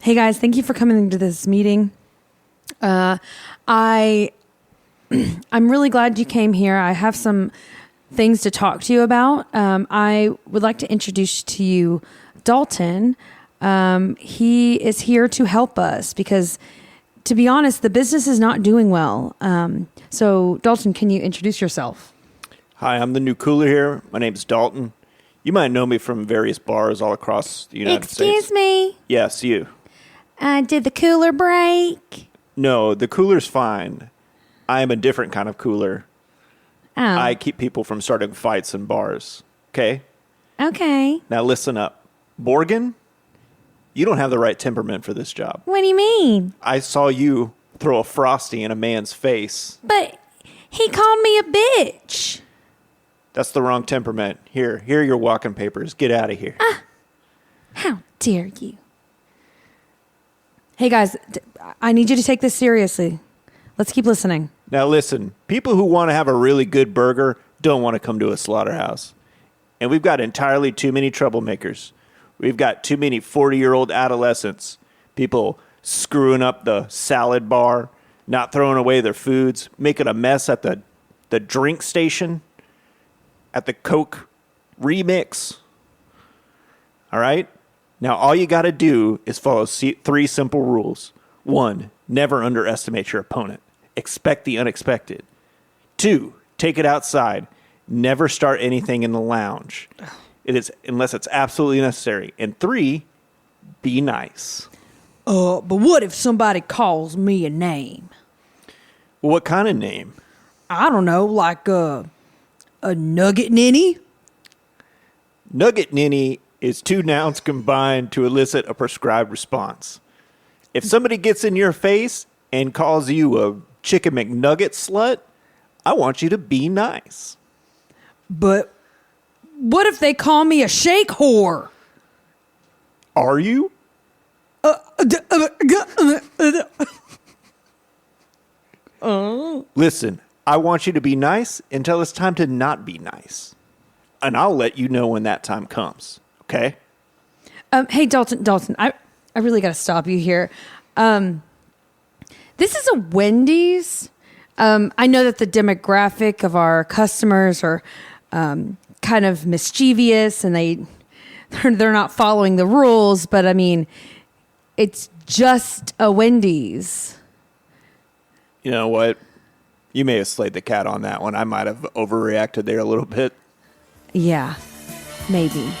Hey guys, thank you for coming to this meeting. I'm really glad you came here. I have some things to talk to you about. I would like to introduce to you Dalton. He is here to help us because, to be honest, the business is not doing well. So Dalton, can you introduce yourself? Hi, I'm the new cooler here. My name's Dalton. You might know me from various bars all across the United States. Excuse me? Yes, you. Did the cooler break? No, the cooler's fine. I am a different kind of cooler. Oh. I keep people from starting fights in bars. Okay? Okay. Now listen up. Morgan, you don't have the right temperament for this job. What do you mean? I saw you throw a Frosty in a man's face. But he called me a bitch. That's the wrong temperament. Here are your walking papers. Get out of here. How dare you? Hey guys, I need you to take this seriously. Let's keep listening. Now listen, people who want to have a really good burger don't want to come to a slaughterhouse. And we've got entirely too many troublemakers. We've got too many 40-year-old adolescents. People screwing up the salad bar, not throwing away their foods, making a mess at the drink station, at the Coke remix. All right? Now, all you got to do is follow three simple rules. 1, never underestimate your opponent. Expect the unexpected. 2, take it outside. Never start anything in the lounge. It is unless it's absolutely necessary. And 3, be nice. But what if somebody calls me a name? Well, what kind of name? I don't know, like a nugget ninny? Nugget ninny is 2 nouns combined to elicit a prescribed response. If somebody gets in your face and calls you a chicken McNugget slut, I want you to be nice. But what if they call me a shake whore? Are you? Listen, I want you to be nice until it's time to not be nice. And I'll let you know when that time comes. Okay? Hey, Dalton, I really got to stop you here. This is a Wendy's. I know that the demographic of our customers are kind of mischievous and they're not following the rules, but I mean, it's just a Wendy's. You know what? You may have slayed the cat on that one. I might have overreacted there a little bit. Yeah, maybe.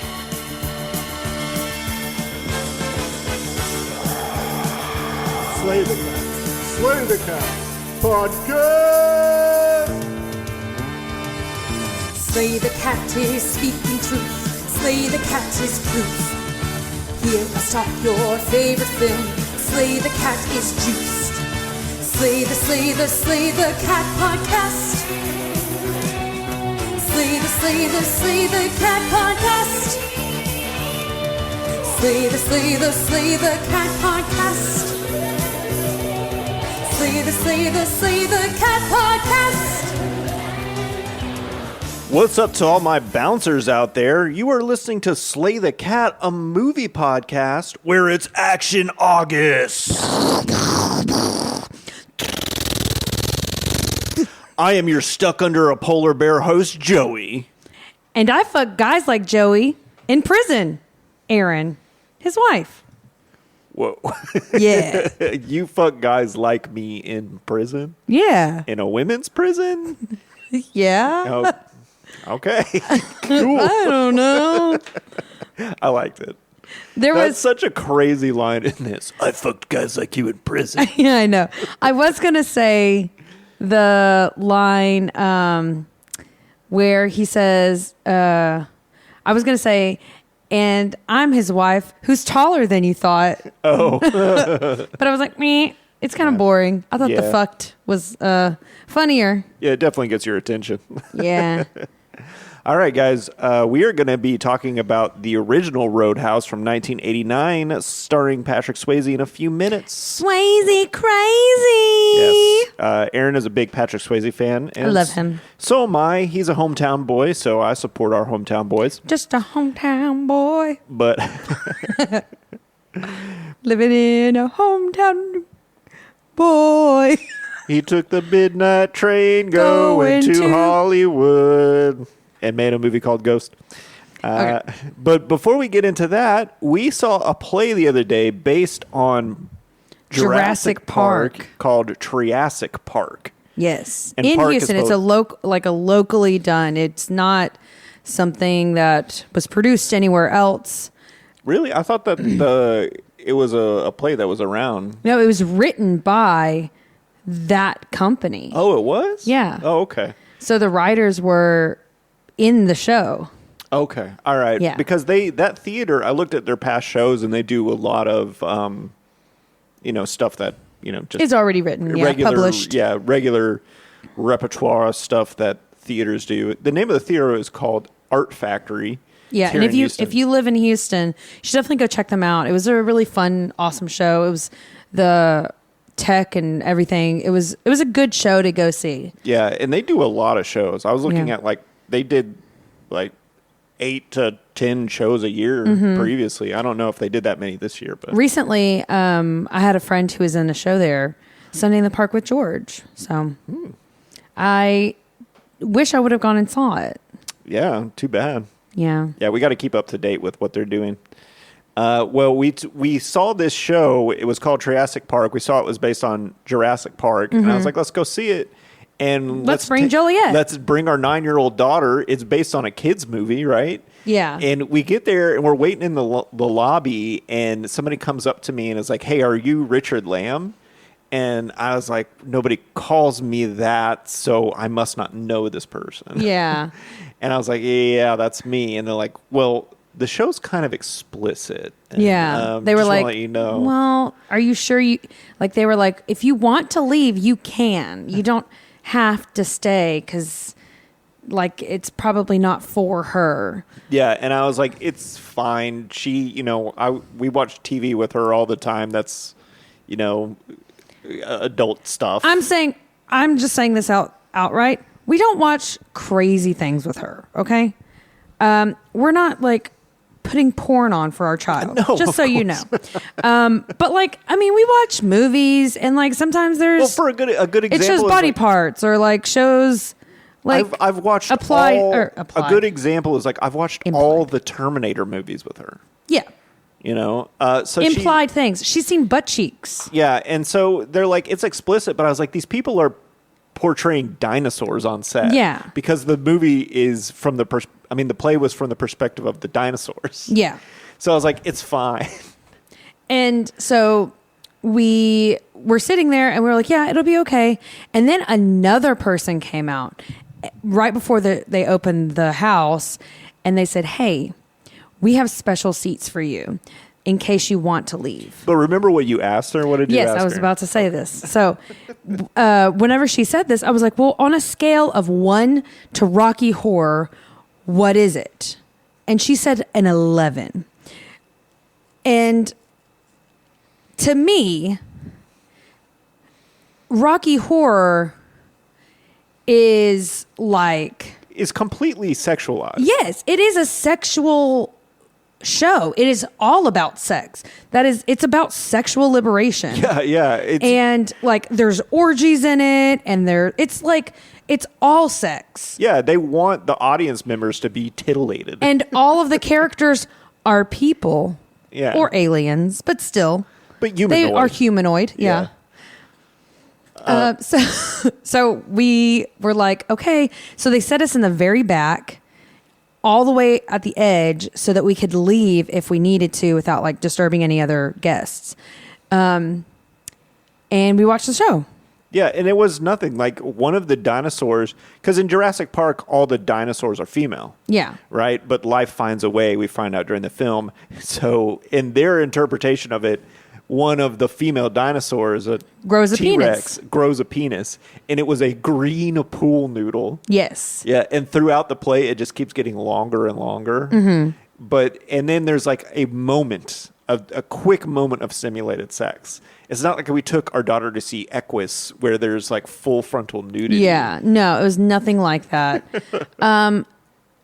Slay the Cat podcast. Slay the cat is speaking truth. Slay the cat is proof. Hear us talk your favorite film. Slay the cat is juiced. Slay the cat podcast. Slay the cat podcast. Slay the cat podcast. Slay the cat podcast. What's up to all my bouncers out there? You are listening to Slay the Cat, a movie podcast where it's Action August. I am your stuck under a polar bear host, Joey. And I fuck guys like Joey in prison. Aaron, his wife. Whoa. Yeah. You fuck guys like me in prison? Yeah. In a women's prison? Yeah. Oh, okay. Cool. I don't know. I liked it. That's such a crazy line in this. I fucked guys like you in prison. Yeah, I know. I was going to say the line where he says, I was going to say, and I'm his wife who's taller than you thought. Oh. But I was like, meh, it's kind of boring. I thought the fucked was funnier. Yeah, it definitely gets your attention. Yeah. All right, guys. We are going to be talking about the original Roadhouse from 1989, starring Patrick Swayze in a few minutes. Swayze crazy. Yes. Aaron is a big Patrick Swayze fan. I love him. So am I. He's a hometown boy, so I support our hometown boys. Just a hometown boy. But living in a hometown boy. He took the midnight train going to Hollywood and made a movie called Ghost. Okay. But before we get into that, we saw a play the other day based on Jurassic Park called Triassic Park. Yes. And in Park is Houston, it's a locally done. It's not something that was produced anywhere else. Really? I thought that it was a play that was around. No, it was written by that company. Oh, it was? Yeah. Oh, okay. So the writers were in the show. Okay. All right. Yeah. Because that theater, I looked at their past shows and they do a lot of, stuff that, just It's already written, published. Yeah, regular repertoire stuff that theaters do. The name of the theater is called Art Factory. Yeah, and if you live in Houston, you should definitely go check them out. It was a really fun, awesome show. It was the tech and everything. It was a good show to go see. Yeah, and they do a lot of shows. I was looking at they did 8 to 10 shows a year previously. I don't know if they did that many this year, but recently, I had a friend who was in a show there, Sunday in the Park with George. So I wish I would have gone and saw it. Yeah, too bad. Yeah. Yeah, we got to keep up to date with what they're doing. Well, we saw this show. It was called Triassic Park. We saw it was based on Jurassic Park. And I was like, let's go see it. And let's bring Joliet. Let's bring our 9-year-old daughter. It's based on a kid's movie, right? Yeah. And we get there, and we're waiting in the lobby, and somebody comes up to me and is like, hey, are you Richard Lamb? And I was like, nobody calls me that, so I must not know this person. Yeah. And I was like, yeah, that's me. And they're like, well, the show's kind of explicit. And, yeah. They were just like, wanna let you know. well, are you sure they were like, if you want to leave, you can. You don't have to stay because it's probably not for her. Yeah. And I was like, it's fine. She, we watch TV with her all the time. That's, adult stuff. I'm just saying this outright. We don't watch crazy things with her. Okay. We're not putting porn on for our child. No, just so you know. But we watch movies and sometimes there's for a good example. It shows body parts or shows I've watched a good example is I've watched all the Terminator movies with her. Yeah. So implied things. She's seen butt cheeks. Yeah, and so they're like, it's explicit, but I was like, these people are portraying dinosaurs on set. Yeah. Because the movie is from the play was from the perspective of the dinosaurs. Yeah. So I was like, it's fine. And so we were sitting there and we were like, yeah, it'll be okay. And then another person came out right before they opened the house and they said, hey, we have special seats for you in case you want to leave. But remember what you asked her? What did you ask her? Yes, I was about to say this. So whenever she said this, I was like, well, on a scale of 1 to Rocky Horror, what is it? And she said an 11. And to me, Rocky Horror is completely sexualized. Yes, it is a sexual show. It is all about sex. It's about sexual liberation. Yeah. And there's orgies in it and it's all sex. Yeah, they want the audience members to be titillated. And all of the characters are people. Yeah. Or aliens, but still. But humanoid. They are humanoid, yeah. So we were like, okay. So they set us in the very back, all the way at the edge, so that we could leave if we needed to without disturbing any other guests. And we watched the show. Yeah, and it was nothing. One of the dinosaurs, because in Jurassic Park, all the dinosaurs are female. Yeah. Right? But life finds a way, we find out during the film. So in their interpretation of it, one of the female dinosaurs, grows a T-Rex, penis. grows a penis. And it was a green pool noodle. Yes. Yeah, and throughout the play, it just keeps getting longer and longer. Mm-hmm. And then there's a moment, a quick moment of simulated sex. It's not like we took our daughter to see Equus, where there's full frontal nudity. Yeah, no, it was nothing like that.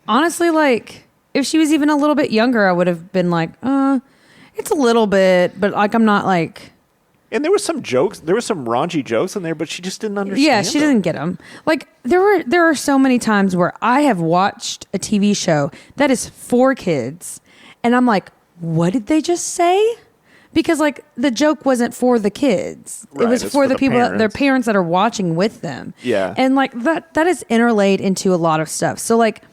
Honestly, if she was even a little bit younger, I would have been It's a little bit, but like I'm not like. And there was some jokes. There was some raunchy jokes in there, but she just didn't understand. Yeah, she didn't get them. Like there are so many times where I have watched a TV show that is for kids, and I'm like, what did they just say? Because like the joke wasn't for the kids. Right, it was it's for the the people, parents. their parents that are watching with them. Yeah. And like that is interlaid into a lot of stuff. So like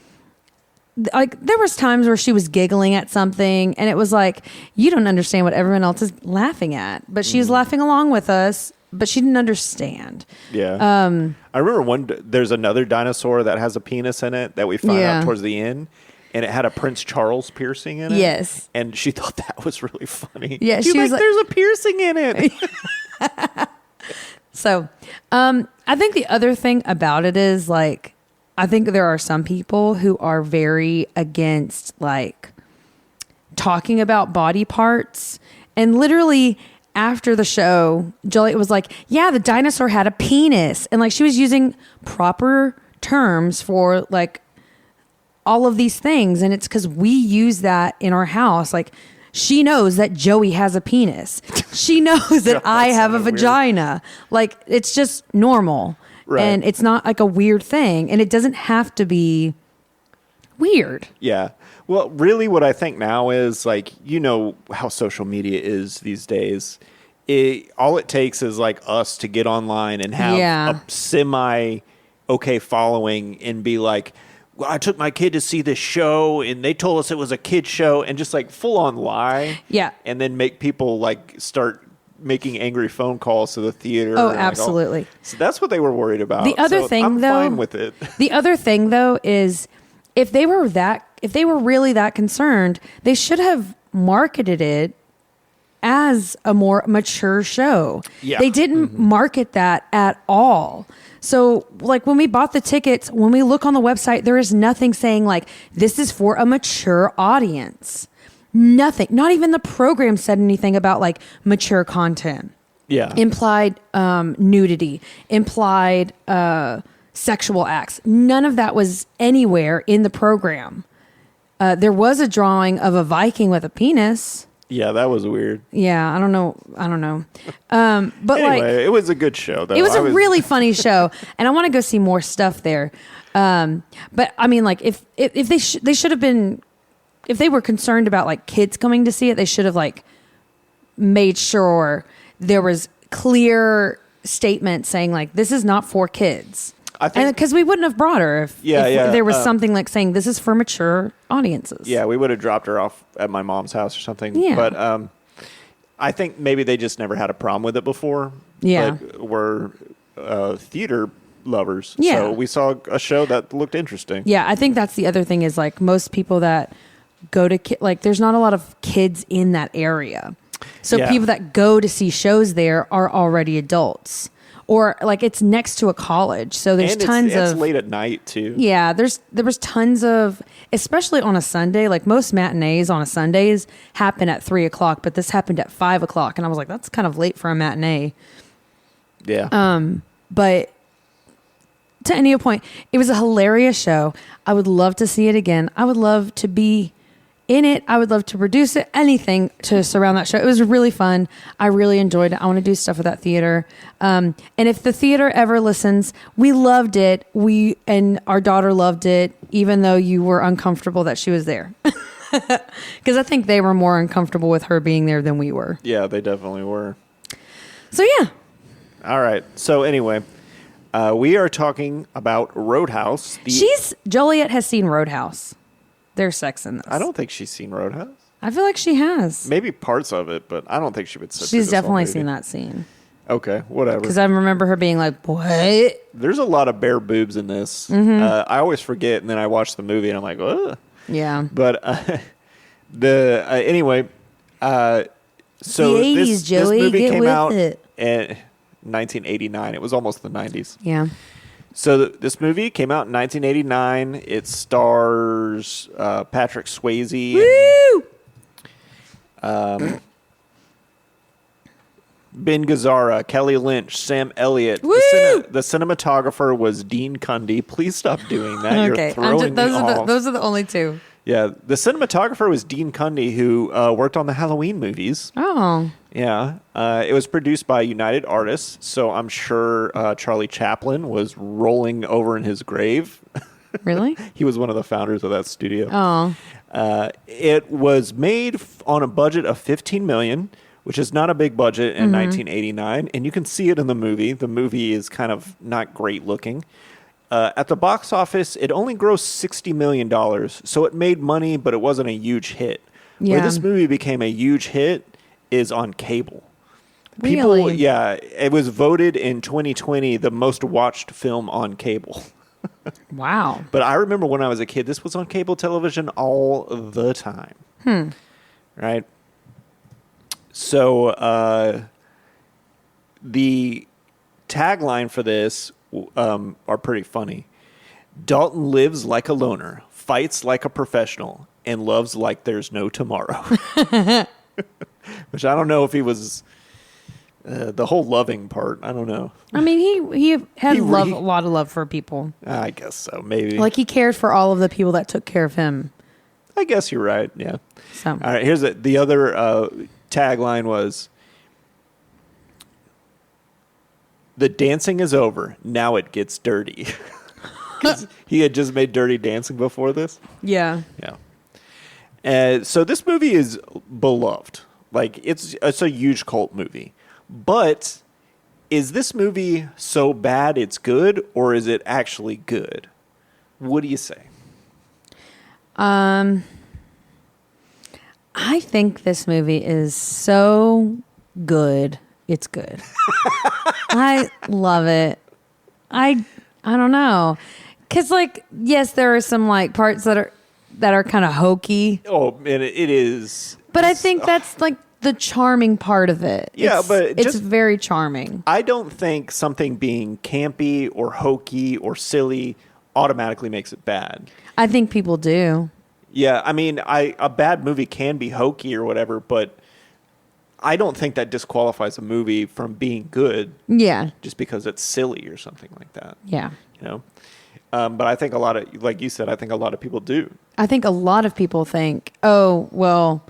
there was times where she was giggling at something and it was like, you don't understand what everyone else is laughing at, but she's laughing along with us, but she didn't understand. Yeah. I remember there's another dinosaur that has a penis in it that we find Yeah. out towards the end, and it had a Prince Charles piercing in it. Yes. And she thought that was really funny. Yeah, She's she was like, like- there's a piercing in it. So, I think the other thing about it is like, I think there are some people who are very against like talking about body parts, and literally after the show, Juliet was like, yeah, the dinosaur had a penis. And like, she was using proper terms for like all of these things. And it's because we use that in our house. Like, she knows that Joey has a penis. She knows that I have a vagina. Like, it's just normal. Right. And it's not like a weird thing. And it doesn't have to be weird. Yeah. Well, really what I think now is like, you know how social media is these days. All it takes is like us to get online and have Yeah. a semi okay following and be like, well, I took my kid to see this show and they told us it was a kid show, and just like full on lie. Yeah. And then make people like start making angry phone calls to the theater. Oh, and, like, absolutely. So that's what they were worried about. The other So thing, I'm though, fine with it. The other thing, though, is if they were really that concerned, they should have marketed it as a more mature show. Yeah. They didn't market that at all. So, like, when we bought the tickets, when we look on the website, there is nothing saying, like, this is for a mature audience. Nothing. Not even the program said anything about, like, mature content. Yeah. Implied nudity, implied sexual acts. None of that was anywhere in the program. There was a drawing of a Viking with a penis. Yeah, that was weird. Yeah, I don't know. But Anyway, like, it was a good show, though. it was a really funny show, and I want to go see more stuff there. But I mean, like, if they should have been, if they were concerned about like kids coming to see it, they should have like made sure there was clear statements saying like, this is not for kids. I think Because we wouldn't have brought her if there was something like saying this is for mature audiences. Yeah, we would have dropped her off at my mom's house or something. Yeah. But I think maybe they just never had a problem with it before. Yeah. But we're theater lovers. Yeah. So we saw a show that looked interesting. Yeah, I think that's the other thing is like most people that go to like there's not a lot of kids in that area. So Yeah. people that go to see shows there are already adults. Or like it's next to a college. So there's And tons it's of late at night, too. Yeah, there was tons of, especially on a Sunday, like most matinees on a Sundays happen at 3:00, but this happened at 5:00. And I was like, that's kind of late for a matinee. Yeah. But to any point, it was a hilarious show. I would love to see it again. I would love to be in it. I would love to produce it, anything to surround that show. It was really fun. I really enjoyed it. I want to do stuff with that theater. And if the theater ever listens, we loved it. And our daughter loved it, even though you were uncomfortable that she was there. Because I think they were more uncomfortable with her being there than we were. Yeah, they definitely were. So yeah. All right. So anyway, we are talking about Roadhouse. Joliet has seen Roadhouse. There's sex in this. I don't think she's seen Roadhouse. I feel like she has. Maybe parts of it, but I don't think she would sit through She's this whole definitely movie. seen that scene. Okay, whatever. Because I remember her being like, what? There's a lot of bare boobs in this. Mm-hmm. I always forget, and then I watch the movie, and I'm like, ugh. Yeah. But anyway, so The 80s, this Joey, movie get came with out it. in 1989. It was almost the 90s. Yeah. So this movie came out in 1989. It stars Patrick Swayze. Woo! Ben Gazzara, Kelly Lynch, Sam Elliott. Woo! The cinematographer was Dean Cundy. Please stop doing that. Okay. You're throwing me off. Those are the only two. Yeah, the cinematographer was Dean Cundy, who worked on the Halloween movies. Oh. Yeah, it was produced by United Artists, so I'm sure Charlie Chaplin was rolling over in his grave. Really? He was one of the founders of that studio. Oh. It was made on a budget of $15 million, which is not a big budget in 1989, and you can see it in the movie. The movie is kind of not great looking. At the box office, it only grossed $60 million, so it made money, but it wasn't a huge hit. Where Yeah. this movie became a huge hit is on cable. Really? Yeah, it was voted in 2020 the most watched film on cable. Wow. But I remember when I was a kid, this was on cable television all the time. Right? So the tagline for this are pretty funny. Dalton lives like a loner, fights like a professional, and loves like there's no tomorrow. Which I don't know if he was the whole loving part. I don't know. I mean, he had He a re- lot of love for people. I guess so. Maybe. Like he cared for all of the people that took care of him. I guess you're right. Yeah. So All right. Here's the other tagline was, "The dancing is over. Now it gets dirty." 'Cause he had just made Dirty Dancing before this. yeah. Yeah. So this movie is beloved. Like it's a huge cult movie. But is this movie so bad it's good, or is it actually good? What do you say? I think this movie is so good. It's good. I love it. I don't know. 'Cause like, yes, there are some like parts that are kind of hokey, Oh, and it is. but I think that's like the charming part of it. Yeah, but it's just- very charming. I don't think something being campy or hokey or silly automatically makes it bad. I think people do. Yeah, I mean, a bad movie can be hokey or whatever, but I don't think that disqualifies a movie from being good Yeah. just because it's silly or something like that. Yeah. You know, but I think a lot of, like you said, I think a lot of people do. I think a lot of people think, oh, well,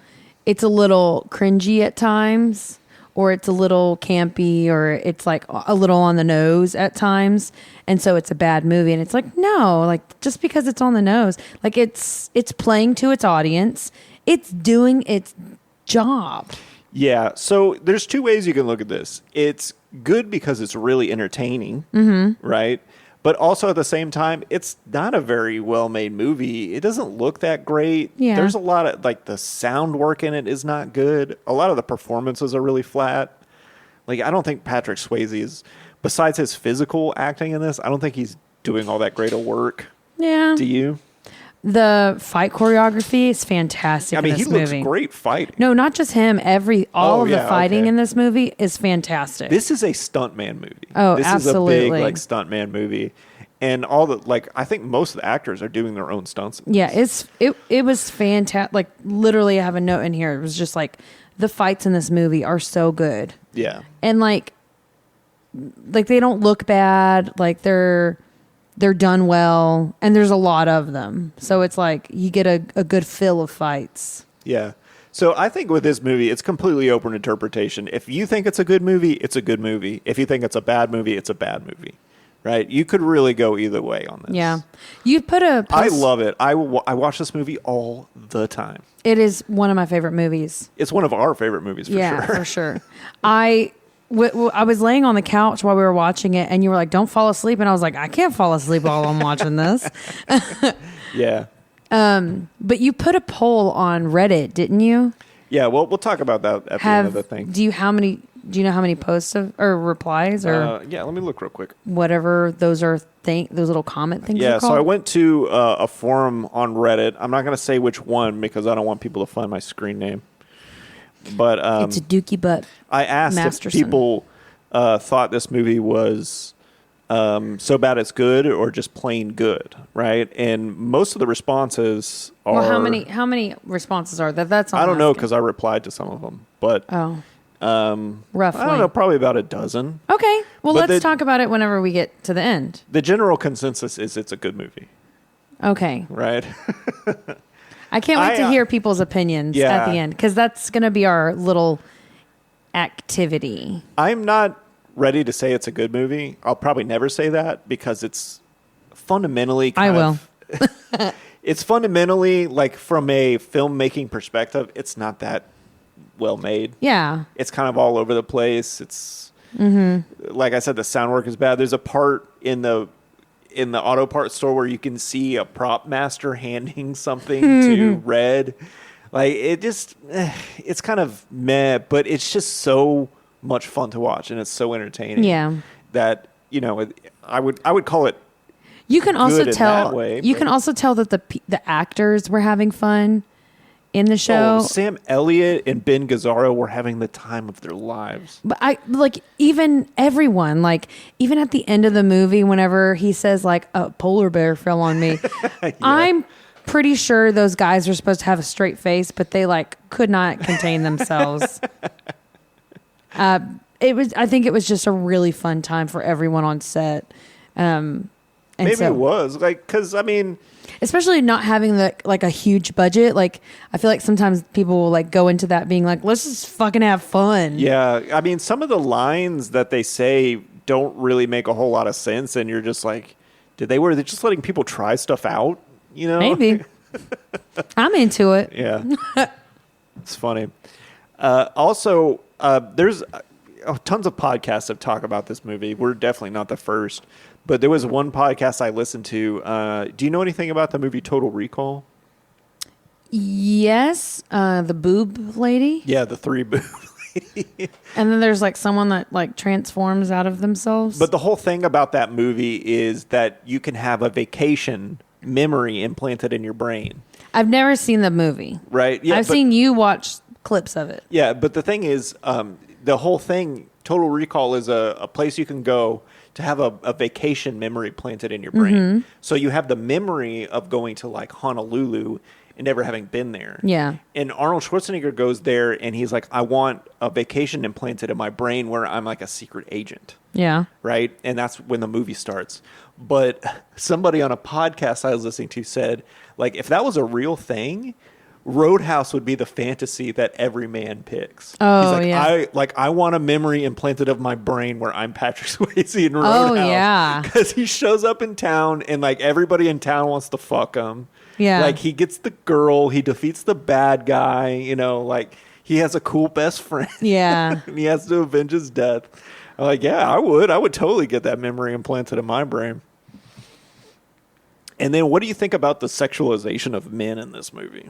it's a little cringy at times, or it's a little campy, or it's like a little on the nose at times. And so it's a bad movie. And it's like, no, like just because it's on the nose, like it's playing to its audience. It's doing its job. Yeah. So there's two ways you can look at this. It's good because it's really entertaining, right? But also at the same time, it's not a very well-made movie. It doesn't look that great. Yeah. There's a lot of, like, the sound work in it is not good. A lot of the performances are really flat. Like, I don't think Patrick Swayze is, besides his physical acting in this, I don't think he's doing all that great of work. Yeah. Do you? The fight choreography is fantastic I mean, in he this looks movie. great fighting. No, not just him. All Oh, of the yeah, fighting okay. in this movie is fantastic. This is a stuntman movie. Oh, this absolutely. is a big, like, stuntman movie. And all the, like, I think most of the actors are doing their own stunts. Yeah, it was fantastic. Like literally, I have a note in here. It was just like the fights in this movie are so good, Yeah. and like they don't look bad. Like they're done well, and there's a lot of them. So it's like you get a good fill of fights. Yeah. So I think with this movie, it's completely open interpretation. If you think it's a good movie, it's a good movie. If you think it's a bad movie, it's a bad movie. Right? You could really go either way on this. Yeah, you put a. I love it. I watch this movie all the time. It is one of my favorite movies. It's one of our favorite movies for Yeah, sure. for sure. I was laying on the couch while we were watching it, and you were like, "Don't fall asleep," and I was like, "I can't fall asleep while I'm watching this." Yeah. But you put a poll on Reddit, didn't you? Yeah. Well, we'll talk about that at the end of the thing. Do you know how many posts or replies or Yeah. Let me look real quick. whatever those are? Those little comment things. Yeah, are so called? I went to a forum on Reddit. I'm not going to say which one because I don't want people to find my screen name. But It's a Dookie Butt. I asked Masterson. if people thought this movie was so bad it's good or just plain good, right? And most of the responses are. Well, how many responses are there? That's all I don't I'm know asking. because I replied to some of them, but Roughly. I don't know, probably about a dozen. Okay, well, But let's talk about it whenever we get to the end. The general consensus is it's a good movie, Okay. right? I can't wait to hear people's opinions at the end, because that's going to be our little activity. I'm not ready to say it's a good movie. I'll probably never say that because it's fundamentally it's fundamentally, like, from a filmmaking perspective, it's not that well made. Yeah. It's kind of all over the place. It's like I said, the sound work is bad. There's a part in the auto parts store where you can see a prop master handing something to Red. Like, it just, it's kind of meh, but it's just so much fun to watch, and it's so entertaining. Yeah. That, you know, I would call it. You can also good in tell. that way, you but- can also tell that the actors were having fun in the show. Oh, Sam Elliott and Ben Gazzaro were having the time of their lives. But even everyone, like, even at the end of the movie, whenever he says, like, a polar bear fell on me, I'm pretty sure those guys were supposed to have a straight face, but they, like, could not contain themselves. I think it was just a really fun time for everyone on set. Maybe it was, like, because I mean, especially not having a huge budget. Like, I feel like sometimes people will, like, go into that being like, let's just fucking have fun. yeah, I mean, some of the lines that they say don't really make a whole lot of sense, and you're just like, were they just letting people try stuff out? You know, Maybe. I'm into it. Yeah, it's funny. Also, there's tons of podcasts that talk about this movie. We're definitely not the first. But there was one podcast I listened to. Do you know anything about the movie Total Recall? Yes, the boob lady. Yeah, the 3 boob lady. And then there's, like, someone that, like, transforms out of themselves. But the whole thing about that movie is that you can have a vacation memory implanted in your brain. I've never seen the movie. Right? Yeah, I've seen you watch clips of it. Yeah, but the thing is, the whole thing, Total Recall, is a place you can go to have a vacation memory planted in your brain. So you have the memory of going to, like, Honolulu and never having been there. Yeah. And Arnold Schwarzenegger goes there and he's like, I want a vacation implanted in my brain where I'm like a secret agent. Yeah. Right? And that's when the movie starts. But somebody on a podcast I was listening to said, like, if that was a real thing, Roadhouse would be the fantasy that every man picks. Oh, he's like, yeah. I want a memory implanted of my brain where I'm Patrick Swayze in Roadhouse. Oh, yeah. Because he shows up in town and, like, everybody in town wants to fuck him. Yeah. Like, he gets the girl, he defeats the bad guy, you know, like, he has a cool best friend. Yeah. And he has to avenge his death. I'm like, yeah, I would totally get that memory implanted in my brain. And then what do you think about the sexualization of men in this movie?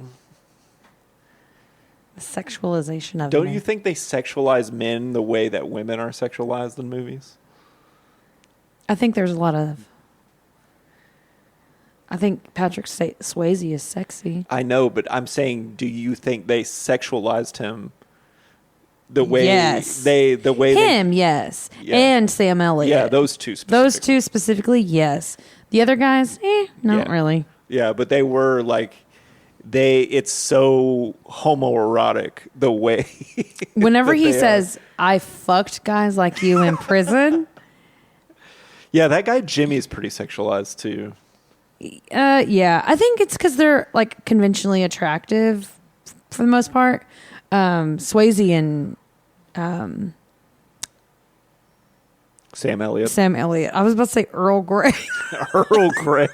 Sexualization of Don't men. you think they sexualize men the way that women are sexualized in movies? I think there's a lot of... I think Patrick Swayze is sexy. I know, but I'm saying, do you think they sexualized him the way Yes. the way Him, yes. Yeah. And Sam Elliott. Yeah, those two Those two specifically, yes. The other guys, not Yeah. really. Yeah, but they were like it's so homoerotic the way Whenever that he they says, I fucked guys like you in prison, Yeah, that guy Jimmy's pretty sexualized too. yeah. I think it's because they're, like, conventionally attractive for the most part. Swayze and Sam Elliott. Sam Elliott. I was about to say Earl Grey. Earl Grey.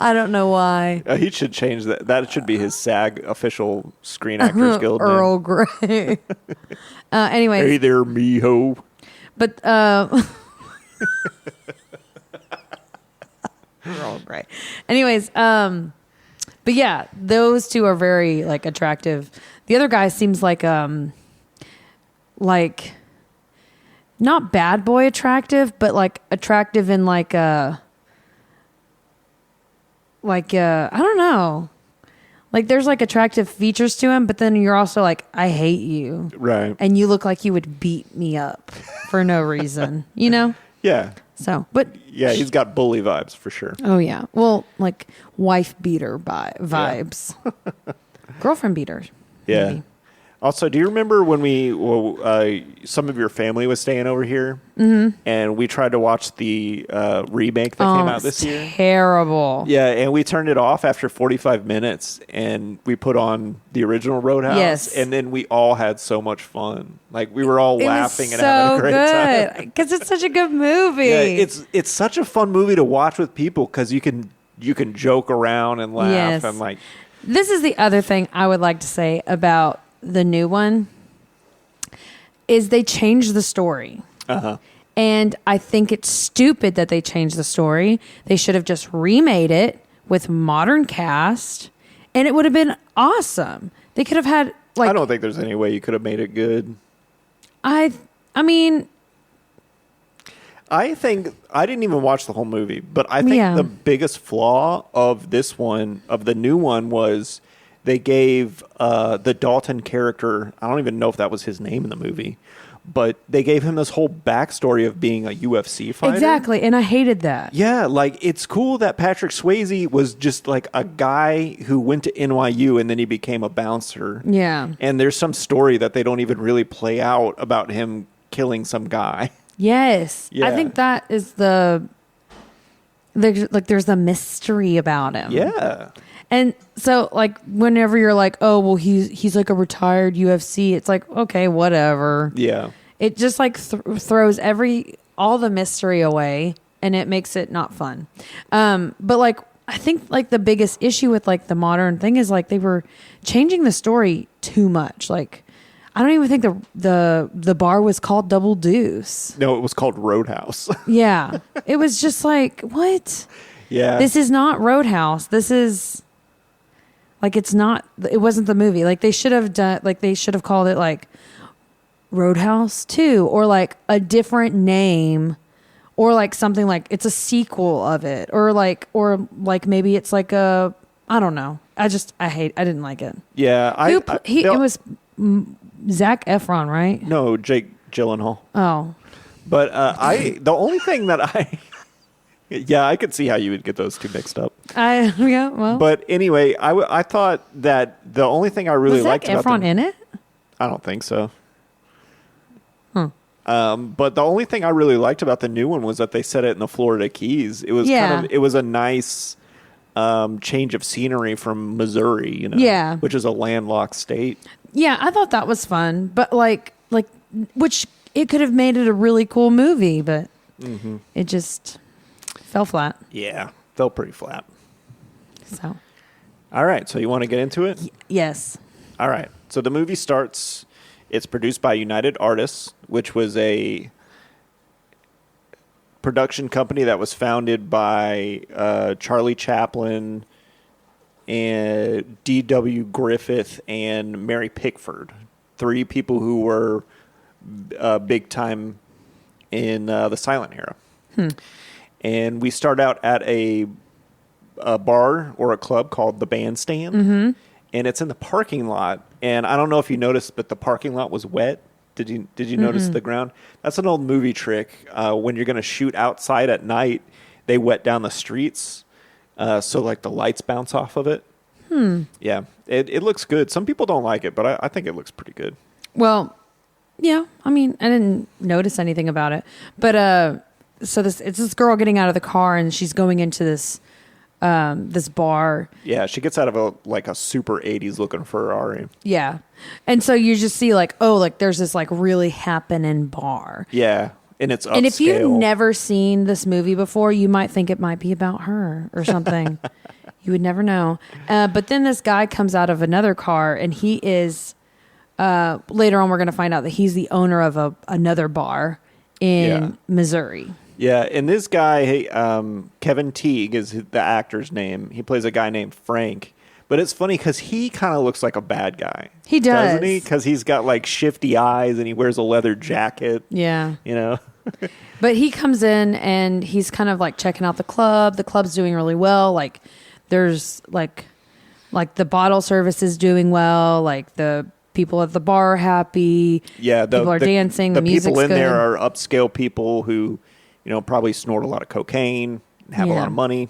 I don't know why. He should change that. That should be his SAG official Screen Actors Guild name. Earl Grey. Anyways. Hey there, miho. But Earl Grey. Anyways, but yeah, those two are very, like, attractive. The other guy seems like not bad boy attractive, but, like, attractive in like I don't know. Like, there's, like, attractive features to him, but then you're also like, I hate you. Right. And you look like you would beat me up for no reason, you know? Yeah. So, but Yeah, he's got bully vibes for sure. oh yeah, well, like, wife beater vibes, girlfriend beater. Yeah. maybe. Also, do you remember when some of your family was staying over here, and we tried to watch the remake that came out this year? Terrible. Yeah, and we turned it off after 45 minutes, and we put on the original Roadhouse. Yes. And then we all had so much fun. Like, we were all laughing and so having a great time. because it's such a good movie. Yeah, it's such a fun movie to watch with people because you can joke around and laugh. Yes. And like, This is the other thing I would like to say about the new one is they changed the story. uh-huh. And I think it's stupid that they changed the story. They should have just remade it with modern cast, and it would have been awesome. They could have had I don't think there's any way you could have made it good. I mean, I think I didn't even watch the whole movie, but I think Yeah. the biggest flaw of this one, of the new one, was they gave the Dalton character, I don't even know if that was his name in the movie, but they gave him this whole backstory of being a UFC fighter. exactly, and I hated that. Yeah, like it's cool that Patrick Swayze was just like a guy who went to NYU and then he became a bouncer. Yeah. And there's some story that they don't even really play out about him killing some guy. Yes. Yeah. I think that is there's the mystery about him. Yeah. And so, like, whenever you're like, oh, well, he's like a retired UFC, it's like, okay, whatever. Yeah. It just like throws all the mystery away, and it makes it not fun. But like, I think like the biggest issue with like the modern thing is like they were changing the story too much. Like, I don't even think the bar was called Double Deuce. No, it was called Roadhouse. Yeah, it was just like, what? Yeah. This is not Roadhouse. This is like, it wasn't the movie. Like they should have called it like Roadhouse 2 or like a different name or like something like it's a sequel of it or like maybe it's like I don't know. I didn't like it. Yeah. It was Zac Efron, right? No, Jake Gyllenhaal. Oh, But the only thing that yeah, I could see how you would get those two mixed up. yeah. Well, But anyway, I thought that the only thing I really was Zac liked about Efron them, in it? I don't think so. But the only thing I really liked about the new one was that they set it in the Florida Keys. It was it was a nice change of scenery from Missouri, Yeah. which is a landlocked state. Yeah, I thought that was fun, but which it could have made it a really cool movie, but it just fell flat. Yeah, fell pretty flat. So, All right, so you want to get into it? yes. All right. So the movie starts. It's produced by United Artists, which was a production company that was founded by Charlie Chaplin and D.W. Griffith and Mary Pickford, three people who were big time in the silent era. And we start out at a bar or a club called the Bandstand, and it's in the parking lot. And I don't know if you noticed, but the parking lot was wet. Did you notice the ground? That's an old movie trick. When you're going to shoot outside at night, they wet down the streets, so like the lights bounce off of it. Yeah, it looks good. Some people don't like it, but I think it looks pretty good. Well, yeah. I mean, I didn't notice anything about it, but so it's this girl getting out of the car and she's going into this bar. Yeah, she gets out of a super 80s looking Ferrari. Yeah, and so you just see like, oh, like there's this like really happening bar. Yeah, and it's upscale. And if you've never seen this movie before, you might think it might be about her or something. You would never know. But then this guy comes out of another car, and he is. Later on, we're going to find out that he's the owner of another bar in Missouri. Yeah, and this guy, Kevin Teague is the actor's name. He plays a guy named Frank. But it's funny because he kind of looks like a bad guy. He does. Doesn't he? Because he's got like shifty eyes and he wears a leather jacket. Yeah. You know? But he comes in and he's kind of like checking out the club. The club's doing really well. Like there's like the bottle service is doing well. Like the people at the bar are happy. Yeah. People are dancing. The music's people in good. there are upscale people who, probably snort a lot of cocaine and have a lot of money.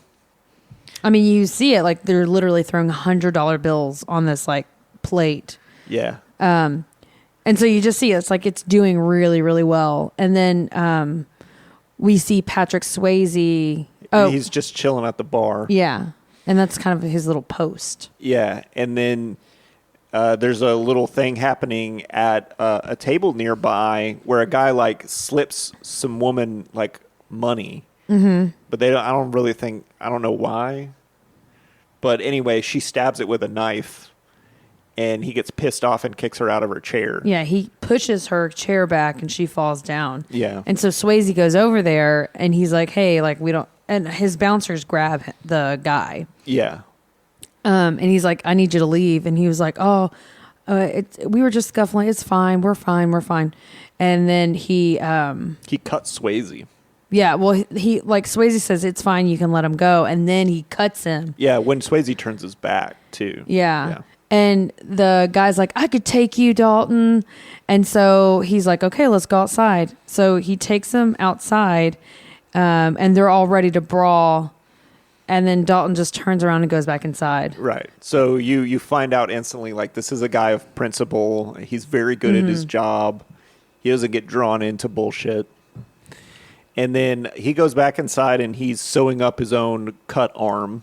I mean, you see it like they're literally throwing $100 bills on this like plate. Yeah. And so you just see it's like it's doing really, really well. And then we see Patrick Swayze. Oh, He's just chilling at the bar. yeah. And that's kind of his little post. Yeah, and then there's a little thing happening at a table nearby where a guy like slips some woman like money, but they don't. I don't know why. But anyway, she stabs it with a knife, and he gets pissed off and kicks her out of her chair. Yeah, he pushes her chair back and she falls down. Yeah. And so Swayze goes over there and he's like, hey, like we don't, and his bouncers grab the guy. Yeah. And he's like, I need you to leave. And he was like, oh, we were just scuffling. It's fine. We're fine. We're fine. And then he cuts Swayze. yeah, well, he like Swayze says, it's fine. You can let him go. And then he cuts him. Yeah. When Swayze turns his back too. Yeah. And the guy's like, I could take you, Dalton. And so he's like, okay, let's go outside. So he takes him outside, and they're all ready to brawl. And then Dalton just turns around and goes back inside. Right. So you find out instantly, like, this is a guy of principle. He's very good at his job. He doesn't get drawn into bullshit. And then he goes back inside and he's sewing up his own cut arm.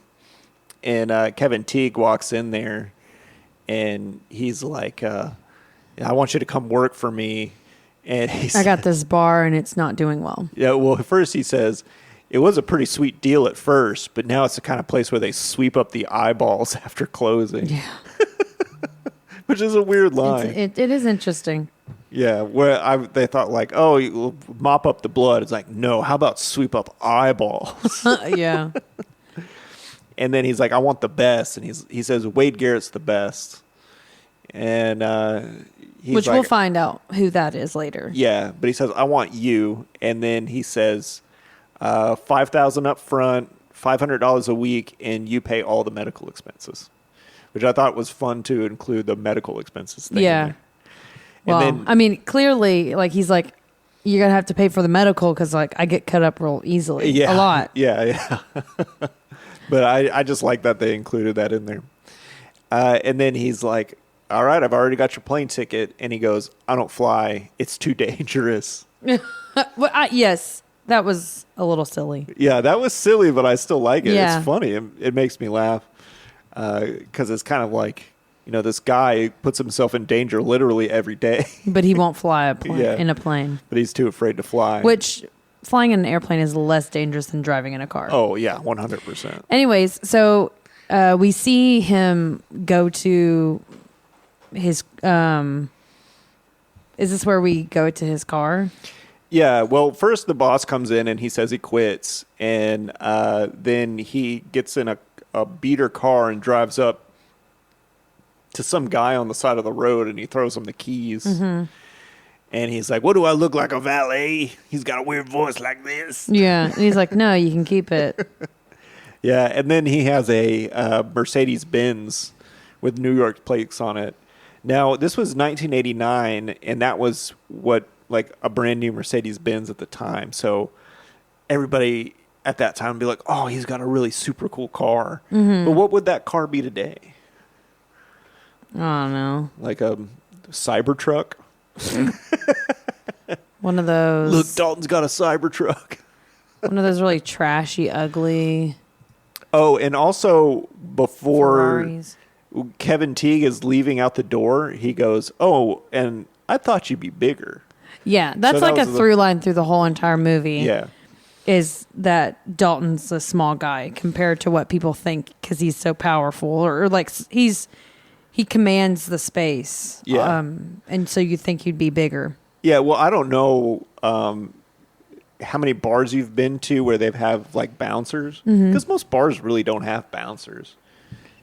And Kevin Teague walks in there. And he's like, I want you to come work for me. And I got this bar and it's not doing well. Yeah, well, at first he says, it was a pretty sweet deal at first, but now it's the kind of place where they sweep up the eyeballs after closing. Yeah. Which is a weird line. It is interesting. Yeah, where they thought like, oh, you mop up the blood. It's like, no, how about sweep up eyeballs? Yeah. And then he's like, I want the best. And he says, Wade Garrett's the best. And Which like, we'll find out who that is later. Yeah, but he says, I want you. And then he says, $5,000 up front, $500 a week, and you pay all the medical expenses. Which I thought was fun to include the medical expenses thing. Yeah. In there. Well, then, I mean, clearly, like, he's like, you're going to have to pay for the medical because, like, I get cut up real easily. yeah, A lot. Yeah. But I just like that they included that in there. And then he's like, all right, I've already got your plane ticket. And he goes, I don't fly. It's too dangerous. Well, yes, that was a little silly. Yeah, that was silly, but I still like it. Yeah. It's funny. It makes me laugh. Because it's kind of like, this guy puts himself in danger literally every day. But he won't fly Yeah. in a plane. But he's too afraid to fly. Which, flying in an airplane is less dangerous than driving in a car. Oh, yeah, 100%. Anyways, so we see him go to his... is this where we go to his car? Yeah, well, first the boss comes in and he says he quits. And then he gets in a beater car and drives up to some guy on the side of the road and he throws him the keys. Mm-hmm. And he's like, what do I look like, a valet? He's got a weird voice like this. Yeah. And he's like, no, you can keep it. Yeah, and then he has a Mercedes-Benz with New York plates on it. Now, this was 1989, and that was like a brand new Mercedes-Benz at the time. So everybody at that time would be like, oh, he's got a really super cool car. Mm-hmm. But what would that car be today? I don't know. Like a Cybertruck? One of those. Look, Dalton's got a Cybertruck. One of those really trashy, ugly. Oh, and also before Ferraris. Kevin Teague is leaving out the door, he goes, oh, and I thought you'd be bigger. Yeah, that's So like that a was through line through the whole entire movie. Yeah. Is that Dalton's a small guy compared to what people think because he's so powerful or like he commands the space. Yeah. And so you think he'd be bigger. Yeah, well, I don't know how many bars you've been to where they have like bouncers, because most bars really don't have bouncers.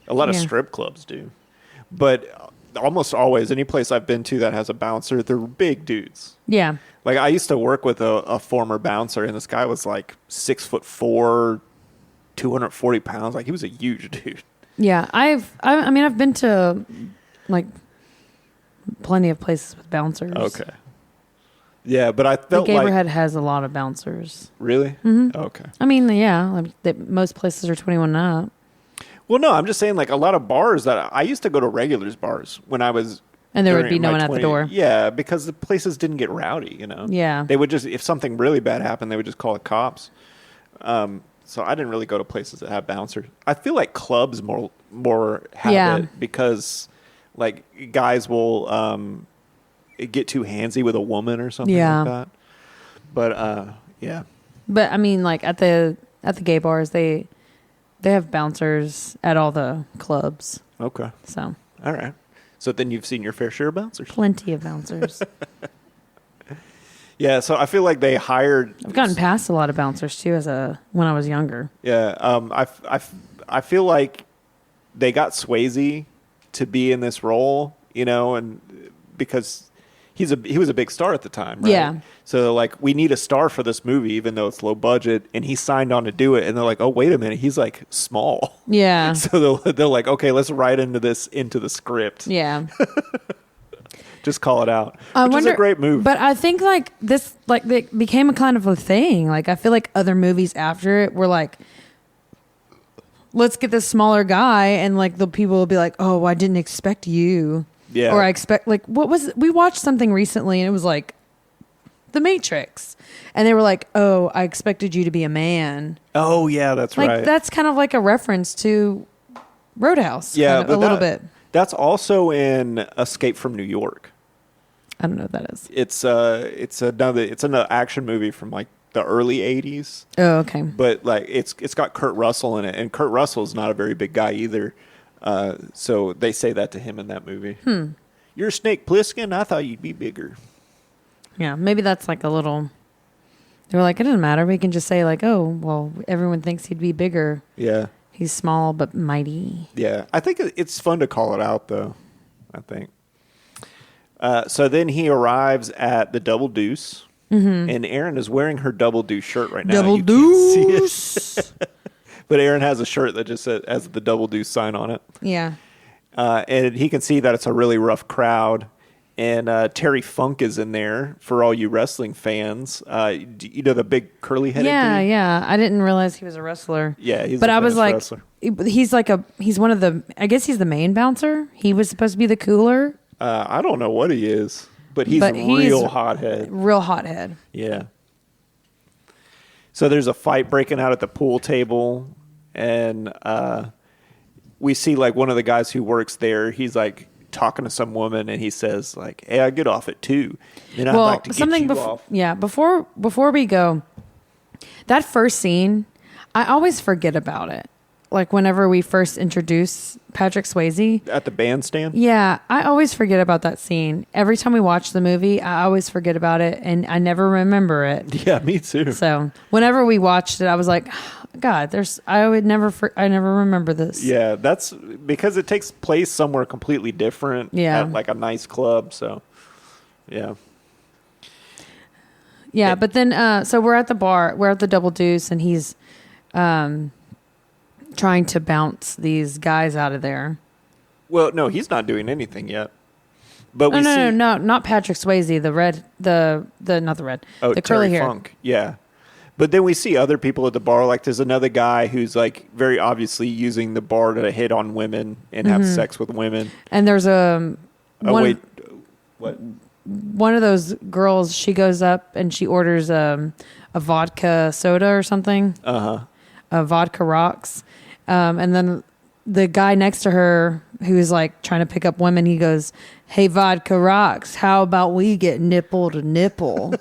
A lot of Yeah. strip clubs do, but almost always any place I've been to that has a bouncer, they're big dudes. Yeah. Like I used to work with a former bouncer, and this guy was like 6'4", 240 pounds. Like he was a huge dude. Yeah. I mean, I've been to like plenty of places with bouncers. Okay. Yeah, but I felt Like like Gaberhead has a lot of bouncers. really. Mm-hmm. Okay. I mean, yeah, most places are 21 and up. Well, no, I'm just saying like a lot of bars that I used to go to regulars bars when I was And there would during be no my one at the door. Yeah, because the places didn't get rowdy, you know? Yeah. They would just, if something really bad happened, they would just call the cops. So I didn't really go to places that have bouncers. I feel like clubs more have it because, like, guys will get too handsy with a woman or something like that. But, yeah. But, I mean, like, at the gay bars, they have bouncers at all the clubs. Okay. So. All right. So then you've seen your fair share of bouncers. Plenty of bouncers. Yeah, so I feel like they hired. I've gotten past a lot of bouncers too when I was younger. Yeah, I feel like they got Swayze to be in this role, you know, and because he was a big star at the time, right? Yeah. So like we need a star for this movie, even though it's low budget, and he signed on to do it, and they're like, oh wait a minute, he's like small. Yeah. So they're like, okay, let's write into the script. Yeah. Just call it out. Which is a great move. But I think like this, like it became a kind of a thing. Like I feel like other movies after it were like, let's get this smaller guy, and like the people will be like, oh, I didn't expect you. Yeah. Or I expect like we watched something recently and it was like The Matrix. And they were like, oh, I expected you to be a man. Oh yeah, that's like, right. That's kind of like a reference to Roadhouse. Yeah, kind of, a little bit. That's also in Escape from New York. I don't know what that is. It's another action movie from like the early 80s. Oh, okay. But like it's got Kurt Russell in it, and Kurt Russell's not a very big guy either. So they say that to him in that movie. You're Snake Plissken? I thought you'd be bigger. Yeah, maybe that's like a little. They were like, it doesn't matter. We can just say like, oh, well, everyone thinks he'd be bigger. Yeah. He's small but mighty. Yeah, I think it's fun to call it out, though. I think. So then he arrives at the Double Deuce, and Erin is wearing her Double Deuce shirt right now. Double You can't Deuce. see it. But Erin has a shirt that just has the Double Deuce sign on it. Yeah. And he can see that it's a really rough crowd. And Terry Funk is in there for all you wrestling fans. You know the big curly-headed dude? Yeah. I didn't realize he was a wrestler. Yeah, he's but a I was like, wrestler. he's one of the. I guess he's the main bouncer. He was supposed to be the cooler. I don't know what he is, but he's real hothead. Real hothead. Yeah. So there's a fight breaking out at the pool table, and we see like one of the guys who works there. He's like talking to some woman, and he says like, "Hey, I get off at 2. And I'd like to get you off." Yeah, before we go, that first scene, I always forget about it. Like whenever we first introduce Patrick Swayze At the bandstand? Yeah, I always forget about that scene. Every time we watch the movie, I always forget about it, and I never remember it. Yeah, me too. So whenever we watched it, I was like, God, I never remember this. Yeah, that's because it takes place somewhere completely different. Yeah. At like a nice club. So, yeah. Yeah, but then, so we're at the bar, we're at the Double Deuce, and he's trying to bounce these guys out of there. Well, no, he's not doing anything yet. But No, not Patrick Swayze, not the red, Oh, the curly Terry hair. Funk. Yeah. But then we see other people at the bar. Like there's another guy who's like very obviously using the bar to hit on women and have sex with women. And there's What? one of those girls. She goes up and she orders a vodka soda or something. A vodka rocks, and then the guy next to her who's like trying to pick up women, he goes, "Hey, vodka rocks, how about we get nipple to nipple?"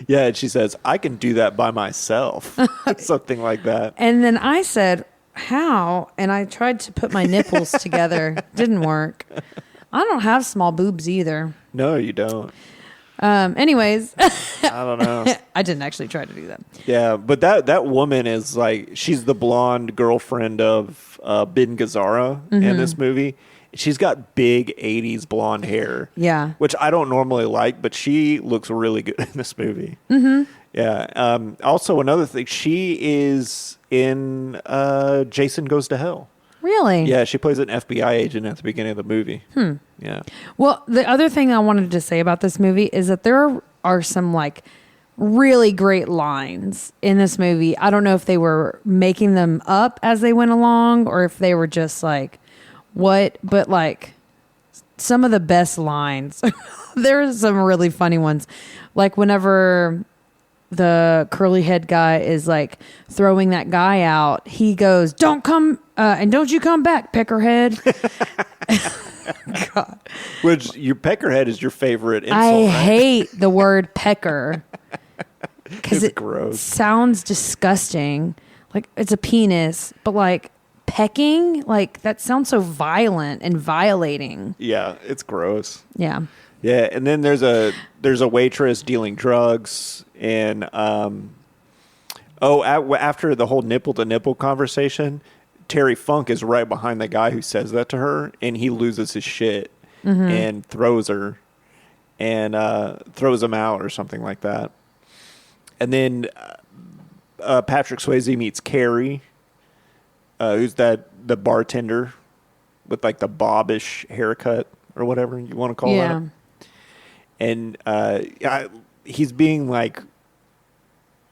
Yeah, and she says, "I can do that by myself." Something like that. And then I said, "How?" And I tried to put my nipples together. Didn't work. I don't have small boobs either. No, you don't. Anyways, I don't know. I didn't actually try to do that. Yeah, but that woman is like, she's the blonde girlfriend of Ben Gazzara in this movie. She's got big 80s blonde hair. Yeah. Which I don't normally like, but she looks really good in this movie. Mm-hmm. Yeah. Also, another thing, she is in Jason Goes to Hell. Really? Yeah, she plays an FBI agent at the beginning of the movie. Yeah. Well, the other thing I wanted to say about this movie is that there are some like really great lines in this movie. I don't know if they were making them up as they went along or if they were just like, what? But like some of the best lines. There's some really funny ones. Like whenever the curly head guy is like throwing that guy out, he goes, "Don't come and don't you come back, peckerhead." God. Which your peckerhead is your favorite insult, I right? hate the word pecker because It's it gross. sounds disgusting. Like it's a penis, but like pecking, like that sounds so violent and violating. Yeah, it's gross. Yeah. Yeah, and then there's a waitress dealing drugs, and after the whole nipple to nipple conversation, Terry Funk is right behind the guy who says that to her, and he loses his shit and throws her and throws him out or something like that. And then Patrick Swayze meets Carrie, who's the bartender with like the bobbish haircut or whatever you want to call that. And he's being like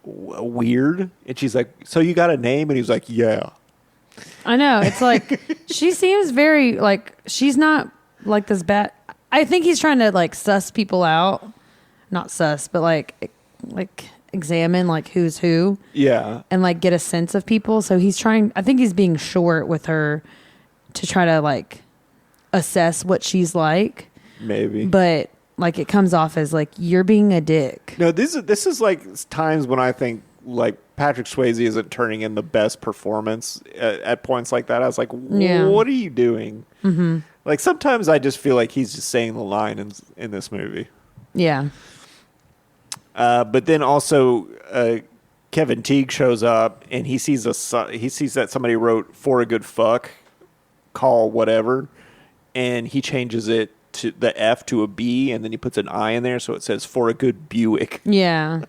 weird, and she's like, "So you got a name?" And he's like, "Yeah." I know. It's like she seems very like she's not like this bad. I think he's trying to like suss people out. Not suss, but like examine like who's who. Yeah. And like get a sense of people. So he's trying, I think he's being short with her to try to like assess what she's like. Maybe. But like it comes off as like you're being a dick. No, this is like times when I think like Patrick Swayze isn't turning in the best performance at points like that. I was like, what are you doing? Mm-hmm. Like sometimes I just feel like he's just saying the line in this movie. Yeah. But then also Kevin Teague shows up and he sees that somebody wrote "for a good fuck, call whatever," and he changes it to the F to a B, and then he puts an I in there, so it says "for a good Buick." Yeah.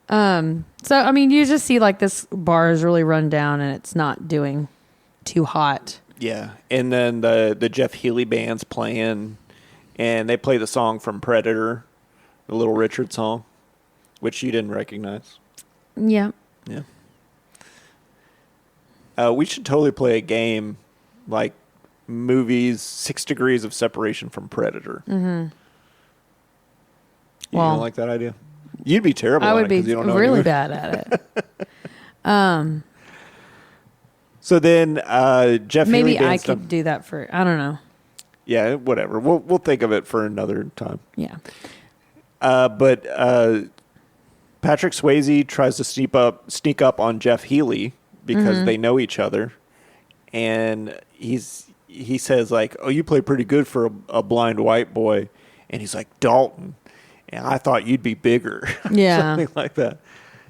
So I mean, you just see like this bar is really run down and it's not doing too hot. Yeah, and then the Jeff Healey band's playing, and they play the song from Predator, the Little Richard song, which you didn't recognize. Yeah. Yeah. We should totally play a game like movies 6 Degrees of Separation from Predator. Mm-hmm. You don't like that idea? You'd be terrible I at would it be because you don't know really anything. bad at it. So then Jeff Maybe Healey I band's could do that for, I don't know. Yeah, whatever. We'll think of it for another time. Yeah. But Patrick Swayze tries to sneak up on Jeff Healey because they know each other, and he says like, "Oh, you play pretty good for a blind white boy," and he's like, "Dalton, and I thought you'd be bigger." Yeah. Something like that.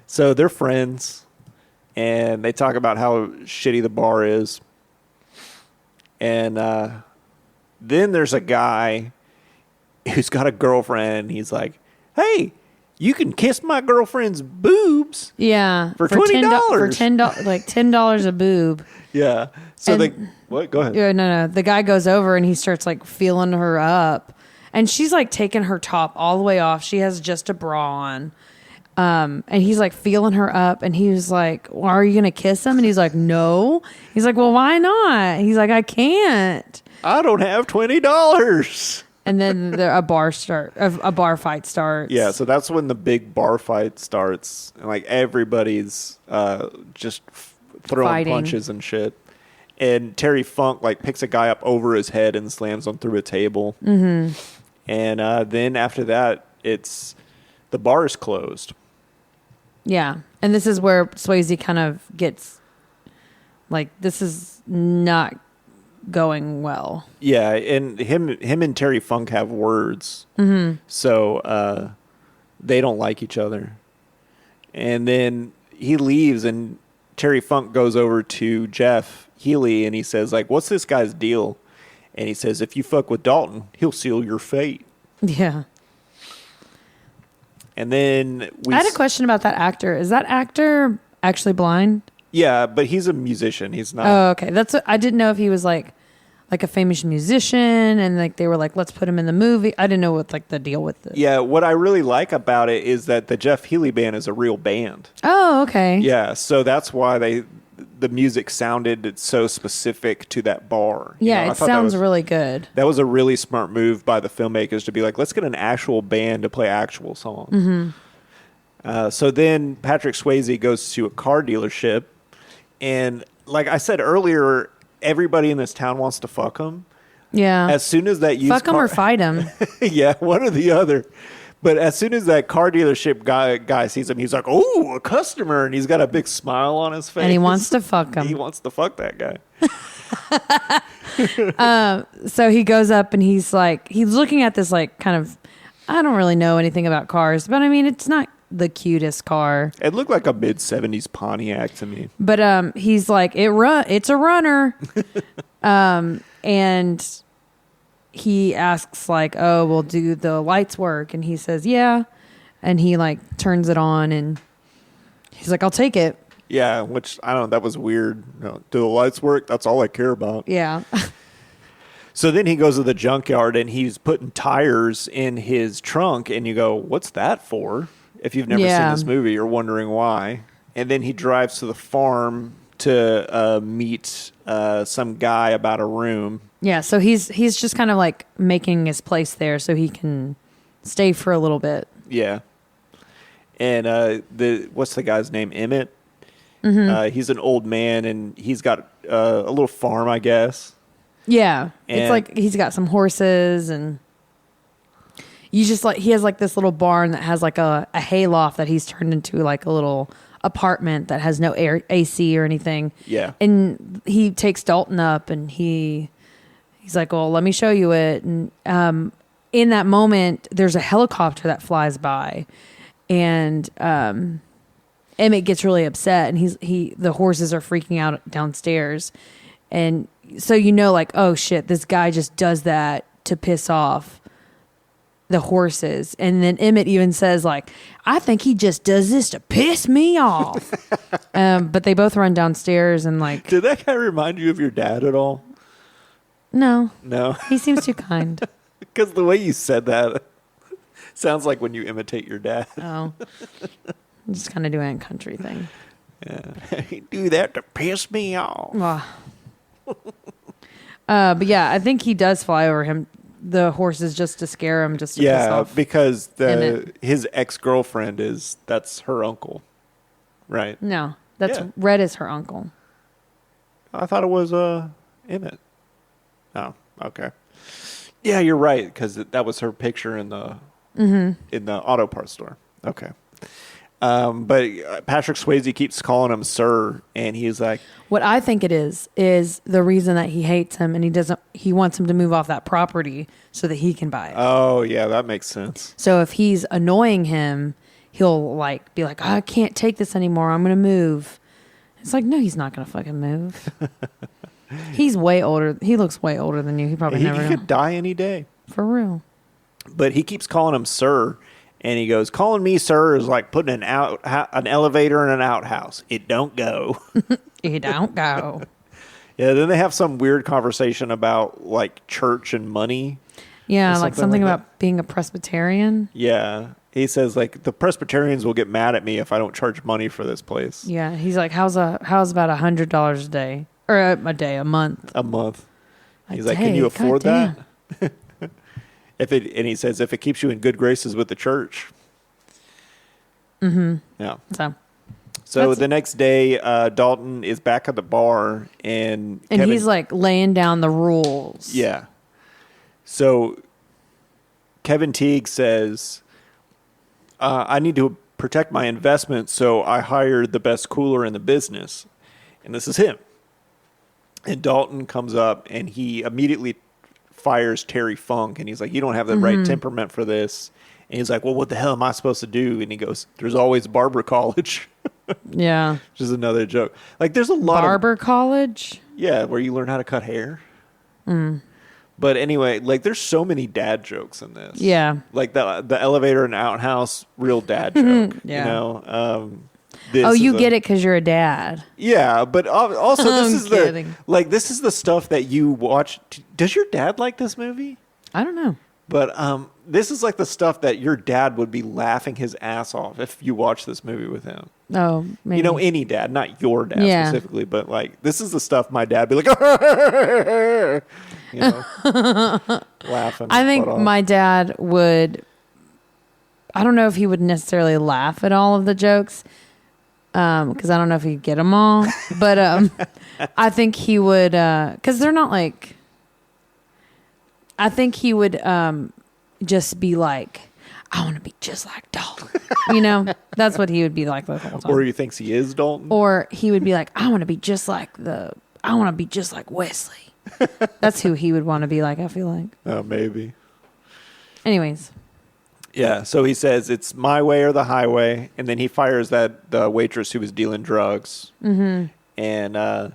So they're friends, and they talk about how shitty the bar is, and then there's a guy who's got a girlfriend. He's like, "Hey, you can kiss my girlfriend's boobs." Yeah. For $20. For $10, like $10 a boob. Yeah. So And- what? Go ahead. Yeah, no. The guy goes over and he starts like feeling her up. And she's like taking her top all the way off. She has just a bra on. And he's like feeling her up. And he was like, well, are you going to kiss him? And he's like, no. He's like, well, why not? He's like, I can't. I don't have $20. And then a bar fight starts. Yeah. So that's when the big bar fight starts, and like everybody's just throwing Fighting. punches and shit. And Terry Funk like picks a guy up over his head and slams him through a table. Mm-hmm. And then after that, the bar is closed. Yeah. And this is where Swayze kind of gets like, this is not going well. Yeah, and him and Terry Funk have words, so they don't like each other. And then he leaves, and Terry Funk goes over to Jeff Healey, and he says, like, "What's this guy's deal?" And he says, "If you fuck with Dalton, he'll seal your fate." Yeah. And then I had a question about that actor. Is that actor actually blind? Yeah, but he's a musician. He's not. Oh, okay. That's what, I didn't know if he was like a famous musician and like they were like, let's put him in the movie. I didn't know what like the deal with it. Yeah, what I really like about it is that the Jeff Healey band is a real band. Oh, okay. Yeah, so that's why the music sounded so specific to that bar. Yeah, I it thought that sounds was- really good. That was a really smart move by the filmmakers to be like, let's get an actual band to play actual songs. So then Patrick Swayze goes to a car dealership, and like I said earlier, everybody in this town wants to fuck him. Yeah. As soon as that used Fuck him car- or fight him. yeah, one or the other. But as soon as that car dealership guy sees him, he's like, "Oh, a customer!" And he's got a big smile on his face. And he wants to fuck him. He wants to fuck that guy. So he goes up and he's looking at this like kind of, I don't really know anything about cars, but I mean, it's not the cutest car. It looked like a mid-'70s Pontiac to me. But he's like, it's a runner. And he asks like, oh, well, do the lights work? And he says, yeah. And he like turns it on and he's like, I'll take it. Yeah, which, I don't know, that was weird. Do the lights work? That's all I care about. Yeah. So then he goes to the junkyard and he's putting tires in his trunk, and you go, what's that for? If you've never seen this movie, you're wondering why. And then he drives to the farm to meet some guy about a room. Yeah. So he's just kind of like making his place there so he can stay for a little bit. Yeah. And what's the guy's name? Emmett? He's an old man, and he's got a little farm, I guess. Yeah. And it's like he's got some horses, and you just like, he has like this little barn that has like a hayloft that he's turned into like a little apartment that has no AC or anything. Yeah. And he takes Dalton up and he's like, well, let me show you it. And in that moment, there's a helicopter that flies by, and Emmett gets really upset, and the horses are freaking out downstairs. And so, like, oh shit, this guy just does that to piss off the horses. And then Emmett even says like, I think he just does this to piss me off. But they both run downstairs and like, Did that guy remind you of your dad at all? no, No. he seems too kind. Because the way you said that sounds like when you imitate your dad. Oh, I'm just kind of doing a country thing. Yeah. He do that to piss me off. Well, but yeah, I think he does fly over the horses just to scare him, just to piss Yeah, off. because Emmett. his ex-girlfriend that's her uncle, right? No, that's Yeah. Red is her uncle. I thought it was Emmett. Oh, okay. Yeah, you're right, because that was her picture in the auto parts store. Okay. But Patrick Swayze keeps calling him sir, and he's like, What I think it is the reason that he hates him, and he wants him to move off that property so that he can buy it. oh, yeah, that makes sense. So if he's annoying him, he'll like be like, I can't take this anymore. I'm going to move. It's like, no, he's not going to fucking move. He's way older. He looks way older than you. He probably He never could know. die any day. For real. But he keeps calling him sir, and he goes, calling me sir is like putting an elevator in an outhouse. It don't go. He don't go. Yeah, then they have some weird conversation about like church and money. Yeah, Or like something something like about being a Presbyterian. Yeah. He says like the Presbyterians will get mad at me if I don't charge money for this place. Yeah, he's like, how's about $100 a day, or a month? A month. A He's like, can day, you afford that? goddamn. And he says if it keeps you in good graces with the church. Mm-hmm. Yeah. So So That's- the next day, Dalton is back at the bar, and Kevin, he's like laying down the rules. yeah. So Kevin Teague says, I need to protect my investment, so I hired the best cooler in the business. And this is him. And Dalton comes up, and he immediately fires Terry Funk, and he's like, you don't have the right temperament for this. And he's like, well, what the hell am I supposed to do? And he goes, there's always barber college. Yeah. Which is another joke. Like, there's a lot Barber college? yeah, where you learn how to cut hair. But anyway, like, there's so many dad jokes in this. Yeah. Like the elevator and outhouse, real dad joke. Yeah. You know. Oh, you get it because you're a dad. Yeah, but also this I'm is kidding. this is the stuff that you watch. Does your dad like this movie? I don't know. But this is like the stuff that your dad would be laughing his ass off if you watch this movie with him. Oh, maybe. You know, any dad, not your dad Yeah. specifically, but like this is the stuff my dad be like, you know, laughing. I think butt off. my dad would. I don't know if he would necessarily laugh at all of the jokes, because I don't know if he'd get them all. But I think he would, because they're not like. I think he would just be like, I want to be just like Dalton. You know, that's what he would be like the whole time. Or he thinks he is Dalton. Or he would be like, I want to be just like Wesley. That's who he would want to be like, I feel like. Oh, maybe. Anyways. Yeah, so he says it's my way or the highway, and then he fires the waitress who was dealing drugs. Mm-hmm. And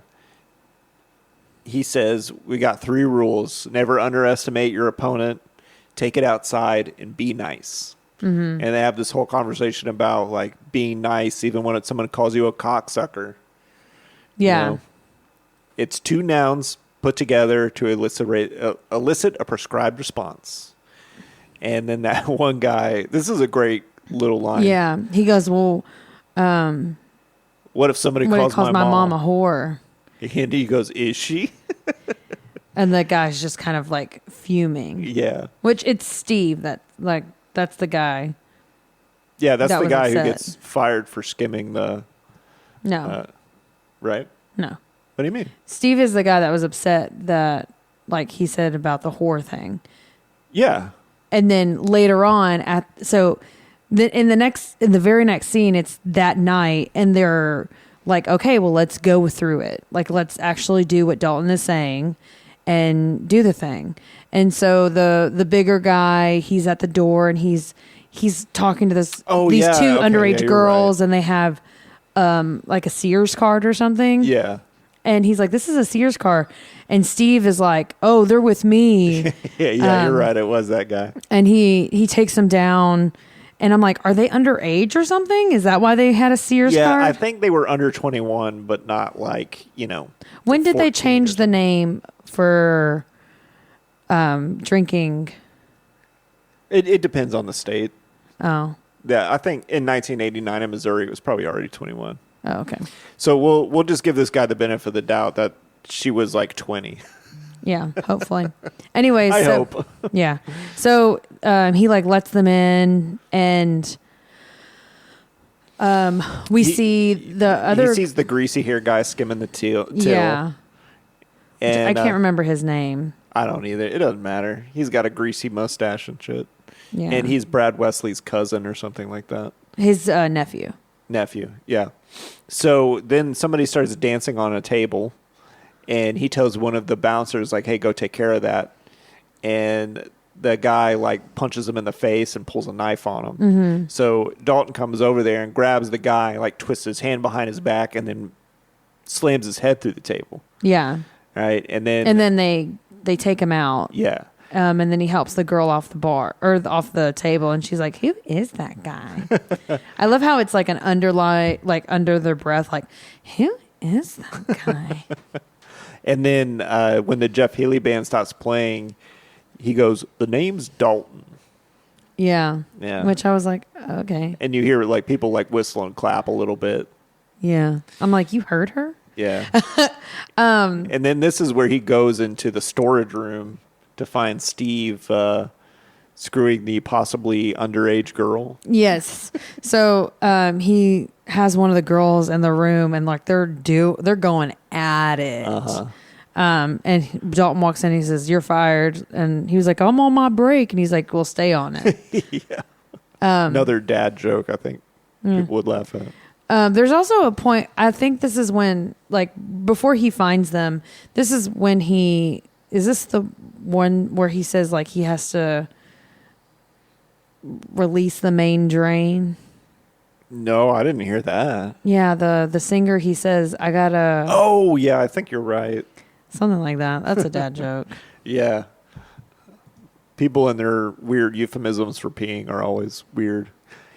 he says, we got 3 rules. Never underestimate your opponent, take it outside, and be nice. Mm-hmm. And they have this whole conversation about like being nice even when someone calls you a cocksucker. Yeah. You know? It's 2 nouns put together to elicit a prescribed response. And then that one guy, this is a great little line. Yeah. He goes, well, what if somebody calls calls my mom a whore? And he goes, is she? And the guy's just kind of like fuming. Yeah. Which it's Steve that's the guy. Yeah, that's that the was guy upset. who gets fired for skimming the... No. Right? No. What do you mean? Steve is the guy that was upset that, like he said about the whore thing. Yeah. And then later on, in the very next scene, it's that night, and they're like, okay, well, let's go through it. Like, let's actually do what Dalton is saying and do the thing. And so the bigger guy, he's at the door, and he's talking to these 2 underage girls, right. and they have like a Sears card or something. Yeah. And he's like, this is a Sears card. And Steve is like, oh, they're with me. Yeah, you're right. It was that guy. And he takes them down. And I'm like, are they underage or something? Is that why they had a Sears card? Yeah, I think they were under 21, but not like, you know. When did they 14 change the name for drinking? It depends on the state. Oh. Yeah, I think in 1989 in Missouri, it was probably already 21. Oh, okay. So we'll just give this guy the benefit of the doubt that she was like 20. Yeah, hopefully. Anyways, I hope. Yeah. So he like lets them in, and we see the other. He sees the greasy hair guy skimming the till. Yeah. And I can't remember his name. I don't either. It doesn't matter. He's got a greasy mustache and shit. Yeah. And he's Brad Wesley's cousin or something like that. His nephew. Nephew, yeah. So then somebody starts dancing on a table, and he tells one of the bouncers, like, hey, go take care of that. And the guy, like, punches him in the face and pulls a knife on him. Mm-hmm. So Dalton comes over there and grabs the guy, like, twists his hand behind his back, and then slams his head through the table. Yeah. Right? And then they take him out. Yeah. And then he helps the girl off the bar or off the table, and she's like, "Who is that guy?" I love how it's like an underlie, like under their breath, like, "Who is that guy?" And then when the Jeff Healey band stops playing, he goes, "The name's Dalton." Yeah. Yeah. Which I was like, okay. And you hear like people like whistle and clap a little bit. Yeah. I'm like, you heard her? Yeah. And then this is where he goes into the storage room to find Steve screwing the possibly underage girl. Yes. So he has one of the girls in the room, and like they're going at it. Uh-huh. And Dalton walks in, he says, "You're fired." And he was like, "I'm on my break." And he's like, "Well, stay on it." Yeah. Another dad joke, I think people would laugh at. There's also a point, I think this is when, like, before he finds them, this is when is this the one where he says, like, he has to release the main drain? No, I didn't hear that. Yeah, the singer, he says, I gotta... Oh, yeah, I think you're right. Something like that. That's a dad joke. Yeah. People and their weird euphemisms for peeing are always weird.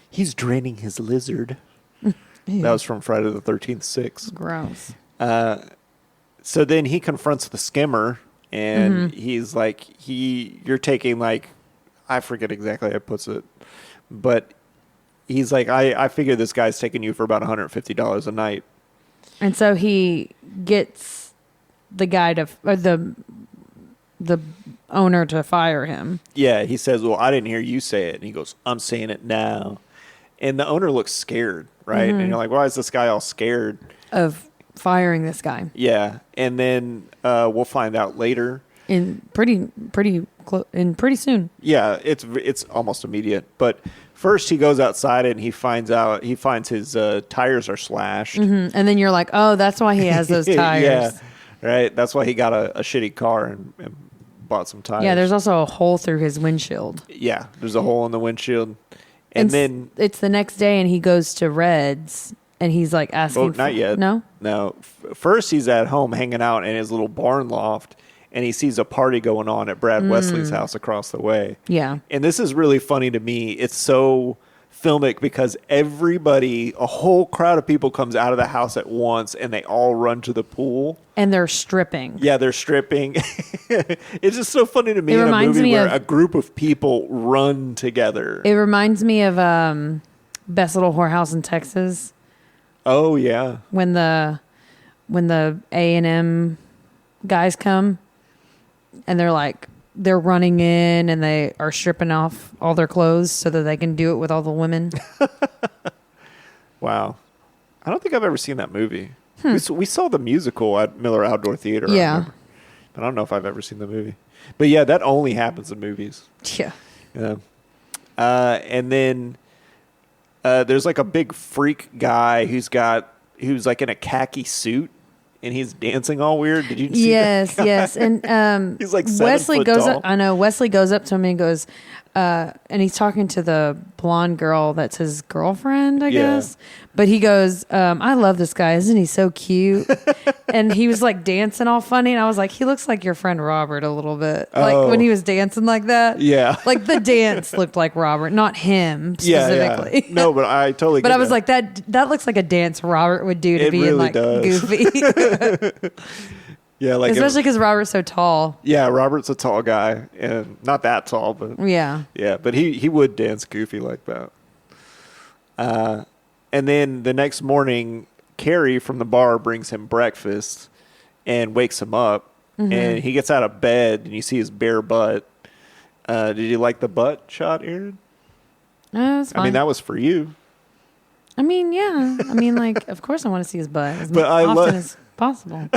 He's draining his lizard. That was from Friday the 13th 6. Gross. So then he confronts the skimmer, and he's like, you're taking like, I forget exactly how he puts it, but he's like, I figure this guy's taking you for about $150 a night. And so he gets the guy or the owner to fire him. Yeah, he says, well, I didn't hear you say it. And he goes, I'm saying it now. And the owner looks scared, right? And you're like, why is this guy all scared? Of firing this guy. Yeah. And then we'll find out later. Pretty soon. Yeah, it's almost immediate. But first he goes outside and he finds his tires are slashed. Mm-hmm. And then you're like, oh, that's why he has those tires. Yeah, right. That's why he got a shitty car and bought some tires. Yeah, there's also a hole through his windshield. Yeah, there's a hole in the windshield. And then it's the next day and he goes to Red's and he's like asking. Oh, not yet. No? No. First he's at home hanging out in his little barn loft. And he sees a party going on at Brad Wesley's house across the way. Yeah. And this is really funny to me. It's so filmic because a whole crowd of people comes out of the house at once and they all run to the pool. And they're stripping. Yeah, they're stripping. It's just so funny to me It in a reminds movie me where of- a group of people run together. It reminds me of Best Little Whorehouse in Texas Oh, yeah. when the A&M guys come. And they're running in and they are stripping off all their clothes so that they can do it with all the women. Wow. I don't think I've ever seen that movie. We saw the musical at Miller Outdoor Theater. I Yeah. remember. But I don't know if I've ever seen the movie. But yeah, that only happens in movies. Yeah. Yeah. And then there's like a big freak guy who's like in a khaki suit. And he's dancing all weird. Did you see that? Yes. And He's like 7 Wesley foot goes tall. up. I know Wesley goes up to him and goes, and he's talking to the blonde girl that's his girlfriend, I Yeah. guess. But he goes, I love this guy. Isn't he so cute? And he was like dancing all funny. And I was like, he looks like your friend Robert a little bit. Like Oh. when he was dancing like that. Yeah. Like the dance looked like Robert, not him Yeah, specifically. yeah. No, but I totally But get I was that. like, that looks like a dance Robert would do to It be in really like does. Goofy. Yeah, like Especially because Robert's so tall. yeah, Robert's a tall guy. And not that tall, but Yeah. yeah, but he would dance goofy like that. And then the next morning, Carrie from the bar brings him breakfast and wakes him up. Mm-hmm. And he gets out of bed and you see his bare butt. Did you like the butt shot, Aaron? No, it's fine. I mean, that was for you. I mean, yeah. I mean, like, of course I want to see his butt as But I often as possible.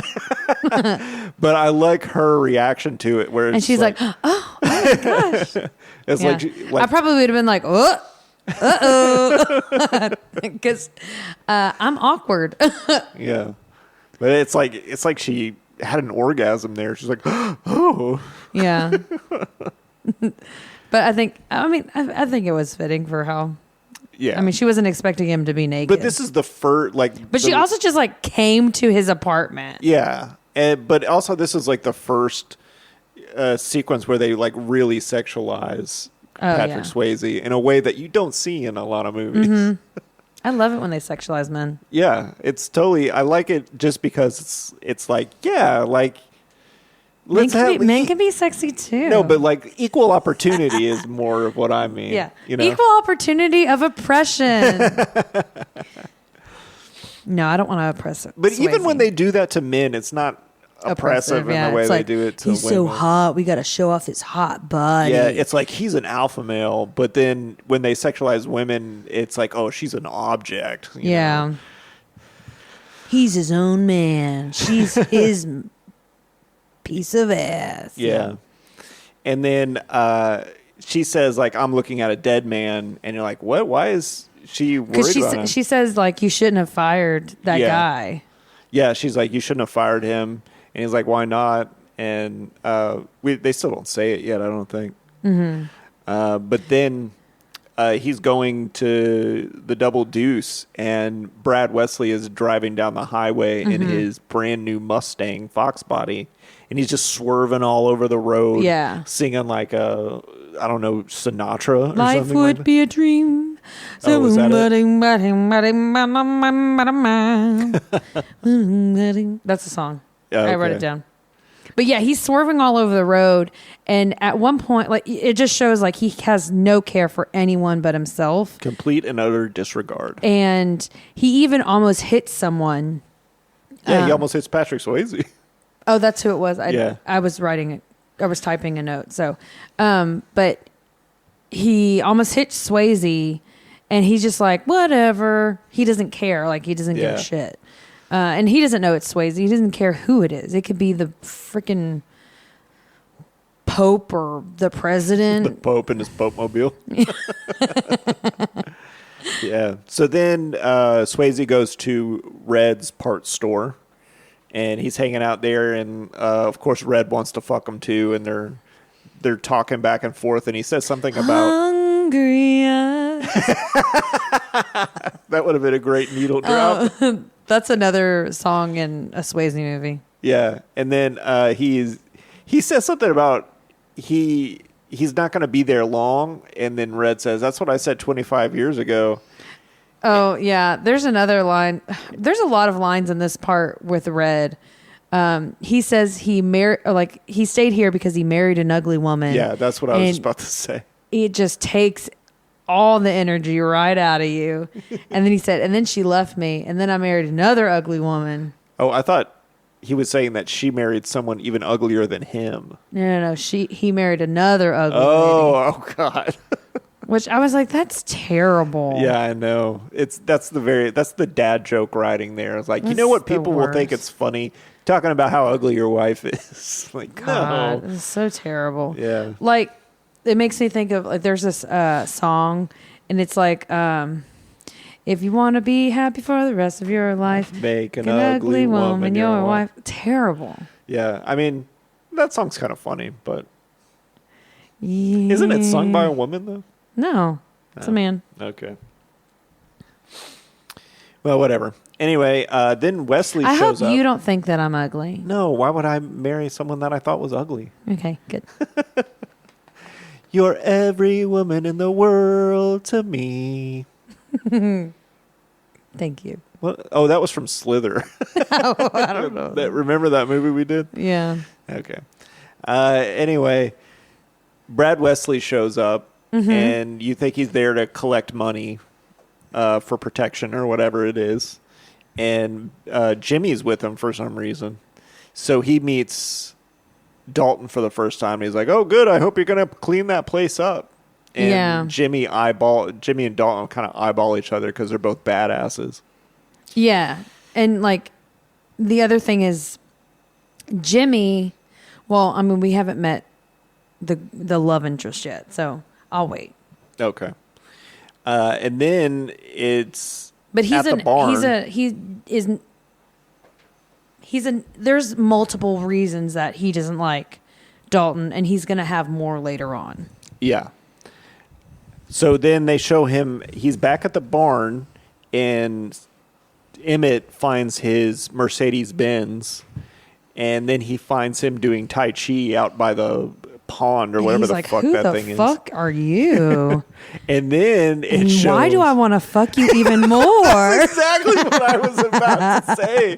But I like her reaction to it, where it's And she's like, oh my gosh. it's Yeah. I probably would have been like, oh, uh-oh. Because I'm awkward. yeah. But it's like she had an orgasm there. She's like, oh, Yeah. But I think it was fitting for how, yeah. I mean, she wasn't expecting him to be naked. but this is the first, like, But she also just like came to his apartment. yeah. But also this is like the first sequence where they like really sexualize Patrick yeah. Swayze in a way that you don't see in a lot of movies. Mm-hmm. I love it when they sexualize men. Yeah, it's totally. I like it just because it's like, yeah, like Men can be sexy too. No, but like equal opportunity is more of what I mean. Yeah. You know? Equal opportunity of oppression. No, I don't want to oppress it. But even when they do that to men, it's not oppressive in yeah. the way It's they like, do it to he's women. so hot. We got to show off his hot body. Yeah, it's like he's an alpha male, but then when they sexualize women, it's like, oh, she's an object. you Yeah. know? He's his own man. She's his piece of ass. Yeah. And then she says, like, I'm looking at a dead man. And you're like, what? Why is she worried Because about him? she says, like, you shouldn't have fired that Yeah. guy. Yeah, she's like, you shouldn't have fired him. And he's like, why not? And they still don't say it yet, I don't think. Mm-hmm. But then he's going to the Double Deuce, and Brad Wesley is driving down the highway in his brand new Mustang Fox body. And he's just swerving all over the road, Yeah. singing like I don't know, Sinatra or Life something would like be a dream. Oh, is that That's the song. Yeah, I wrote okay. it down. But yeah, he's swerving all over the road. And at one point, like, it just shows like he has no care for anyone but himself. Complete and utter disregard. And he even almost hits someone. Yeah, he almost hits Patrick Swayze. Oh, that's who it was. Yeah. I was writing it. I was typing a note. So, but he almost hit Swayze, and he's just like, whatever. He doesn't care. Like, he doesn't give a shit. And he doesn't know it's Swayze. He doesn't care who it is. It could be the freaking Pope or the president. The Pope and his Pope mobile. Yeah. So then Swayze goes to Red's parts store, and he's hanging out there, and of course Red wants to fuck him too, and they're talking back and forth, and he says something about Hungry eyes. that would have been a great needle drop. That's another song in a Swayze movie. Yeah, and then he says something about he's not going to be there long, and then Red says, "That's what I said 25 years ago." Oh yeah, there's another line. There's a lot of lines in this part with Red. He says he stayed here because he married an ugly woman. Yeah, that's what I was just about to say. It just takes all the energy right out of you. And then he said, and then she left me, and then I married another ugly woman. Oh, I thought he was saying that she married someone even uglier than him. No. He married another ugly lady. Oh God. Which I was like, that's terrible. Yeah, I know. That's the dad joke writing there. It's like, you That's know what, the people will think worst. it's funny talking about how ugly your wife is. Like, God, no. it's so terrible. Yeah. Like, it makes me think of, like, there's this song, and it's like, if you want to be happy for the rest of your life, Make an ugly woman your wife. Terrible. Yeah, I mean, that song's kind of funny, but isn't it sung by a woman though? No, it's a man. Okay. Well, whatever. Anyway, then Wesley I shows hope up. you don't think that I'm ugly. No, why would I marry someone that I thought was ugly? Okay, good. You're every woman in the world to me. Thank you. What? Oh, that was from Slither. Oh, I don't know. Remember that movie we did? Yeah. Okay. Anyway, Brad Wesley shows up, and you think he's there to collect money for protection or whatever it is. And Jimmy's with him for some reason. So he meets Dalton for the first time. And he's like, oh, good. I hope you're going to clean that place up. And Yeah. Jimmy and Dalton kind of eyeball each other because they're both badasses. Yeah. And, like, the other thing is Jimmy, well, I mean, we haven't met the love interest yet, so I'll wait. Okay. And then it's But at the barn. There's multiple reasons that he doesn't like Dalton, and he's going to have more later on. Yeah. So then they show him, he's back at the barn, and Emmett finds his Mercedes-Benz, and then he finds him doing Tai Chi out by the pond or And whatever he's the like, fuck who that the thing fuck are you? And then it And shows... why do I want to fuck you even more? exactly what I was about to say.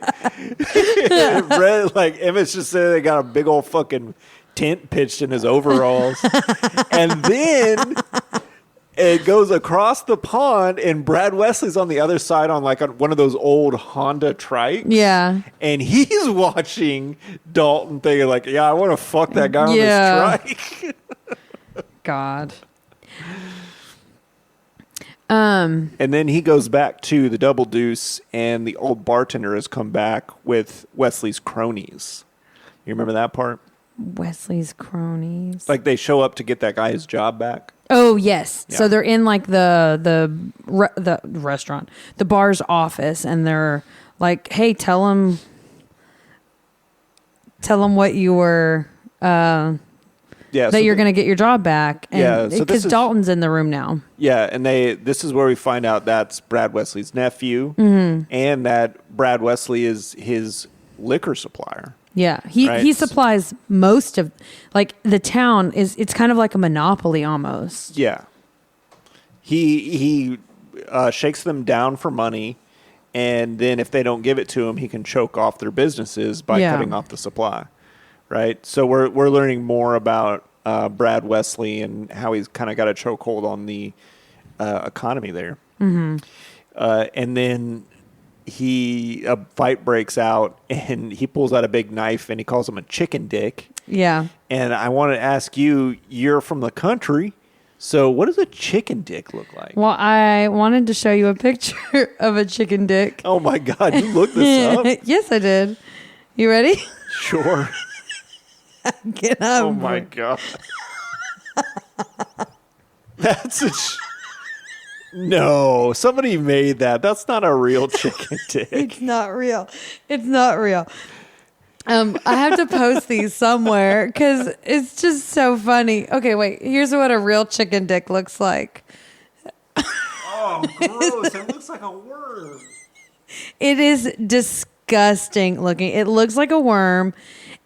Emmett's just saying they got a big old fucking tent pitched in his overalls. And then it goes across the pond, and Brad Wesley's on the other side on one of those old Honda trikes. Yeah. And he's watching Dalton thinking like, yeah, I want to fuck that guy on this trike. God. And then he goes back to the Double Deuce, and the old bartender has come back with Wesley's cronies. You remember that part? Wesley's cronies. Like they show up to get that guy his job back. Oh yes. Yeah. So they're in like the restaurant, the bar's office, and they're like, "Hey, tell him what you were Yeah, that you're going to get your job back." And Yeah, so this because is- Dalton's in the room now. Yeah, and this is where we find out that's Brad Wesley's nephew, Mm-hmm. and that Brad Wesley is his liquor supplier. Yeah, he Right. supplies most of, like, the town it's kind of like a monopoly almost. Yeah, he shakes them down for money, and then if they don't give it to him, he can choke off their businesses by Yeah. cutting off the supply. right? So we're learning more about Brad Wesley and how he's kind of got a chokehold on the economy there. Mm-hmm. And then a fight breaks out, and he pulls out a big knife, and he calls him a chicken dick. Yeah. And I want to ask you, you're from the country, so what does a chicken dick look like? Well, I wanted to show you a picture of a chicken dick. Oh, my God. You looked this up? Yes, I did. You ready? Sure. Get up. Oh, my God. That's no, somebody made that. That's not a real chicken dick. It's not real. It's not real. I have to post these somewhere because it's just so funny. Okay, wait. Here's what a real chicken dick looks like. Oh, gross. It looks like a worm. It is disgusting looking. It looks like a worm,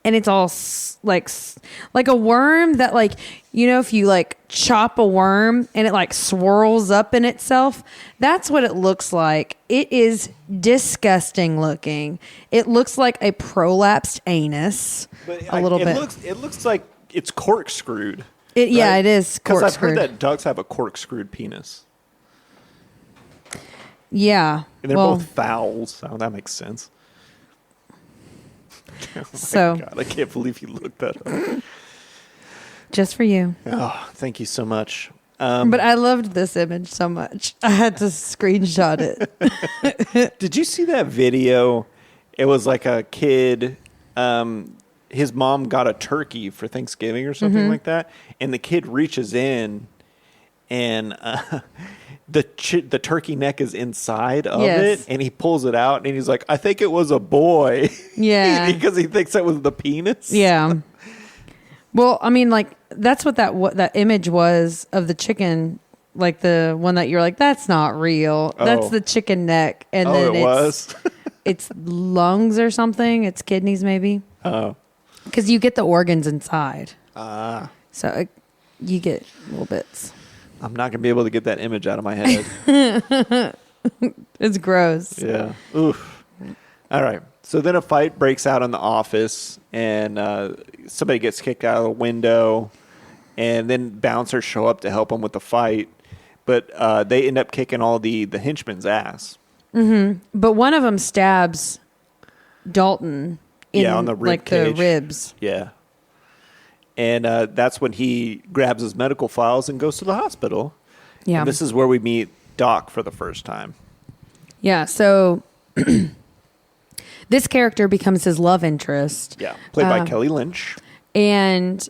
and it's all like a worm that, like, you know, if you like chop a worm and it like swirls up in itself, that's what it looks like. It is disgusting looking. It looks like a prolapsed anus, a little bit. It looks like it's corkscrewed. Yeah, it is corkscrewed. Because I've heard that ducks have a corkscrewed penis. Yeah. And they're both fowls, so that makes sense. Oh so God, I can't believe you looked that up. Just for you. Oh, thank you so much. But I loved this image so much. I had to screenshot it. Did you see that video? It was like a kid. His mom got a turkey for Thanksgiving or something like that. And the kid reaches in and the turkey neck is inside of it. And he pulls it out and he's like, I think it was a boy. Yeah. Because he thinks that was the penis. Yeah. Well, I mean, like, that's what that image was of the chicken, like the one that you're like, that's not real. Oh. That's the chicken neck. And then it was? It's lungs or something. It's kidneys maybe. Oh. Because you get the organs inside. Ah. So you get little bits. I'm not going to be able to get that image out of my head. It's gross. Yeah. Oof. All right. So then a fight breaks out in the office, and somebody gets kicked out of the window, and then bouncers show up to help them with the fight. But they end up kicking all the henchmen ass. Mm-hmm. But one of them stabs Dalton in on the rib like cage. the ribs. Yeah. And that's when he grabs his medical files and goes to the hospital. Yeah. And this is where we meet Doc for the first time. Yeah. So this character becomes his love interest. Yeah. Played by Kelly Lynch. And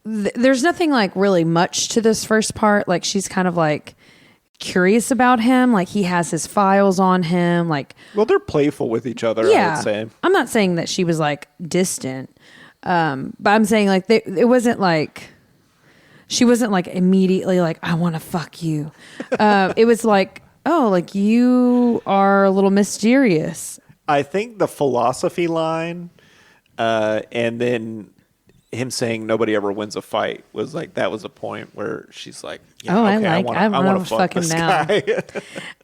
there's nothing like really much to this first part. Like she's kind of like curious about him. Like he has his files on him. Like, well, they're playful with each other, yeah, I would say. I'm not saying that she was like distant. But I'm saying like it wasn't like she wasn't like immediately like, I want to fuck you. It was like, oh, like you are a little mysterious. I think the philosophy line, and then him saying nobody ever wins a fight was like, that was a point where she's like, yeah, oh, okay, I want to fuck him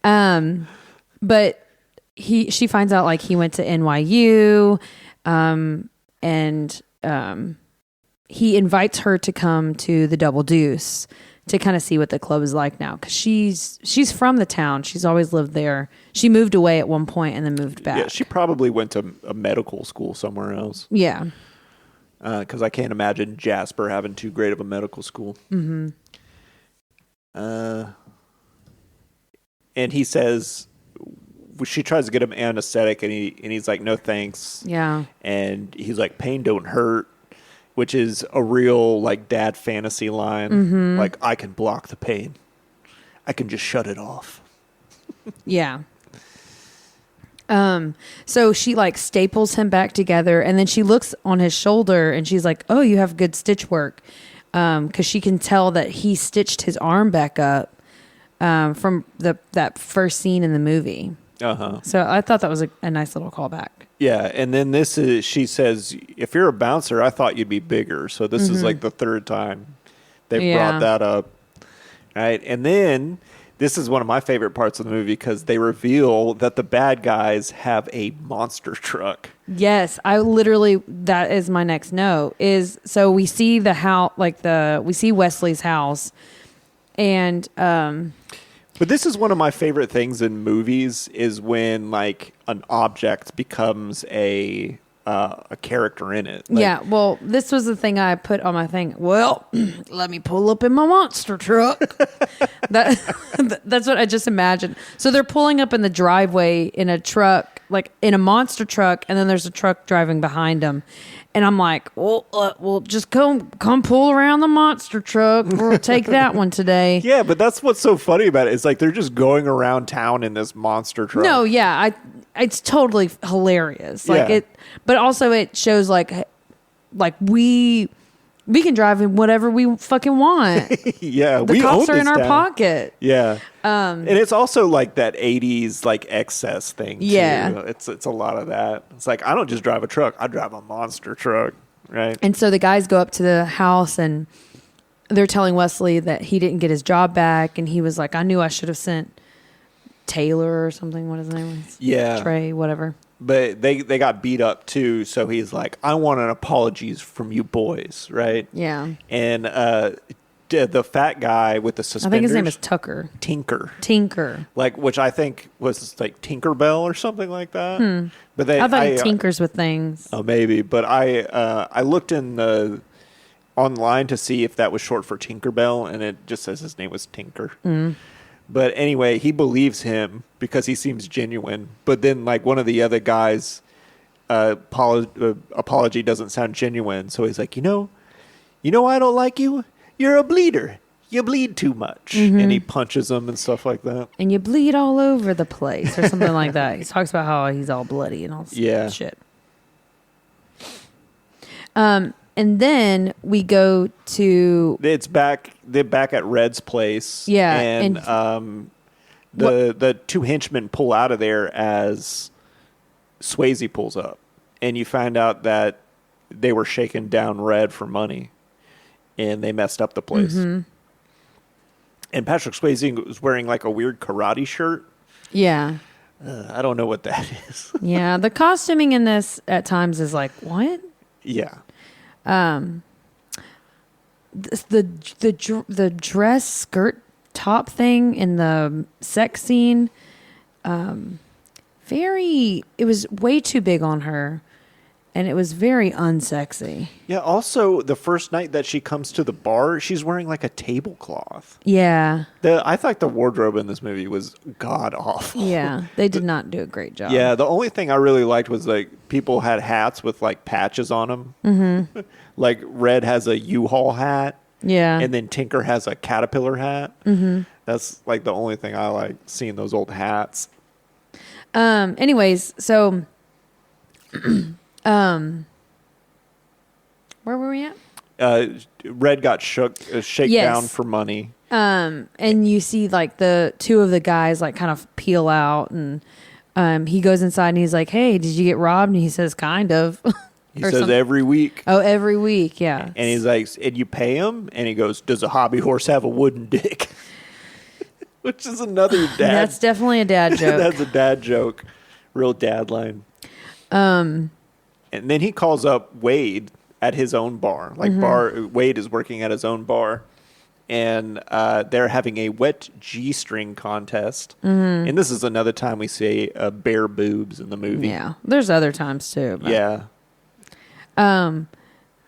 now. But she finds out like he went to NYU, and he invites her to come to the Double Deuce to kind of see what the club is like now. Cause she's from the town. She's always lived there. She moved away at one point and then moved back. Yeah, she probably went to a medical school somewhere else. Yeah. Because I can't imagine Jasper having too great of a medical school. Mm-hmm. And he says, she tries to get him anesthetic, and he's like, no thanks. Yeah. And he's like, pain don't hurt, which is a real like dad fantasy line. Mm-hmm. Like, I can block the pain. I can just shut it off. Yeah. So she like staples him back together, and then she looks on his shoulder and she's like, oh, you have good stitch work. Cause she can tell that he stitched his arm back up, from that first scene in the movie. Uh-huh. So I thought that was a nice little callback. Yeah. And then she says, if you're a bouncer, I thought you'd be bigger. So this is like the third time they brought that up. Right. And then This is one of my favorite parts of the movie because they reveal that the bad guys have a monster truck. Yes, that is my next note. So we see the house, we see Wesley's house, and but this is one of my favorite things in movies is when like an object becomes a character in it. Like, yeah, well, this was the thing I put on my thing. Well, let me pull up in my monster truck. That's what I just imagined. So they're pulling up in the driveway in a truck, like in a monster truck, and then there's a truck driving behind them. And I'm like, well, just come pull around the monster truck. We'll take that one today. Yeah, but that's what's so funny about it. It's like they're just going around town in this monster truck. No, yeah, it's totally hilarious. Like Yeah. but also it shows like we can drive in whatever we fucking want. Yeah, The we cops own are in this our town. pocket. Yeah, and it's also like that '80s like excess thing. Yeah. too. It's a lot of that. It's like I don't just drive a truck; I drive a monster truck, right? And so the guys go up to the house and they're telling Wesley that he didn't get his job back, and he was like, I knew I should have sent Taylor or something. What his name was? Yeah. Trey, whatever. But they got beat up too, so he's like, I want an apologies from you boys, right? Yeah. And the fat guy with the suspenders, I think his name is Tucker. Tinker, like which I think was like Tinkerbell or something like that. But I thought he tinkers with things. Oh, maybe. But I looked in online to see if that was short for Tinkerbell, and it just says his name was Tinker. But anyway, he believes him because he seems genuine. But then, like, one of the other guys' apology doesn't sound genuine. So he's like, you know why I don't like you? You're a bleeder. You bleed too much. And he punches him and stuff like that. And you bleed all over the place or something like that. He talks about how he's all bloody and all this shit. And then we go to... They're back at Red's place. Yeah. And the two henchmen pull out of there as Swayze pulls up. And you find out that they were shaking down Red for money. And they messed up the place. And Patrick Swayze was wearing like a weird karate shirt. Yeah. I don't know what that is. Yeah. The costuming in this at times is like, what? Yeah. The dress skirt top thing in the sex scene, it was way too big on her, and it was very unsexy. Yeah, also the first night that she comes to the bar, she's wearing like a tablecloth. Yeah. I thought the wardrobe in this movie was god awful. Yeah, they did not do a great job. Yeah, the only thing I really liked was like people had hats with like patches on them. Mm-hmm. Like Red has a U-Haul hat. Yeah. And then Tinker has a caterpillar hat. Mm-hmm. That's like the only thing I like, seeing those old hats. Anyways, so where were we at? Red got shaken down for money. And you see like the two of the guys like kind of peel out, and he goes inside and he's like, hey, did you get robbed? And he says, kind of. He says every week. Oh, every week, yeah. And he's like, and you pay him? And he goes, does a hobby horse have a wooden dick? Which is another dad. That's definitely a dad joke. That's a dad joke. Real dad line. And then he calls up Wade at his own bar. Like Wade is working at his own bar. And they're having a wet G-string contest. And this is another time we see bare boobs in the movie. Yeah. There's other times too. But. Yeah.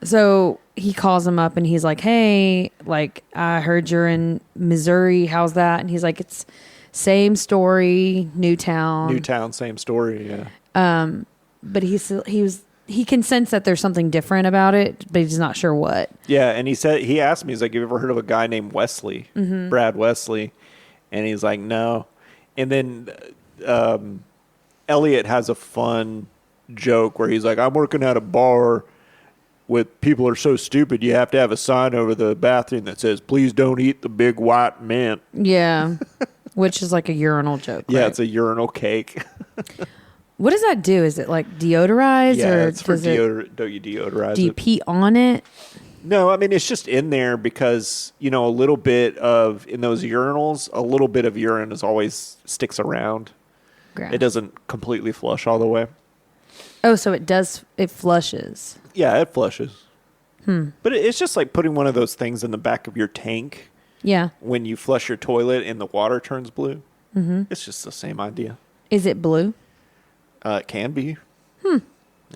So he calls him up and he's like, hey, like, I heard you're in Missouri. How's that? And he's like, it's same story, Newtown, same story. Yeah. But he can sense that there's something different about it, but he's not sure what. Yeah. And he asked me, he's like, have you ever heard of a guy named Wesley, Brad Wesley? And he's like, no. And then, Elliot has a fun joke where he's like, I'm working at a bar with people are so stupid you have to have a sign over the bathroom that says, please don't eat the big white mint. Yeah. Which is like a urinal joke. Yeah, right? it's a urinal cake. What does that do? Is it like deodorize? Yeah, or it's for don't you deodorize do you it? pee on it? No, I mean, it's just in there because, a little bit of, in those urinals, a little bit of urine always sticks around. Gross. It doesn't completely flush all the way. Oh, so it flushes. Yeah, it flushes. But it's just like putting one of those things in the back of your tank. Yeah. When you flush your toilet and the water turns blue. Mm-hmm. It's just the same idea. Is it blue? It can be. Yeah.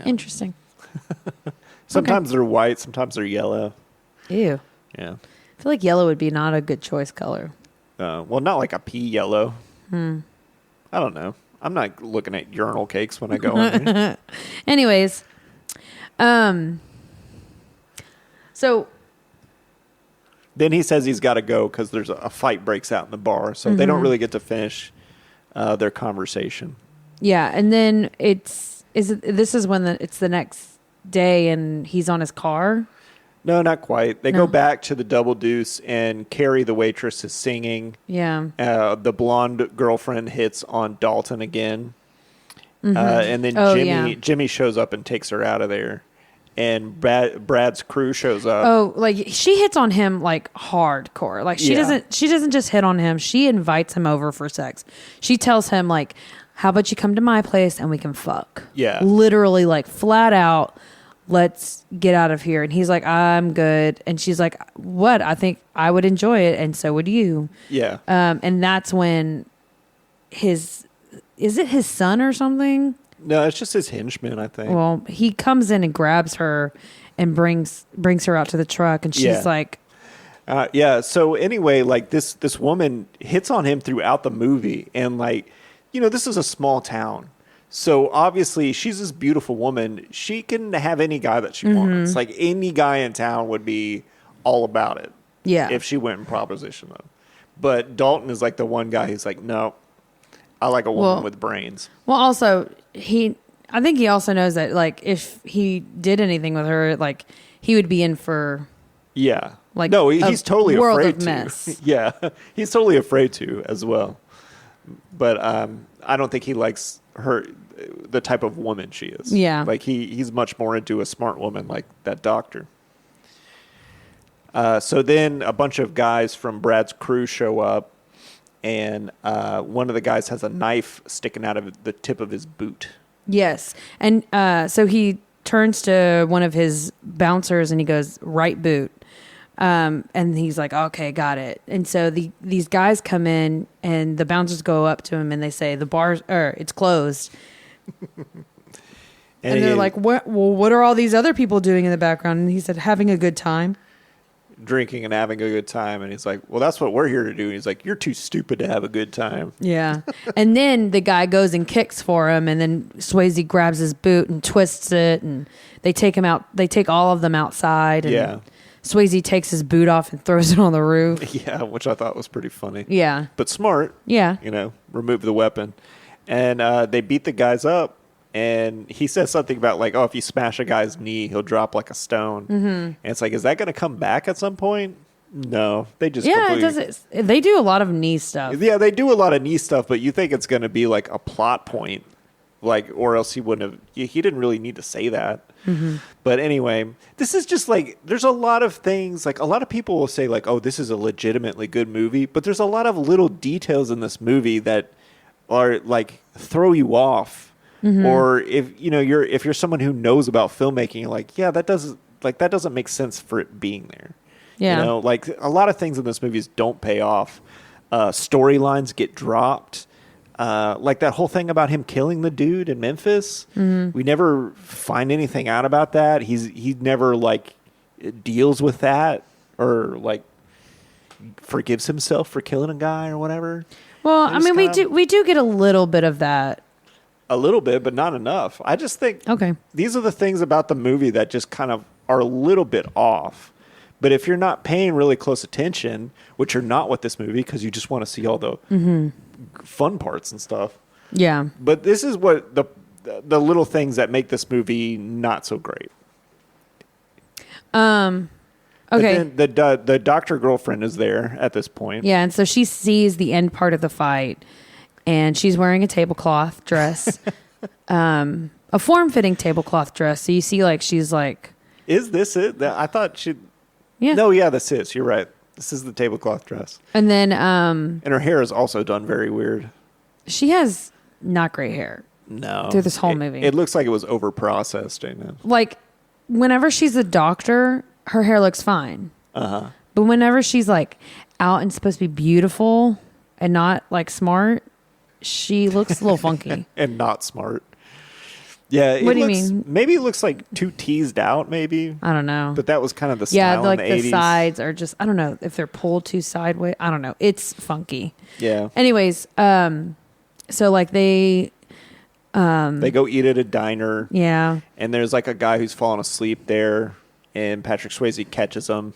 Interesting. Sometimes they're white, sometimes they're yellow. Ew. Yeah. I feel like yellow would be not a good choice color. Well, not like a pea yellow. I don't know. I'm not looking at urinal cakes when I go in there. Anyways, so then he says he's got to go because there's a fight breaks out in the bar, so they don't really get to finish their conversation. yeah, and then this is when it's the next day and he's on his car. No, not quite. They No. go back to the Double Deuce, and Carrie, the waitress, is singing. Yeah. The blonde girlfriend hits on Dalton again. And then Jimmy shows up and takes her out of there. And Brad's crew shows up. Oh, like she hits on him like hardcore. Like she doesn't just hit on him. She invites him over for sex. She tells him like, how about you come to my place and we can fuck? Yeah. Literally like flat out, let's get out of here. And he's like, I'm good. And she's like, what? I think I would enjoy it. And so would you. Yeah. And that's when is it his son or something? No, it's just his henchman, I think. Well, he comes in and grabs her and brings her out to the truck. And she's like, yeah. So anyway, like this woman hits on him throughout the movie. And like, this is a small town. So obviously she's this beautiful woman. She can have any guy that she wants. Like any guy in town would be all about it. Yeah. If she went and propositioned them. But Dalton is like the one guy who's like, no, I like a woman with brains. Well, also I think he also knows that like if he did anything with her, like he would be in for like no, he's totally world afraid of mess. to. Yeah, he's totally afraid to as well. But I don't think he likes her, the type of woman she is. Yeah, like he's much more into a smart woman like that doctor. So then a bunch of guys from Brad's crew show up. And one of the guys has a knife sticking out of the tip of his boot. Yes. And so he turns to one of his bouncers and he goes, right boot. And he's like, okay, got it. And so these guys come in and the bouncers go up to him and they say, it's closed. and they're like, what are all these other people doing in the background? And he said, having a good time. Drinking and having a good time. And he's like, well, that's what we're here to do. And he's like, you're too stupid to have a good time. Yeah. And then the guy goes and kicks for him. And then Swayze grabs his boot and twists it. And they take him out. They take all of them outside. And Swayze takes his boot off and throws it on the roof. Yeah, which I thought was pretty funny. Yeah. But smart. Yeah. Remove the weapon. And they beat the guys up. And he says something about like, oh, if you smash a guy's knee, he'll drop like a stone. Mm-hmm. And it's like, is that going to come back at some point? No, they just it does. They do a lot of knee stuff. Yeah, they do a lot of knee stuff, but you think it's going to be like a plot point, like, or else he wouldn't have. He didn't really need to say that. Mm-hmm. But anyway, this is just like there's a lot of things. Like a lot of people will say like, oh, this is a legitimately good movie, but there's a lot of little details in this movie that are like throw you off. Mm-hmm. Or if you're someone who knows about filmmaking, you're like, yeah, that doesn't make sense for it being there. Yeah. Like a lot of things in this movie don't pay off. Storylines get dropped. Like that whole thing about him killing the dude in Memphis. Mm-hmm. We never find anything out about that. He never like deals with that or like forgives himself for killing a guy or whatever. Well, I mean, we do get a little bit of that. A little bit, but not enough. I just think these are the things about the movie that just kind of are a little bit off. But if you're not paying really close attention, which you're not with this movie because you just want to see all the fun parts and stuff. Yeah. But this is what the little things that make this movie not so great. Okay. But then the doctor girlfriend is there at this point. Yeah, and so she sees the end part of the fight. And she's wearing a tablecloth dress, a form-fitting tablecloth dress. So you see, like, she's like... Is this it? I thought Yeah. No, yeah, this is. You're right. This is the tablecloth dress. And then And her hair is also done very weird. she has not great hair. No. Through this whole movie. It looks like it was over-processed, amen. Like, whenever she's a doctor, her hair looks fine. Uh-huh. But whenever she's, like, out and supposed to be beautiful and not, like, smart, she looks a little funky. And not smart. Yeah. What do you mean? Maybe it looks like too teased out, maybe. I don't know. But that was kind of the Yeah, style like in the the 80s. sides are just, I don't know if they're pulled too sideways. I don't know. It's funky. Yeah. Anyways, so like they go eat at a diner. yeah. And there's like a guy who's fallen asleep there. And Patrick Swayze catches him.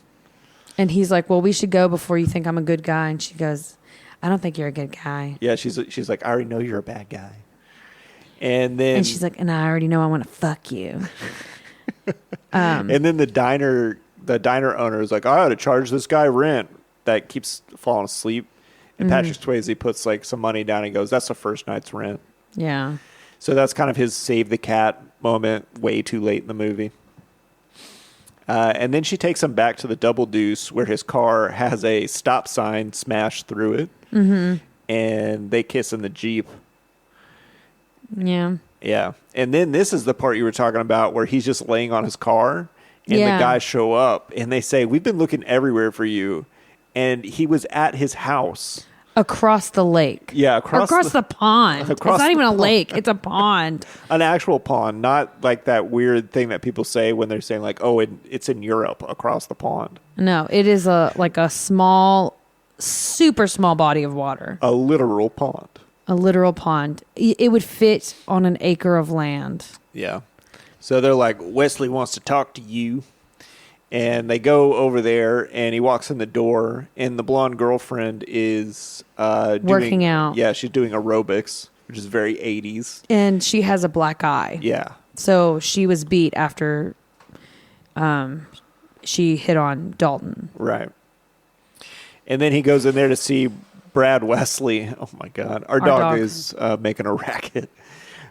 And he's like, well, we should go before you think I'm a good guy. And she goes, I don't think you're a good guy. Yeah, she's like, I already know you're a bad guy. And then And she's like, and I already know I want to fuck you. and then the diner owner is like, I ought to charge this guy rent that keeps falling asleep. And Patrick Swayze puts like some money down and goes, that's the first night's rent. Yeah. So that's kind of his save the cat moment way too late in the movie. And then she takes him back to the Double Deuce where his car has a stop sign smashed through it. Mm-hmm. And they kiss in the Jeep. Yeah. Yeah. And then this is the part you were talking about where he's just laying on his car and the guys show up and they say, we've been looking everywhere for you. And he was at his house. Across the lake. Yeah. Across the pond. It's not even a lake. It's a pond. An actual pond, not like that weird thing that people say when they're saying like, oh, it's in Europe across the pond. No, it is like a small, super small body of water. A literal pond. A literal pond. It would fit on an acre of land. Yeah. So they're like, Wesley wants to talk to you. And they go over there, and he walks in the door, and the blonde girlfriend is working out. Yeah, she's doing aerobics, which is very 80s. And she has a black eye. Yeah. So she was beat after she hit on Dalton. Right. And then he goes in there to see Brad Wesley. Oh, my God. Our dog is making a racket.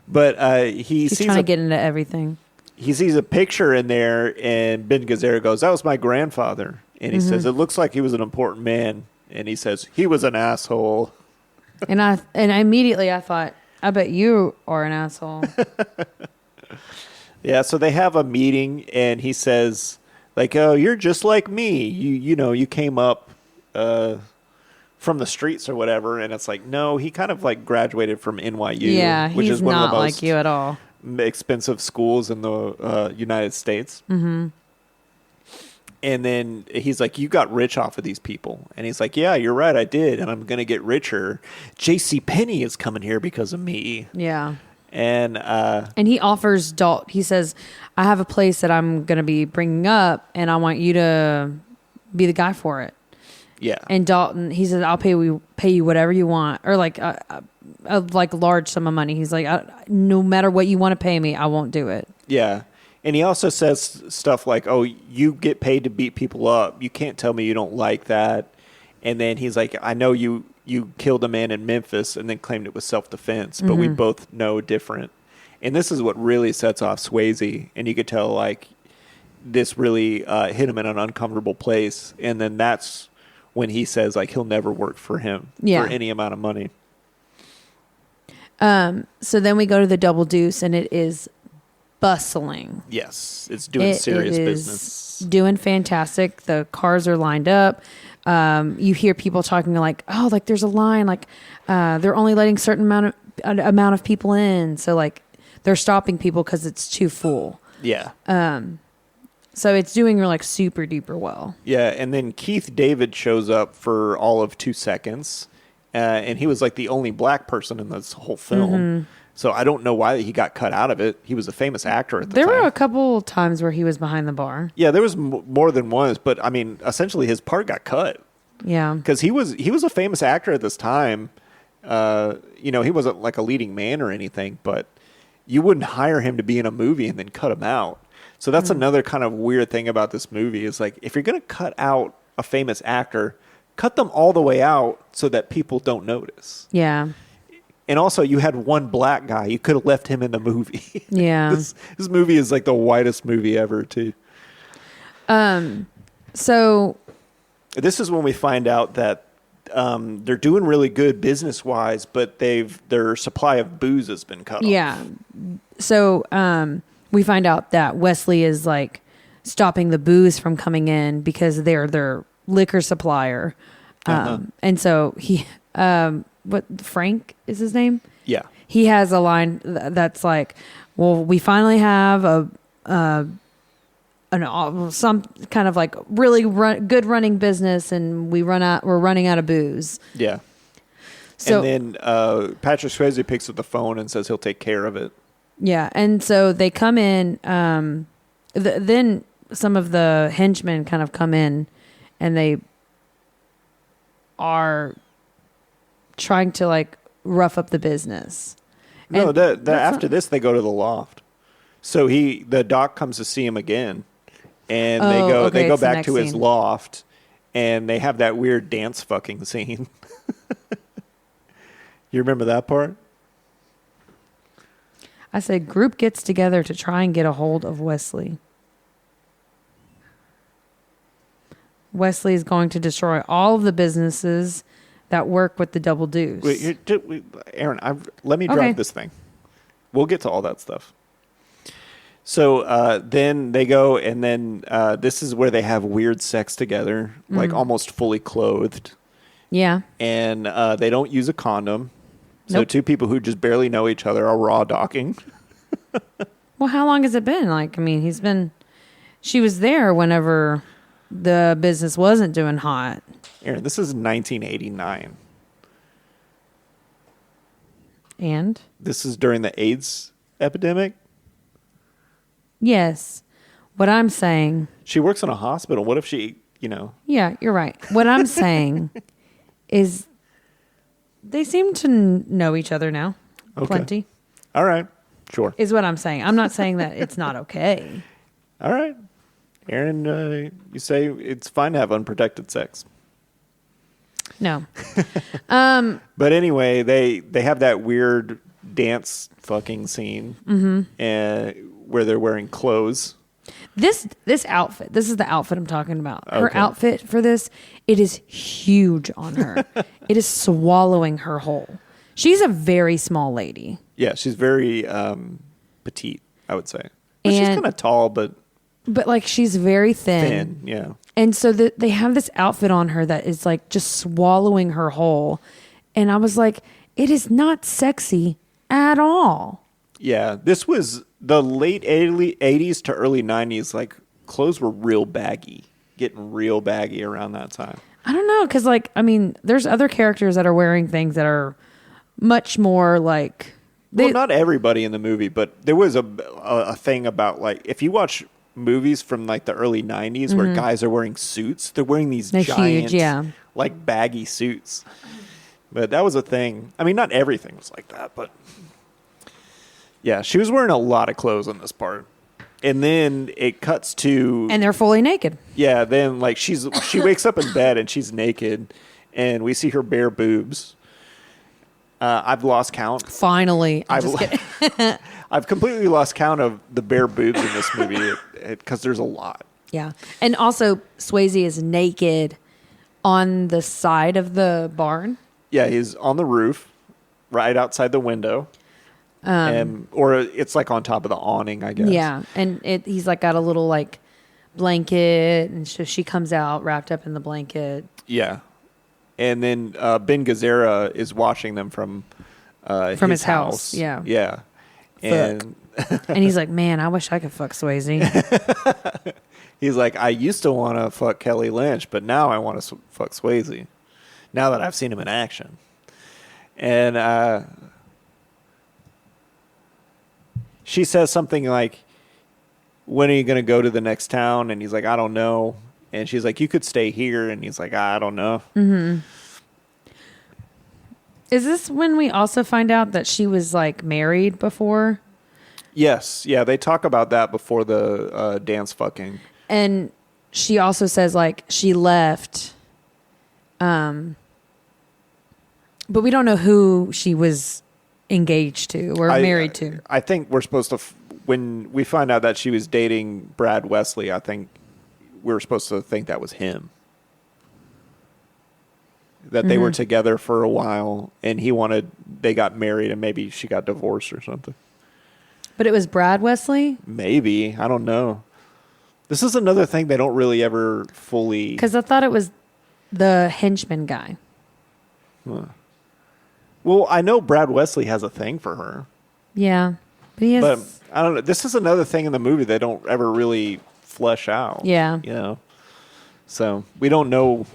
But He's trying to get into everything. He sees a picture in there, and Ben Gazzara goes, that was my grandfather. And he says, it looks like he was an important man. And he says, he was an asshole. And immediately I thought, I bet you are an asshole. Yeah, so they have a meeting, and he says, like, oh, you're just like me. You came up from the streets or whatever. And it's like, no, he kind of like graduated from NYU. Yeah, which he's is one not of the most like you at all. expensive schools in the United States. Mm-hmm. And then he's like, you got rich off of these people. And he's like, yeah, you're right, I did. And I'm going to get richer. JCPenney is coming here because of me. Yeah. And he offers Dalton, he says, I have a place that I'm going to be bringing up, and I want you to be the guy for it. yeah. And Dalton, he says, I'll pay you whatever you want, or like a large sum of money. He's like, no matter what you want to pay me, I won't do it. Yeah. And he also says stuff like, oh, you get paid to beat people up. You can't tell me you don't like that. And then he's like, I know you killed a man in Memphis and then claimed it was self-defense, but we both know different. And this is what really sets off Swayze. And you could tell, like, this really hit him in an uncomfortable place. And then that's when he says, like, he'll never work for him for any amount of money. So then we go to the Double Deuce, and it is bustling. Yes, it's doing serious business. Doing fantastic. The cars are lined up. You hear people talking like, oh, like there's a line, like they're only letting certain amount of people in. So like they're stopping people because it's too full. Yeah. So it's doing like super duper well. Yeah, and then Keith David shows up for all of 2 seconds. And he was like the only black person in this whole film. So I don't know why he got cut out of it. He was a famous actor at the time. There were a couple times where he was behind the bar. Yeah, there was more than once, but I mean, essentially his part got cut. Yeah. Because he was a famous actor at this time. He wasn't like a leading man or anything, but you wouldn't hire him to be in a movie and then cut him out. So that's another kind of weird thing about this movie is like, if you're going to cut out a famous actor, cut them all the way out so that people don't notice. Yeah. And also, you had one black guy. You could have left him in the movie. Yeah. This movie is like the whitest movie ever, too. So This is when we find out that they're doing really good business wise, but their supply of booze has been cut off. yeah. So we find out that Wesley is like stopping the booze from coming in because they're their liquor supplier. And so he, Frank is his name? Yeah. He has a line that's like, well, we finally have some kind of like really good running business, and we're running out of booze. Yeah. So and then Patrick Swayze picks up the phone and says he'll take care of it. yeah, and so they come in. Then some of the henchmen kind of come in, and they are trying to like rough up the business. No, And after this they go to the loft. So the doc comes to see him again, and they go it's the back next to his scene. loft, and they have that weird dance fucking scene. You remember that part? I said, group gets together to try and get a hold of Wesley. Wesley is going to destroy all of the businesses that work with the Double Deuce. Wait, Aaron, let me Okay. drive this thing. We'll get to all that stuff. So then they go, and then this is where they have weird sex together, like almost fully clothed. Yeah. And they don't use a condom. So Nope. two people who just barely know each other are raw docking. Well, how long has it been? Like, I mean, she was there whenever the business wasn't doing hot. Aaron, this is 1989. And? This is during the AIDS epidemic. Yes. What I'm saying. She works in a hospital. What if she, Yeah, you're right. What I'm saying is they seem to know each other now. Okay. Plenty. All right. Sure. Is what I'm saying. I'm not saying that it's not okay. All right. Aaron, you say it's fine to have unprotected sex. No. But anyway, they have that weird dance fucking scene where they're wearing clothes. This outfit, this is the outfit I'm talking about. Her Okay. outfit for this, it is huge on her. It is swallowing her whole. She's a very small lady. Yeah, she's very petite, I would say. But she's And- kind of tall, but But like she's very thin. Yeah. And so they have this outfit on her that is like just swallowing her whole. And I was like, it is not sexy at all. Yeah, this was the late 80s to early 90s. Like, clothes were real baggy, getting real baggy around that time. I don't know. Cause like, I mean, there's other characters that are wearing things that are much more like. Well, not everybody in the movie, but there was a thing about, like, if you watch movies from, like, the early 90s where guys are wearing suits, they're wearing these They're giant, huge, yeah. like, baggy suits. But that was a thing. I mean, not everything was like that, but... Yeah, she was wearing a lot of clothes on this part. And then it cuts to... And they're fully naked. Yeah, then like she wakes up in bed and she's naked, and we see her bare boobs. I've lost count. Finally. I'm just kidding. I've completely lost count of the bare boobs in this movie because there's a lot. Yeah. And also, Swayze is naked on the side of the barn. Yeah, he's on the roof, right outside the window, or it's like on top of the awning, I guess. Yeah. And he's like got a little like blanket, and so she comes out wrapped up in the blanket. Yeah. And then Ben Gazzara is watching them from his house. Yeah. Yeah. And And he's like, man, I wish I could fuck Swayze. he's like, I used to want to fuck Kelly Lynch, but now I want to fuck Swayze. Now that I've seen him in action. And she says something like, when are you going to go to the next town? And he's like, I don't know. And she's like, you could stay here. And he's like, I don't know. Mm-hmm. Is this when we also find out that she was like married before? Yes. Yeah, they talk about that before the dance fucking. And she also says like she left. But we don't know who she was engaged to or married to. I think we're supposed to, when we find out that she was dating Brad Wesley, I think we were supposed to think that was him. That they were together for a while, and they got married, and maybe she got divorced or something. But it was Brad Wesley? Maybe. I don't know. This is another thing they don't really ever fully... Because I thought it was the henchman guy. Well, I know Brad Wesley has a thing for her. Yeah. But he has... But I don't know. This is another thing in the movie they don't ever really flesh out. Yeah. You know? So we don't know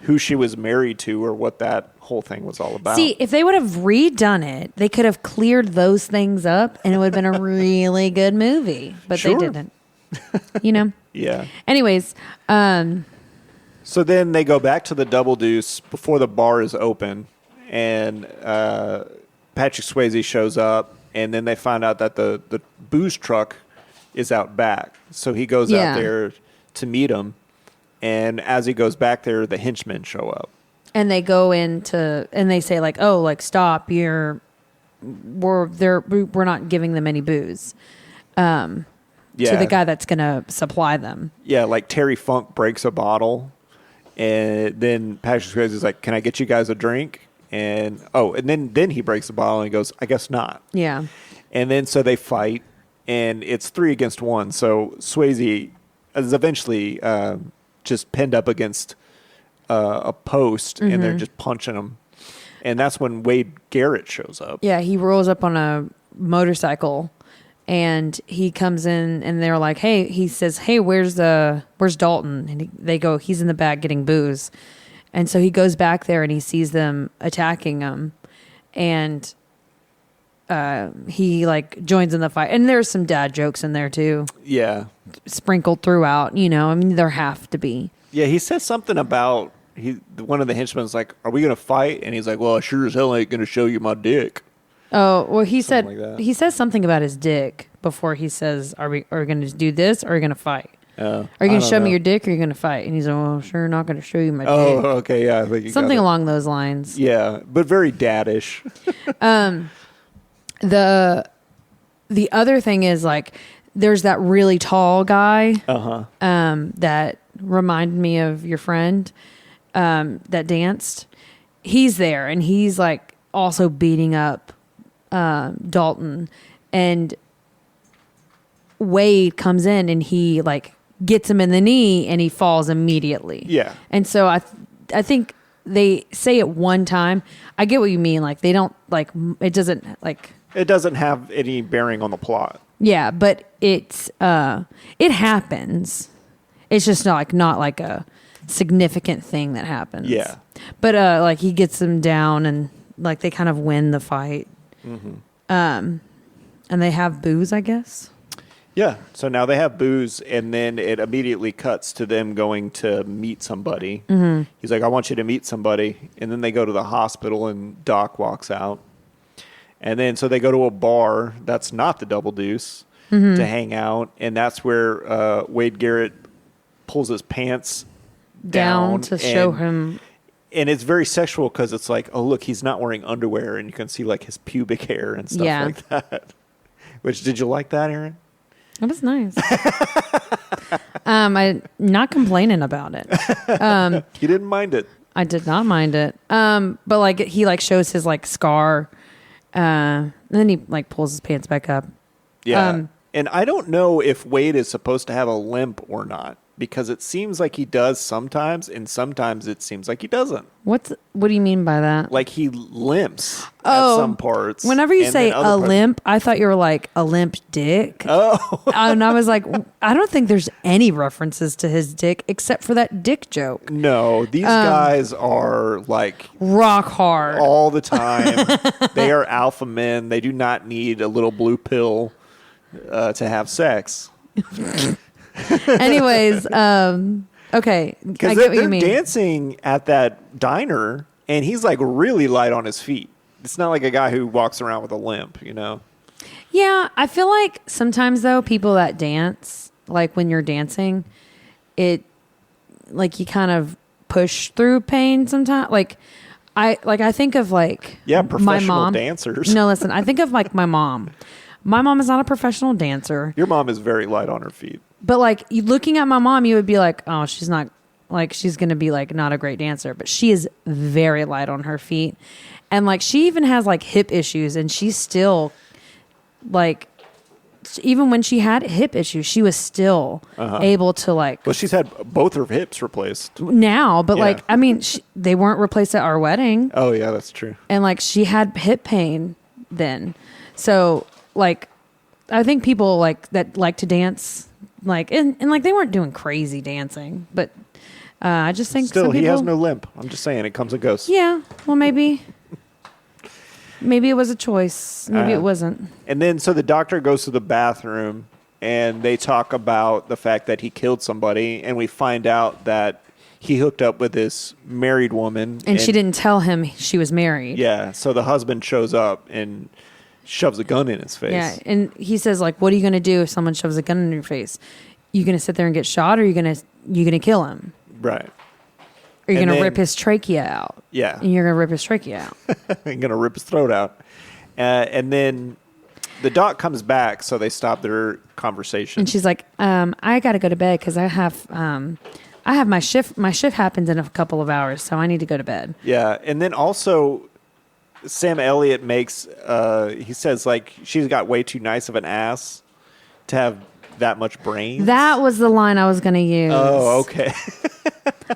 who she was married to or what that whole thing was all about. See, if they would have redone it, they could have cleared those things up and it would have been a really good movie. But Sure. they didn't. You know? Yeah. Anyways, So then they go back to the Double Deuce before the bar is open, and Patrick Swayze shows up, and then they find out that the booze truck is out back. So he goes out there to meet him, and as he goes back there, the henchmen show up. and they go into and they say like, oh, like stop, we're not giving them any booze. To the guy that's going to supply them. Yeah, like Terry Funk breaks a bottle, and then Patrick Swayze is like, "Can I get you guys a drink?" And then he breaks the bottle and he goes, "I guess not." Yeah. And then so they fight, and it's 3 against 1. So Swayze is eventually just pinned up against a post, and they're just punching him. And that's when Wade Garrett shows up. Yeah, he rolls up on a motorcycle. And he comes in, and they're like, "Hey," he says, "Hey, where's Dalton?" And they go, "He's in the back getting booze." And so he goes back there, and he sees them attacking him, and he like joins in the fight. And there's some dad jokes in there too, Yeah. sprinkled throughout. You know, I mean, there have to be. Yeah, he says something about one of the henchmen's like, "Are we going to fight?" And he's like, "Well, I sure as hell ain't going to show you my dick." Oh, well, he Something like that. he says something about his dick before he says, "Are we going to do this, or are we going to fight? Are you going to show me your dick, or are you going to fight?" And he's like, "Well, sure, not going to show you my Oh, dick." okay, yeah. I think you Something got it. along those lines. Yeah, but very daddish. The other thing is like, there's that really tall guy that reminded me of your friend that danced. He's there, and he's like also beating up Dalton, and Wade comes in and he like gets him in the knee and he falls immediately. Yeah. And so I think they say it one time. I get what you mean. Like they don't like, it doesn't like, It doesn't have any bearing on the plot. yeah, but it happens. It's just not like a significant thing that happens. Yeah. But like he gets them down and like they kind of win the fight. And they have booze, I guess. Yeah. So now they have booze, and then it immediately cuts to them going to meet somebody. He's like, "I want you to meet somebody." And then they go to the hospital, and Doc walks out. And then so they go to a bar that's not the Double Deuce to hang out. And that's where Wade Garrett pulls his pants down to show him. And it's very sexual because it's like, oh, look, he's not wearing underwear, and you can see like his pubic hair and stuff like that. Which, did you like that, Aaron? It was nice. I'm not complaining about it. You didn't mind it. I did not mind it. But like he like shows his like scar, and then he like pulls his pants back up. Yeah. And I don't know if Wade is supposed to have a limp or not, because it seems like he does sometimes, and sometimes it seems like he doesn't. What do you mean by that? Like he limps at some parts. Whenever you and say then other a parts- limp, I thought you were like a limp dick. Oh. And I was like, I don't think there's any references to his dick except for that dick joke. No, these guys are like Rock hard. all the time. They are alpha men. They do not need a little blue pill to have sex. Anyways, okay, I Because get what they're you mean. dancing at that diner, and he's like really light on his feet. It's not like a guy who walks around with a limp, you know? Yeah, I feel like sometimes though, people that dance, like when you're dancing, it like you kind of push through pain sometimes. I think of like Yeah, my professional mom. dancers. No, listen, I think of like my mom. My mom is not a professional dancer. Your mom is very light on her feet. But like you looking at my mom, you would be like, oh, she's not like she's gonna be like not a great dancer, but she is very light on her feet, and like she even has like hip issues, and she's still like. Even when she had hip issues, she was still able to like. Well, she's had both her hips replaced now, but Yeah. like I mean, they weren't replaced at our wedding, Oh yeah, that's true. and like she had hip pain then. So like, I think people like that like to dance, like and like they weren't doing crazy dancing, but I just think Still, some he people, has no limp. I'm just saying, it comes and goes. Yeah, well maybe it was a choice, maybe it wasn't. And then, so the doctor goes to the bathroom, and they talk about the fact that he killed somebody, and we find out that he hooked up with this married woman. And she didn't tell him she was married. Yeah, so the husband shows up and shoves a gun in his face. Yeah, and he says like, "What are you going to do if someone shoves a gun in your face? You going to sit there and get shot, or you going to kill him? Right. Or you're And going to then- rip his trachea out? Yeah. And you're going to rip his trachea out." I'm going to rip his throat out. And then the doc comes back, so they stop their conversation. And she's like, "I got to go to bed because I have my shift. My shift happens in a couple of hours, so I need to go to bed." Yeah, and then also Sam Elliott makes he says like she's got way too nice of an ass to have that much brains. That was the line I was going to use. Oh, okay.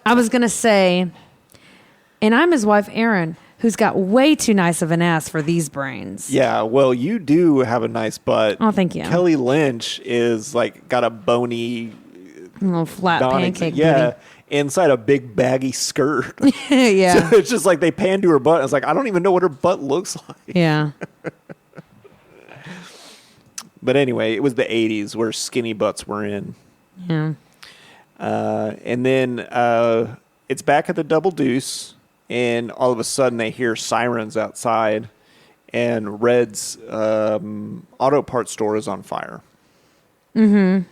I was going to say, "And I'm his wife, Erin, who's got way too nice of an ass for these brains." Yeah, well, you do have a nice butt. Oh, thank you. Kelly Lynch is like got a bony A little flat non-ex- pancake yeah, inside a big baggy skirt. booty. Yeah. So it's just like they pan to her butt. It's like I don't even know what her butt looks like. Yeah. But anyway, it was the 80s where skinny butts were in. Yeah. And then it's back at the Double Deuce, and all of a sudden they hear sirens outside, and Red's auto parts store is on fire. Mm-hmm.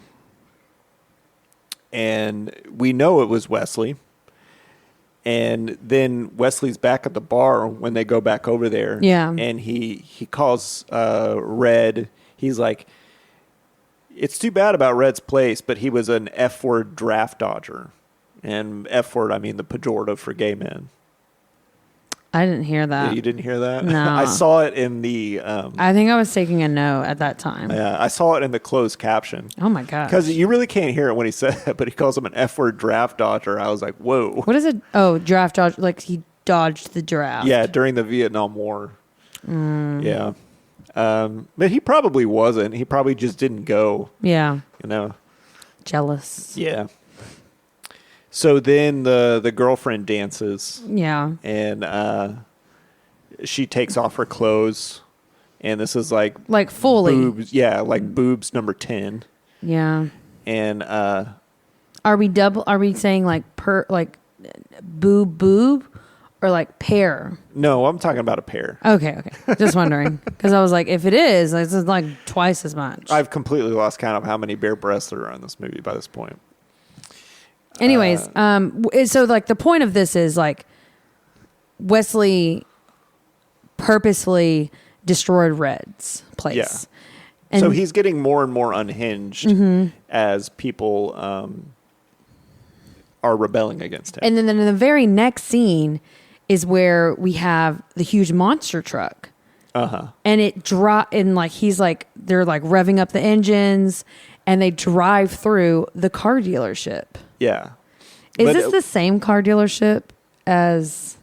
And we know it was Wesley. And then Wesley's back at the bar when they go back over there. Yeah. And he calls Red. He's like, it's too bad about Red's place, but he was an F-word draft dodger. And F-word, I mean the pejorative for gay men. I didn't hear that. You didn't hear that? No. I saw it in the... I think I was taking a note at that time. I saw it in the closed caption. Oh my gosh. Because you really can't hear it when he said it, but he calls him an F-word draft dodger. I was like, whoa. What is it? Oh, draft dodge. Like he dodged the draft. Yeah, during the Vietnam War. Yeah. But he probably wasn't. He probably just didn't go, Yeah. you know. Jealous. Yeah. So then the girlfriend dances, Yeah. and she takes off her clothes, and this is like Fully. boobs. Yeah, like boobs number 10. Yeah. And Are we saying like boob or like pair? no, I'm talking about a pair. Okay. Just wondering. Because I was like, if it is, it's like twice as much. I've completely lost count of how many bare breasts there are in this movie by this point. Anyways, so like the point of this is like Wesley purposefully destroyed Red's place. Yeah. And So he's getting more and more unhinged as people are rebelling against him. and then in the very next scene is where we have the huge monster truck. And it and like he's like they're like revving up the engines and they drive through the car dealership. Yeah. Is But this the same car dealership as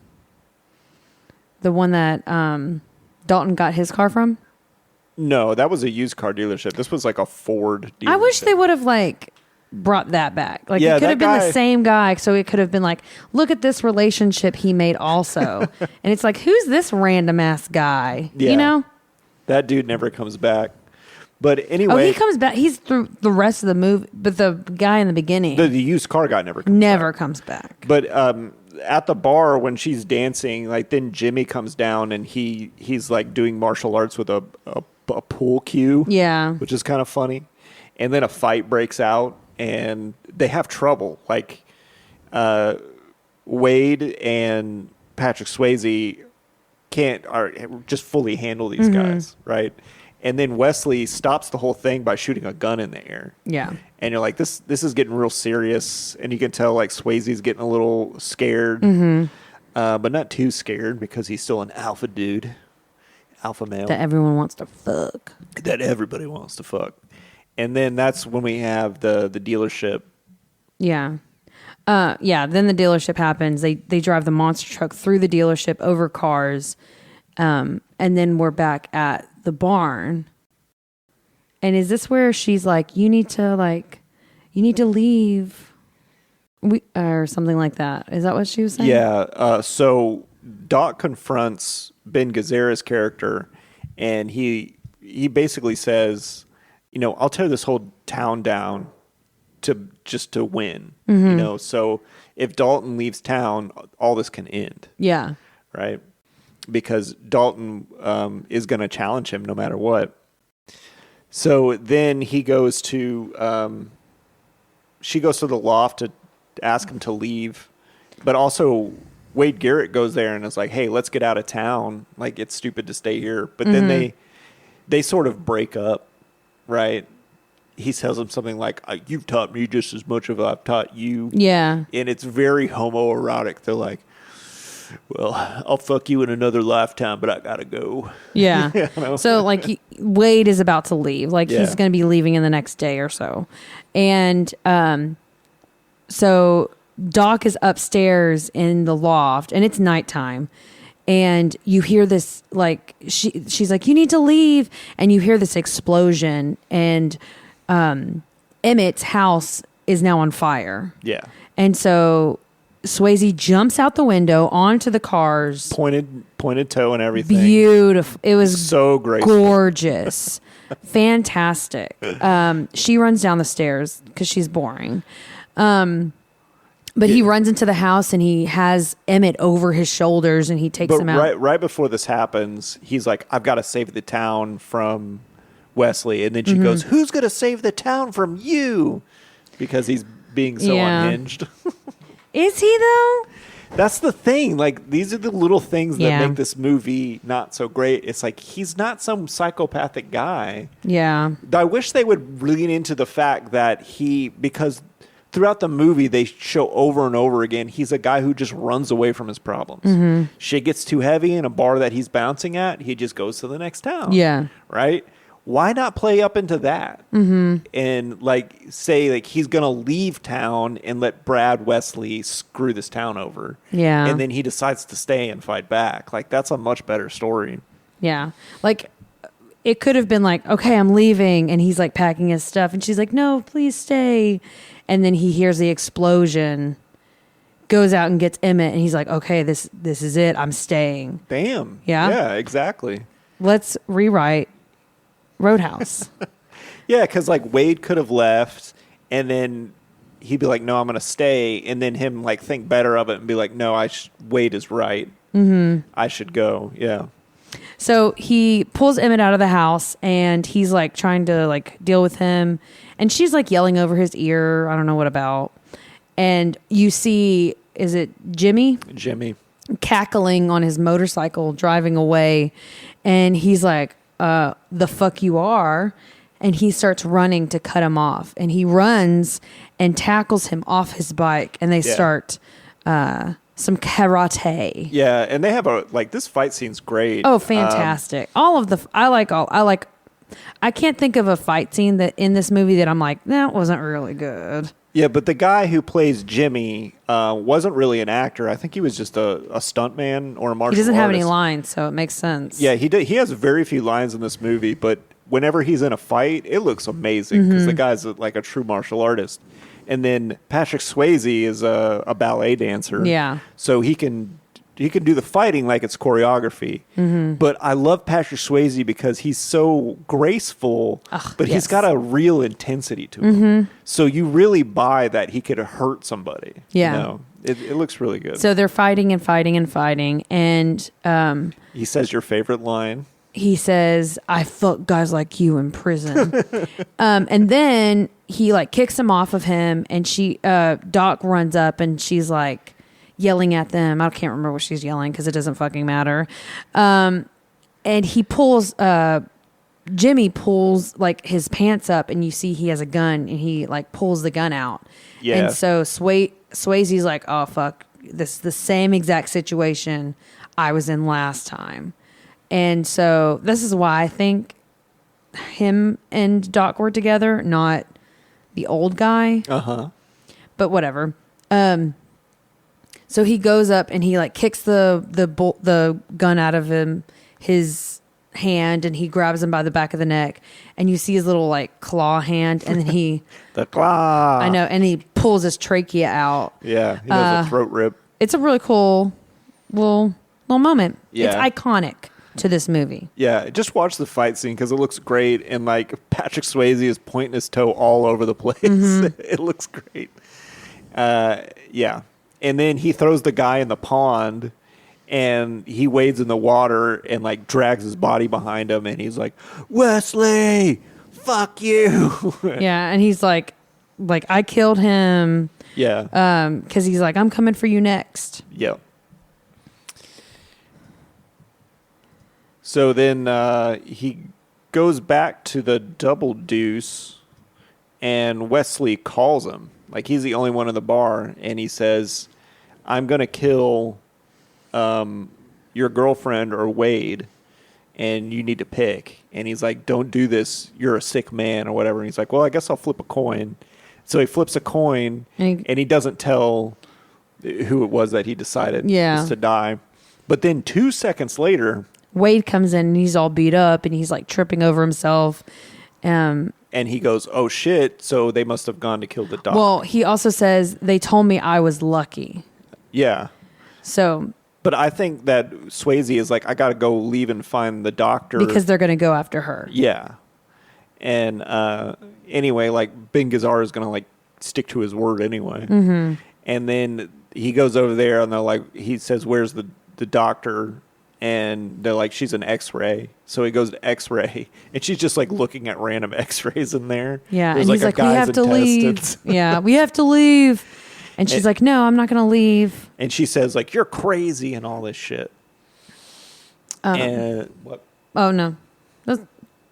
the one that Dalton got his car from? No, that was a used car dealership. This was like a Ford dealership. I wish they would have like brought that back. Like Yeah, it could have that been guy- the same guy, so it could have been like, look at this relationship he made also. And it's like, who's this random ass guy? Yeah. You know? That dude never comes back. But anyway, Oh, he comes back. He's through the rest of the movie, but the guy in the beginning the used car guy never comes never back. comes back. But at the bar when she's dancing, like then Jimmy comes down and he's like doing martial arts with a pool cue. Yeah. Which is kind of funny. And then a fight breaks out and they have trouble. Like Wade and Patrick Swayze can't just fully handle these guys, right? And then Wesley stops the whole thing by shooting a gun in the air. Yeah. And you're like, this is getting real serious. And you can tell like Swayze's getting a little scared, but not too scared because he's still an alpha dude, alpha male That everyone wants to fuck. that everybody wants to fuck. And then that's when we have the dealership. Yeah. Then the dealership happens. They drive the monster truck through the dealership over cars. And then we're back at the barn. And is this where she's like, you need to leave? Or something like that. Is that what she was saying? Yeah. So Doc confronts Ben Gazzara's character, and he basically says, I'll tear this whole town down to win. So if Dalton leaves town, all this can end. Yeah. Right? Because Dalton is going to challenge him no matter what. So then he goes to, she goes to the loft to ask him to leave. But also Wade Garrett goes there and is like, hey, let's get out of town. Like, it's stupid to stay here. But then they sort of break up, right? He tells him something like, you've taught me just as much as I've taught you. Yeah. And it's very homoerotic. They're like, well, I'll fuck you in another lifetime, but I gotta go. Yeah. So like Wade is about to leave. Like Yeah. he's going to be leaving in the next day or so. And so Doc is upstairs in the loft and it's nighttime. And you hear this, like, she's like, you need to leave. And you hear this explosion. And Emmett's house is now on fire. Yeah. And so Swayze jumps out the window onto the cars. Pointed toe and everything. Beautiful. It was so great. Gorgeous. Fantastic. She runs down the stairs because she's boring. But he runs into the house and he has Emmett over his shoulders and he takes him out. Right before this happens, he's like, I've got to save the town from Wesley. And then she goes, who's going to save the town from you? Because he's being so unhinged. Is he though? That's the thing. Like, these are the little things that Yeah. make this movie not so great. It's like, he's not some psychopathic guy. Yeah. I wish they would lean into the fact that because throughout the movie, they show over and over again, he's a guy who just runs away from his problems. Shit gets too heavy in a bar that he's bouncing at, he just goes to the next town. Yeah. Right? Why not play up into that? And like say like he's going to leave town and let Brad Wesley screw this town over. Yeah. And then he decides to stay and fight back. Like, that's a much better story. Yeah. Like, it could have been like, okay, I'm leaving. And he's like packing his stuff. And she's like, no, please stay. And then he hears the explosion, goes out and gets Emmett. And he's like, okay, this is it. I'm staying. Bam. Yeah? Yeah, exactly. Let's rewrite Roadhouse. Yeah, because like Wade could have left and then he'd be like, no, I'm going to stay. And then him like think better of it and be like, no, Wade is right. I should go. Yeah. So he pulls Emmett out of the house and he's like trying to like deal with him. And she's like yelling over his ear. I don't know what about. And you see, is it Jimmy? Jimmy. Cackling on his motorcycle, driving away. And he's like, the fuck you are. And he starts running to cut him off. And he runs and tackles him off his bike. And they start some karate. Yeah, and they have this fight scene's great. Oh, fantastic. I can't think of a fight scene that in this movie that I'm like, that wasn't really good. Yeah, but the guy who plays Jimmy wasn't really an actor. I think he was just a stuntman or a martial artist. He doesn't have any lines, so it makes sense. Yeah, he has very few lines in this movie, but whenever he's in a fight, it looks amazing because the guy's like a true martial artist. And then Patrick Swayze is a ballet dancer. Yeah. So he can do the fighting like it's choreography. But I love Patrick Swayze because he's so graceful, but he's got a real intensity to him. So you really buy that he could hurt somebody. Yeah. You know? It looks really good. So they're fighting and fighting and fighting. And he says your favorite line. He says, I fuck guys like you in prison. And then he like kicks him off of him and Doc runs up and she's like yelling at them. I can't remember what she's yelling because it doesn't fucking matter. And he pulls Jimmy pulls like his pants up, and you see he has a gun, and he like pulls the gun out. Yeah. And so Swayze's like, oh fuck, this is the same exact situation I was in last time. And so this is why I think him and Doc were together, not the old guy. But whatever. So he goes up and he like kicks the gun out of his hand, and he grabs him by the back of the neck, and you see his little like claw hand, and then he The claw. I know, and he pulls his trachea out. Yeah, he does a throat rip. It's a really cool little moment. Yeah. It's iconic to this movie. Yeah, just watch the fight scene because it looks great, and like Patrick Swayze is pointing his toe all over the place. It looks great. Yeah, and then he throws the guy in the pond, and he wades in the water and like drags his body behind him, and he's like, Wesley, fuck you. Yeah, and he's like I killed him. Yeah. Because he's like, I'm coming for you next. Yeah. So then he goes back to the Double Deuce, and Wesley calls him. Like, he's the only one in the bar, and he says, I'm going to kill your girlfriend or Wade, and you need to pick. And he's like, don't do this. You're a sick man or whatever. And he's like, well, I guess I'll flip a coin. So he flips a coin, and he doesn't tell who it was that he decided was to die. But then 2 seconds later, Wade comes in, and he's all beat up, and he's like tripping over himself. And he goes, oh, shit, so they must have gone to kill the dog. Well, he also says, they told me I was lucky. Yeah. So... But I think that Swayze is like, I got to go leave and find the doctor. Because they're going to go after her. Yeah. And anyway, like, Ben Gazzara is going to, like, stick to his word anyway. Mm-hmm. And then he goes over there, and they're like, he says, where's the doctor? And they're like, she's an X-ray. So he goes to X-ray, and she's just like looking at random X-rays in there. Yeah, There's and he's like, we have to leave. Yeah, we have to leave. And she's like, no, I'm not going to leave. And she says, like, you're crazy and all this shit. And what? Oh, no.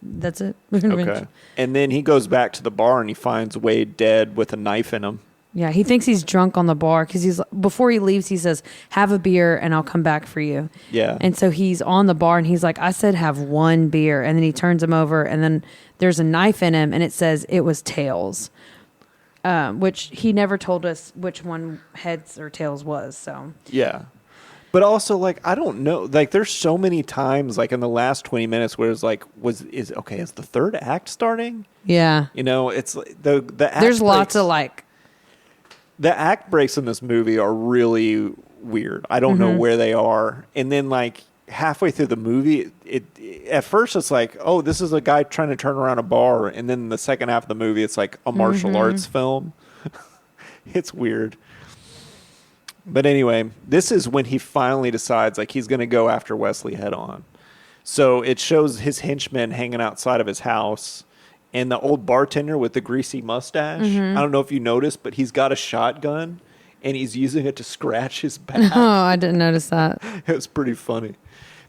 That's it. Okay. And then he goes back to the bar, and he finds Wade dead with a knife in him. Yeah, he thinks he's drunk on the bar because before he leaves, he says, have a beer and I'll come back for you. Yeah. And so he's on the bar, and he's like, I said have one beer. And then he turns him over, and then there's a knife in him, and it says it was tails, which he never told us which one heads or tails was. So yeah. But also, like, I don't know. Like, there's so many times, like, in the last 20 minutes where it's like, is the third act starting? yeah, You know, it's like the act there's lots breaks- of like, The act breaks in this movie are really weird. I don't know where they are. And then, like, halfway through the movie, at first it's like, oh, this is a guy trying to turn around a bar. And then the second half of the movie, it's like a martial arts film. It's weird. But anyway, this is when he finally decides, like, he's going to go after Wesley head on. So it shows his henchmen hanging outside of his house. And the old bartender with the greasy mustache, I don't know if you noticed, but he's got a shotgun, and he's using it to scratch his back. oh, I didn't notice that. It was pretty funny.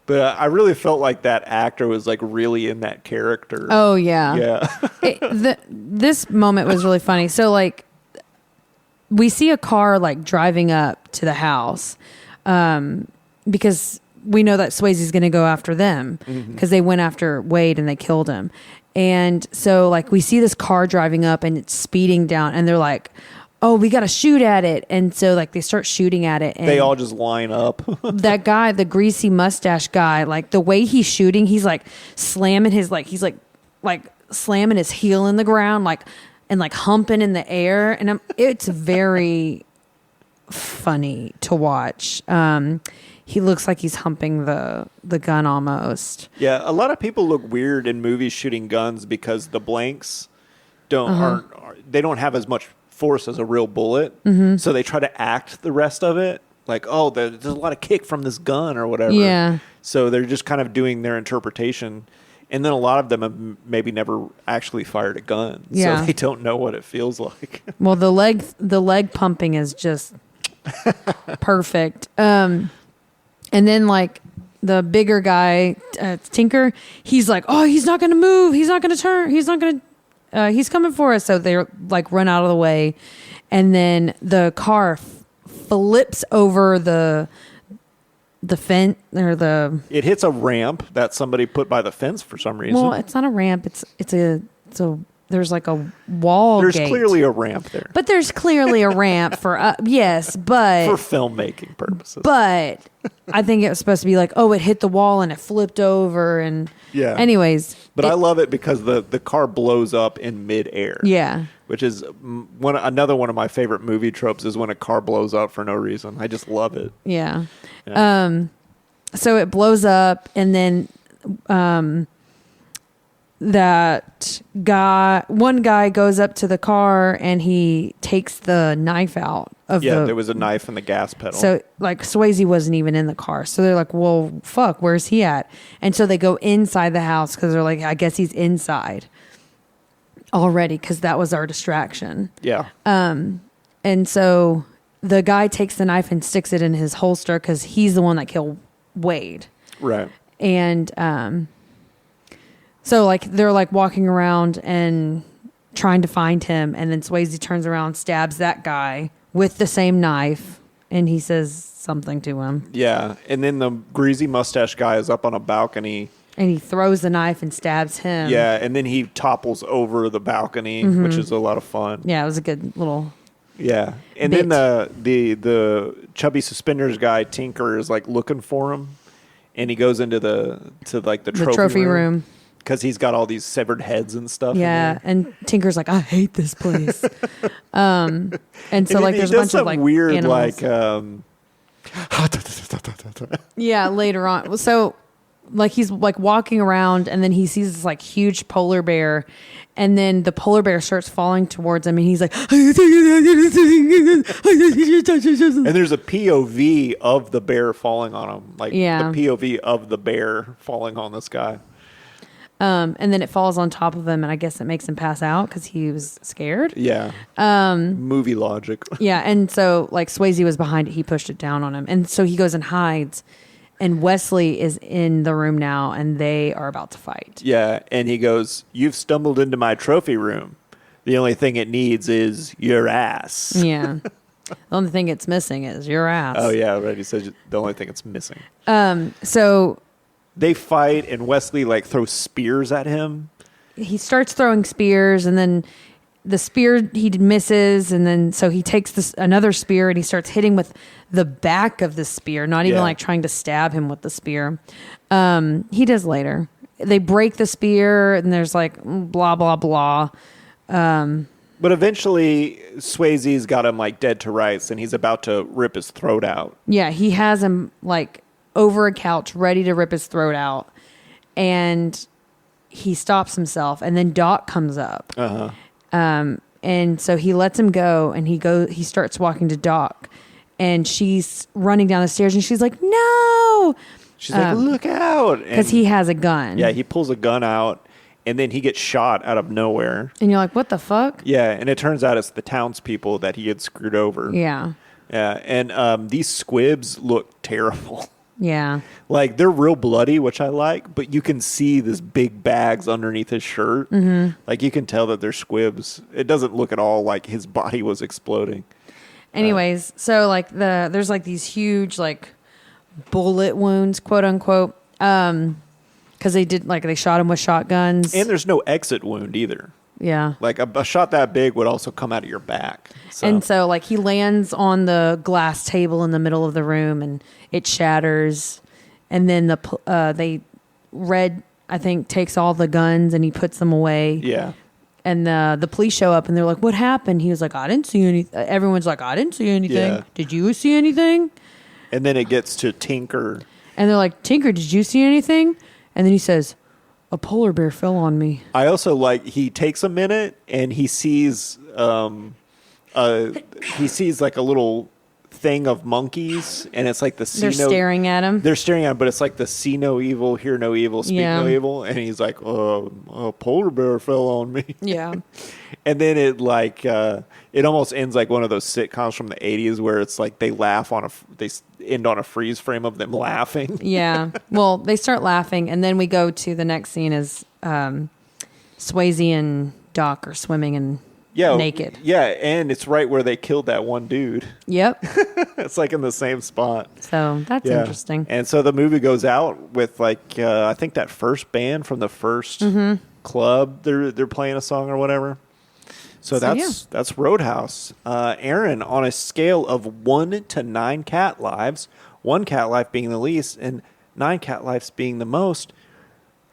But I really felt like that actor was, like, really in that character. Oh, yeah. Yeah. This moment was really funny. So, like, we see a car, like, driving up to the house because we know that Swayze's going to go after them because they went after Wade and they killed him. And so, like, we see this car driving up, and it's speeding down, and they're like, oh, we got to shoot at it. And so, like, they start shooting at it. And They all just line up. that guy, the greasy mustache guy, like, the way he's shooting, he's like slamming his, like, he's like slamming his heel in the ground, like, and like humping in the air. And it's very funny to watch. He looks like he's humping the gun almost. Yeah, a lot of people look weird in movies shooting guns because the blanks don't have as much force as a real bullet. So they try to act the rest of it like, oh, there's a lot of kick from this gun or whatever. Yeah. So they're just kind of doing their interpretation. And then a lot of them have maybe never actually fired a gun. Yeah. So they don't know what it feels like. Well, the leg pumping is just perfect. And then, like, the bigger guy, Tinker, he's like, oh, he's not going to move. He's not going to turn. He's not going to, he's coming for us. So they like run out of the way. And then the car flips over the fence or It hits a ramp that somebody put by the fence for some reason. well, it's not a ramp. It's a there's like a wall There's gate. clearly a ramp there. But there's clearly a ramp for yes, but for filmmaking purposes. But I think it was supposed to be like, oh, it hit the wall and it flipped over and Yeah. Anyways, But I love it because the car blows up in midair. Yeah. Which is another one of my favorite movie tropes is when a car blows up for no reason. I just love it. Yeah. Yeah. So it blows up and then that one guy goes up to the car and he takes the knife out of there was a knife in the gas pedal. So like Swayze wasn't even in the car. So they're like, well, fuck, where's he at? And so they go inside the house because they're like, I guess he's inside already because that was our distraction. Yeah. And so the guy takes the knife and sticks it in his holster because he's the one that killed Wade. Right. And so like they're like walking around and trying to find him, and then Swayze turns around, stabs that guy with the same knife, and he says something to him. Yeah, and then the greasy mustache guy is up on a balcony. And he throws the knife and stabs him. Yeah, and then he topples over the balcony, which is a lot of fun. Yeah, it was a good little. Yeah, and bit. then the chubby suspenders guy Tinker is like looking for him, and he goes into the trophy room. Because he's got all these severed heads and stuff. Yeah, and Tinker's like, I hate this place. And so And like he there's a does bunch some of like weird animals. Yeah, later on. Well, so like he's like walking around and then he sees this like huge polar bear, and then the polar bear starts falling towards him and he's like, And there's a POV of the bear falling on him. Like Yeah. the POV of the bear falling on this guy. and then it falls on top of him, and I guess it makes him pass out because he was scared. Yeah. Movie logic. Yeah, and so like Swayze was behind it, he pushed it down on him, and so he goes and hides, and Wesley is in the room now, and they are about to fight. Yeah, and he goes, "You've stumbled into my trophy room. The only thing it needs is your ass." Yeah, the only thing it's missing is your ass. Oh yeah, right. He says the only thing it's missing. So They fight, and Wesley like throws spears at him. he starts throwing spears, and then the spear he misses, and then so he takes another spear and he starts hitting with the back of the spear, not even Yeah. like trying to stab him with the spear. He does later. They break the spear, and there's like blah blah blah. But eventually, Swayze's got him like dead to rights, and he's about to rip his throat out. Yeah, he has him like over a couch, ready to rip his throat out, and he stops himself, and then Doc comes up. And so he lets him go, and he starts walking to Doc, and she's running down the stairs, and she's like, no, She's like, "Look out!" because he has a gun. Yeah, he pulls a gun out, and then he gets shot out of nowhere. And you're like, what the fuck? Yeah, and it turns out it's the townspeople that he had screwed over. Yeah. Yeah, and these squibs look terrible. Yeah. Like, they're real bloody, which I like, but you can see this big bags underneath his shirt. Mm-hmm. Like, you can tell that they're squibs. It doesn't look at all like his body was exploding. Anyways, so like there's like these huge like bullet wounds, quote unquote, because they shot him with shotguns. And there's no exit wound either. Yeah. Like, a shot that big would also come out of your back. So. And so like he lands on the glass table in the middle of the room, and it shatters. And then Red, I think, takes all the guns and he puts them away. Yeah. And the police show up, and they're like, what happened? He was like, I didn't see anything. Everyone's like, I didn't see anything. Yeah. Did you see anything? And then it gets to Tinker. And they're like, Tinker, did you see anything? And then he says, a polar bear fell on me. I also like, he takes a minute and he sees like a little thing of monkeys, and it's like the see They're staring at him. They're staring at him, but it's like the see no evil, hear no evil, speak no evil, and he's like, a polar bear fell on me. Yeah. And then it like it almost ends like one of those sitcoms from the 80s where it's like they laugh end on a freeze frame of them laughing. Yeah. Well, they start laughing, and then we go to the next scene as Swayze and Doc are swimming and naked. Yeah, and it's right where they killed that one dude. Yep. It's like in the same spot. So that's interesting. And so the movie goes out with like I think that first band from the first club. They're playing a song or whatever. So that's Roadhouse. Aaron, on a scale of 1 to 9 cat lives, 1 cat life being the least and 9 cat lives being the most,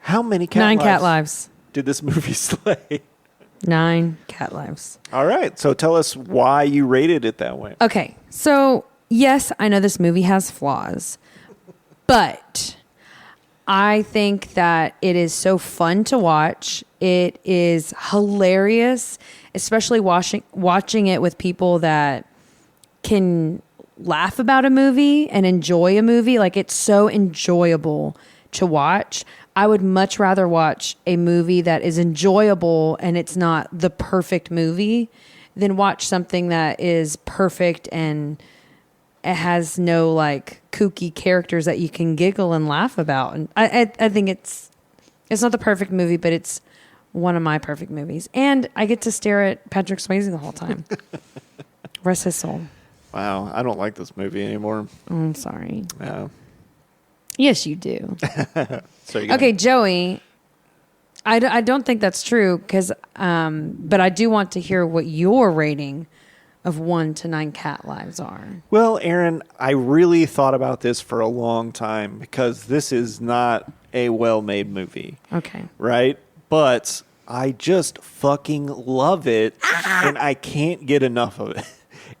how many cat lives did this movie slay? 9 cat lives. All right. So tell us why you rated it that way. Okay. So, yes, I know this movie has flaws, but I think that it is so fun to watch. It is hilarious, especially watching it with people that can laugh about a movie and enjoy a movie. Like, it's so enjoyable to watch. I would much rather watch a movie that is enjoyable and it's not the perfect movie than watch something that is perfect and it has no like kooky characters that you can giggle and laugh about. And I think it's not the perfect movie, but it's one of my perfect movies. And I get to stare at Patrick Swayze the whole time. Rest his soul. Wow. I don't like this movie anymore. I'm sorry. Yeah. Yes, you do. Okay, Joey, I don't think that's true because, but I do want to hear what your rating of 1 to 9 cat lives are. Well, Aaron, I really thought about this for a long time because this is not a well-made movie. Okay. Right? But I just fucking love it and I can't get enough of it.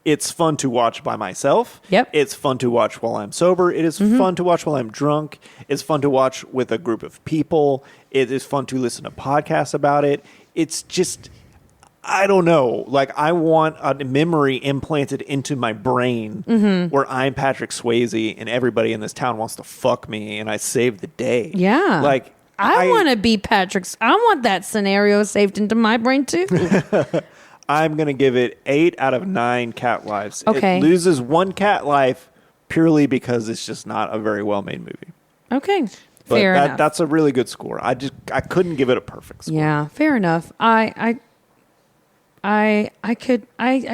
It's fun to watch by myself. Yep. It's fun to watch while I'm sober. It is fun to watch while I'm drunk. It's fun to watch with a group of people. It is fun to listen to podcasts about it. It's just, I don't know. Like, I want a memory implanted into my brain where I'm Patrick Swayze and everybody in this town wants to fuck me and I save the day. Yeah. Like, I want to be Patrick's. I want that scenario saved into my brain too. I'm going to give it 8 out of 9 cat lives. Okay. It loses 1 cat life purely because it's just not a very well-made movie. Okay. But Fair enough. That's a really good score. I couldn't give it a perfect score. Yeah, fair enough. I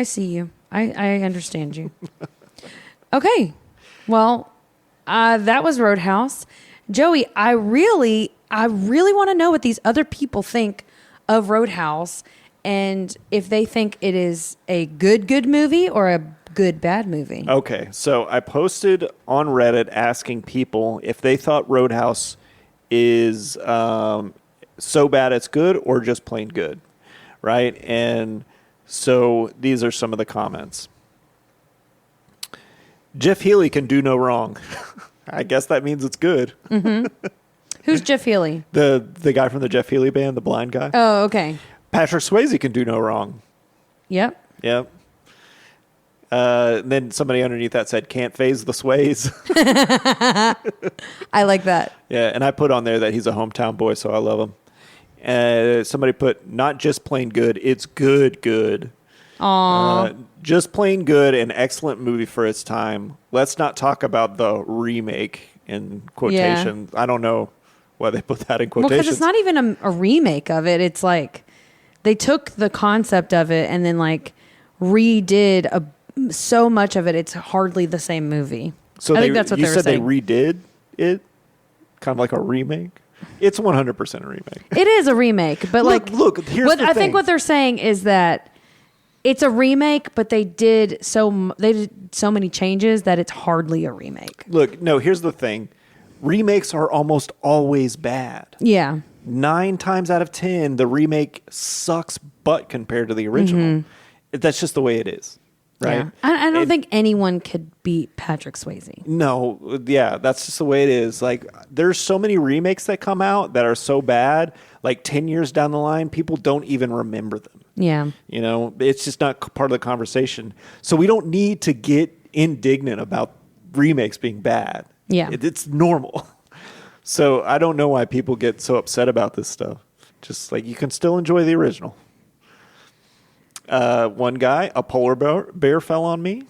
see you. I understand you. Okay. Well, that was Roadhouse. Joey, I really want to know what these other people think of Roadhouse and if they think it is a good movie or a good bad movie. Okay, so I posted on Reddit asking people if they thought Roadhouse is so bad it's good or just plain good, right? And so these are some of the comments. Jeff Healey can do no wrong. I guess that means it's good. Mm-hmm. Who's Jeff Healey? The guy from the Jeff Healey band, the blind guy. Oh, okay. Patrick Swayze can do no wrong. Yep. Yep. Then somebody underneath that said, can't phase the Sways. I like that. Yeah, and I put on there that he's a hometown boy, so I love him. Somebody put, not just plain good, it's good. Aww. Just plain good, an excellent movie for its time. Let's not talk about the remake in quotation. Yeah. I don't know why they put that in quotations. Well, because it's not even a remake of it. It's like they took the concept of it and then like redid so much of it. It's hardly the same movie. So I think that's what they were saying. You said they redid it? Kind of like a remake? It's 100% a remake. It is a remake, but look, here's the thing. I think what they're saying is that it's a remake, but they did so many changes that it's hardly a remake. Look, no, here's the thing. Remakes are almost always bad. Yeah. 9 times out of 10, the remake sucks butt compared to the original. Mm-hmm. That's just the way it is, right? Yeah. I don't think anyone could beat Patrick Swayze. No, yeah, that's just the way it is. Like, there's so many remakes that come out that are so bad, like 10 years down the line, people don't even remember them. Yeah. You know, it's just not part of the conversation. So we don't need to get indignant about remakes being bad. Yeah. It's normal. So I don't know why people get so upset about this stuff. Just like, you can still enjoy the original. One guy, a polar bear fell on me.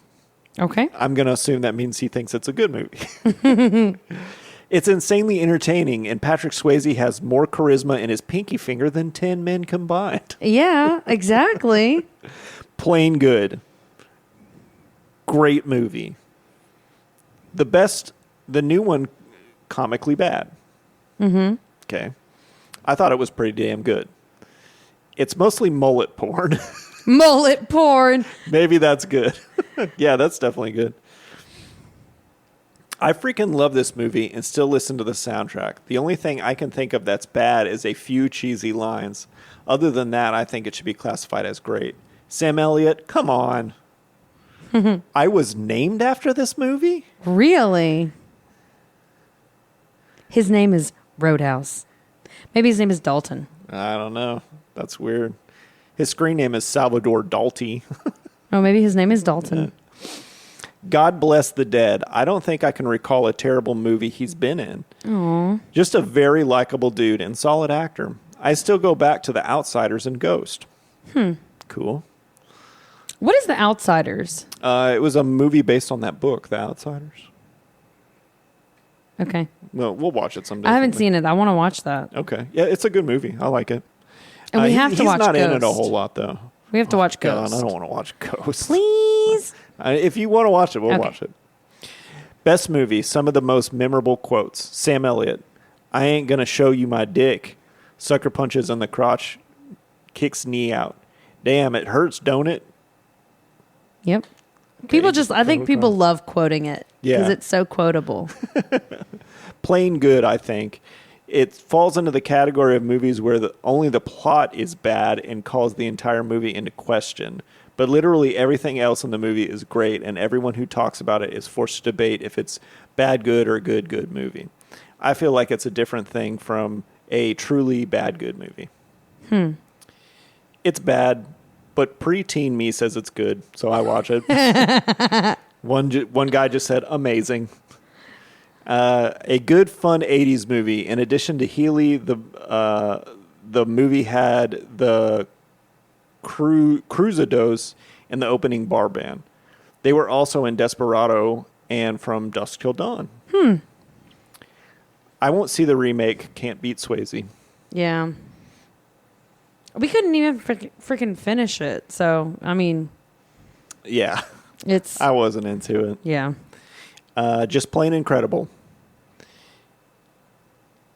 Okay. I'm going to assume that means he thinks it's a good movie. It's insanely entertaining, and Patrick Swayze has more charisma in his pinky finger than 10 men combined. Yeah, exactly. Plain good. Great movie. The new one, comically bad. Mm-hmm. Okay. I thought it was pretty damn good. It's mostly mullet porn. Mullet porn. Maybe that's good. Yeah, that's definitely good. I freaking love this movie and still listen to the soundtrack. The only thing I can think of that's bad is a few cheesy lines. Other than that, I think it should be classified as great. Sam Elliott, come on. I was named after this movie? Really? His name is Roadhouse. Maybe his name is Dalton. I don't know. That's weird. His screen name is Salvador Dalty. Oh, maybe his name is Dalton. God bless the dead. I don't think I can recall a terrible movie he's been in. Aww. Just a very likable dude and solid actor. I still go back to The Outsiders and Ghost. Cool. What is The Outsiders? It was a movie based on that book, The Outsiders. Okay. Well, we'll watch it someday. I haven't seen it. I want to watch that. Okay. Yeah, it's a good movie. I like it. And we have to watch He's not Ghost. in it a whole lot, though. We have to watch God, Ghost. I don't want to watch Ghost. Please. If you want to watch it, we'll Okay. watch it. Best movie, some of the most memorable quotes. Sam Elliott, I ain't going to show you my dick. Sucker punches on the crotch, kicks knee out. Damn, it hurts, don't it? Yep. People just, I think people love quoting it because Yeah. it's so quotable. Plain good, I think. It falls into the category of movies where only the plot is bad and calls the entire movie into question. But literally everything else in the movie is great, and everyone who talks about it is forced to debate if it's bad good or good movie. I feel like it's a different thing from a truly bad good movie. It's bad, but preteen me says it's good, so I watch it. One guy just said amazing. A good, fun 80s movie. In addition to Healy, the movie had the Cruzados in the opening bar band. They were also in Desperado and From Dusk Till Dawn. I won't see the remake. Can't beat Swayze. Yeah. We couldn't even freaking finish it. So, I mean, Yeah, it's, I wasn't into it. yeah. Just plain incredible.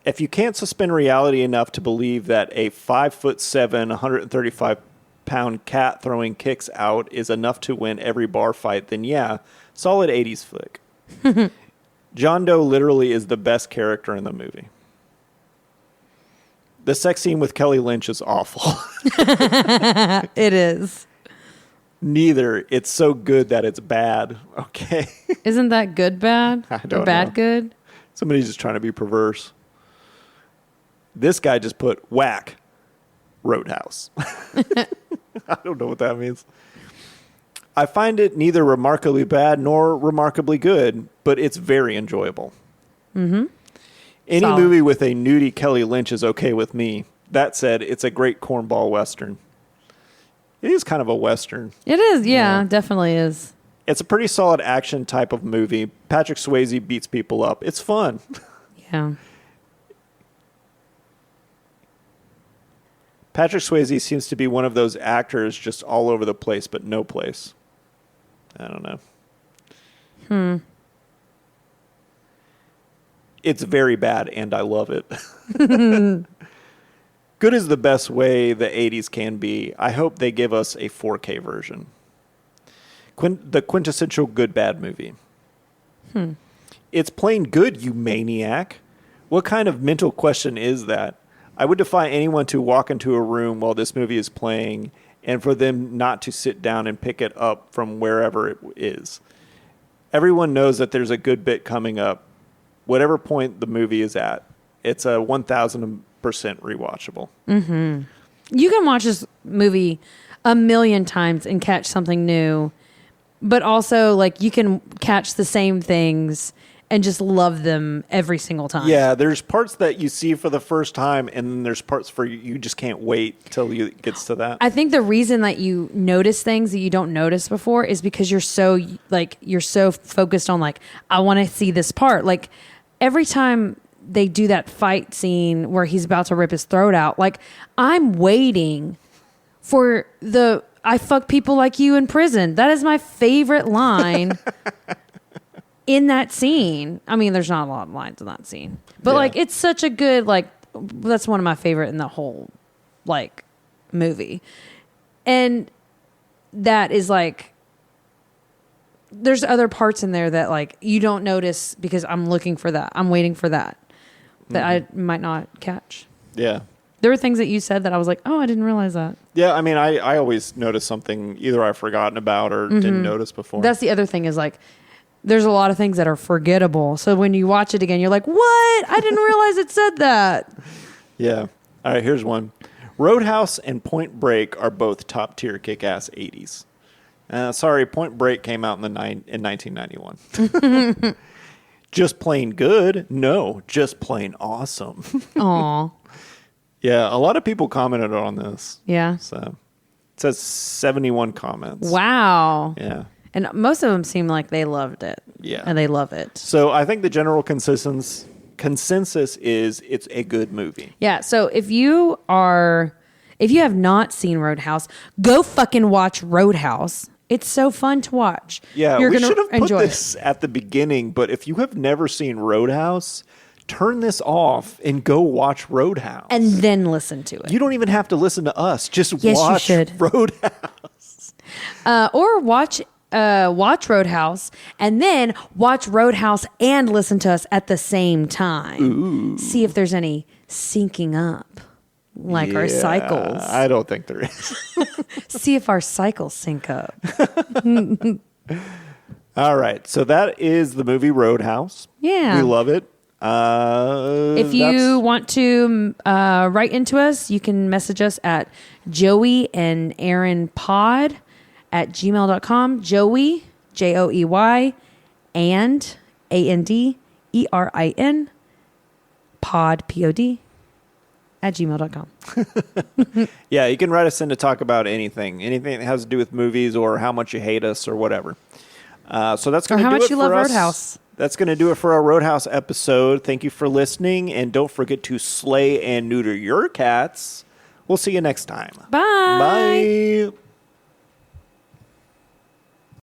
If you can't suspend reality enough to believe that a 5'7", 135-pound cat throwing kicks out is enough to win every bar fight, then yeah, solid 80s flick. John Doe literally is the best character in the movie. The sex scene with Kelly Lynch is awful. It is. Neither. It's so good that it's bad. Okay. Isn't that good bad? I don't or bad know. good? Somebody's just trying to be perverse. This guy just put whack Roadhouse. I don't know what that means. I find it neither remarkably bad nor remarkably good, but it's very enjoyable. Mm-hmm. Any Solid. movie with a nudie Kelly Lynch is okay with me. That said, it's a great cornball Western. It is kind of a Western. It is. Yeah, definitely is. It's a pretty solid action type of movie. Patrick Swayze beats people up. It's fun. Yeah. Patrick Swayze seems to be one of those actors just all over the place, but no place. I don't know. It's very bad, and I love it. Good is the best way the 80s can be. I hope they give us a 4K version. The quintessential good-bad movie. It's plain good, you maniac. What kind of mental question is that? I would defy anyone to walk into a room while this movie is playing and for them not to sit down and pick it up from wherever it is. Everyone knows that there's a good bit coming up, whatever point the movie is at. It's a 1,000% rewatchable. You can watch this movie a million times and catch something new, but also like you can catch the same things and just love them every single time. Yeah, there's parts that you see for the first time, and then there's parts for you just can't wait till it gets to that. I think the reason that you notice things that you don't notice before is because you're so focused on like, I want to see this part. Like every time they do that fight scene where he's about to rip his throat out, like I'm waiting for the "I fuck people like you in prison." That is my favorite line in that scene. I mean, there's not a lot of lines in that scene, but like it's such a good, like, that's one of my favorite in the whole like movie. And that is like, there's other parts in there that like you don't notice because I'm looking for that. I'm waiting for that I might not catch. Yeah. There were things that you said that I was like, oh, I didn't realize that. Yeah, I mean, I always notice something either I've forgotten about or didn't notice before. That's the other thing is like, there's a lot of things that are forgettable. So when you watch it again, you're like, what? I didn't realize it said that. Yeah. All right, here's one. Roadhouse and Point Break are both top-tier kick-ass 80s. Sorry, Point Break came out in 1991. Just plain good? No, just plain awesome. Aw. Yeah, a lot of people commented on this. Yeah. So it says 71 comments. Wow. Yeah. And most of them seem like they loved it. Yeah. And they love it. So I think the general consensus is it's a good movie. Yeah. So if you have not seen Roadhouse, go fucking watch Roadhouse. It's so fun to watch. Yeah, You're we gonna should have put enjoy this at the beginning, but if you have never seen Roadhouse, turn this off and go watch Roadhouse. and then listen to it. You don't even have to listen to us. Just Yes, you watch should. Roadhouse. Or watch Roadhouse and then watch Roadhouse and listen to us at the same time. Ooh. See if there's any syncing up, like our Yeah, cycles. I don't think there is. See if our cycles sync up. All right, so that is the movie Roadhouse. Yeah. We love it. If you want to write into us, you can message us at joeyanderinpod at gmail.com. Joey, Joey, and ANDERIN, pod, POD, at gmail.com. Yeah, you can write us in to talk about anything that has to do with movies or how much you hate us or whatever. So that's going to do it for us. Or how much you love Roadhouse. That's going to do it for our Roadhouse episode. Thank you for listening, and don't forget to slay and neuter your cats. We'll see you next time. Bye. Bye.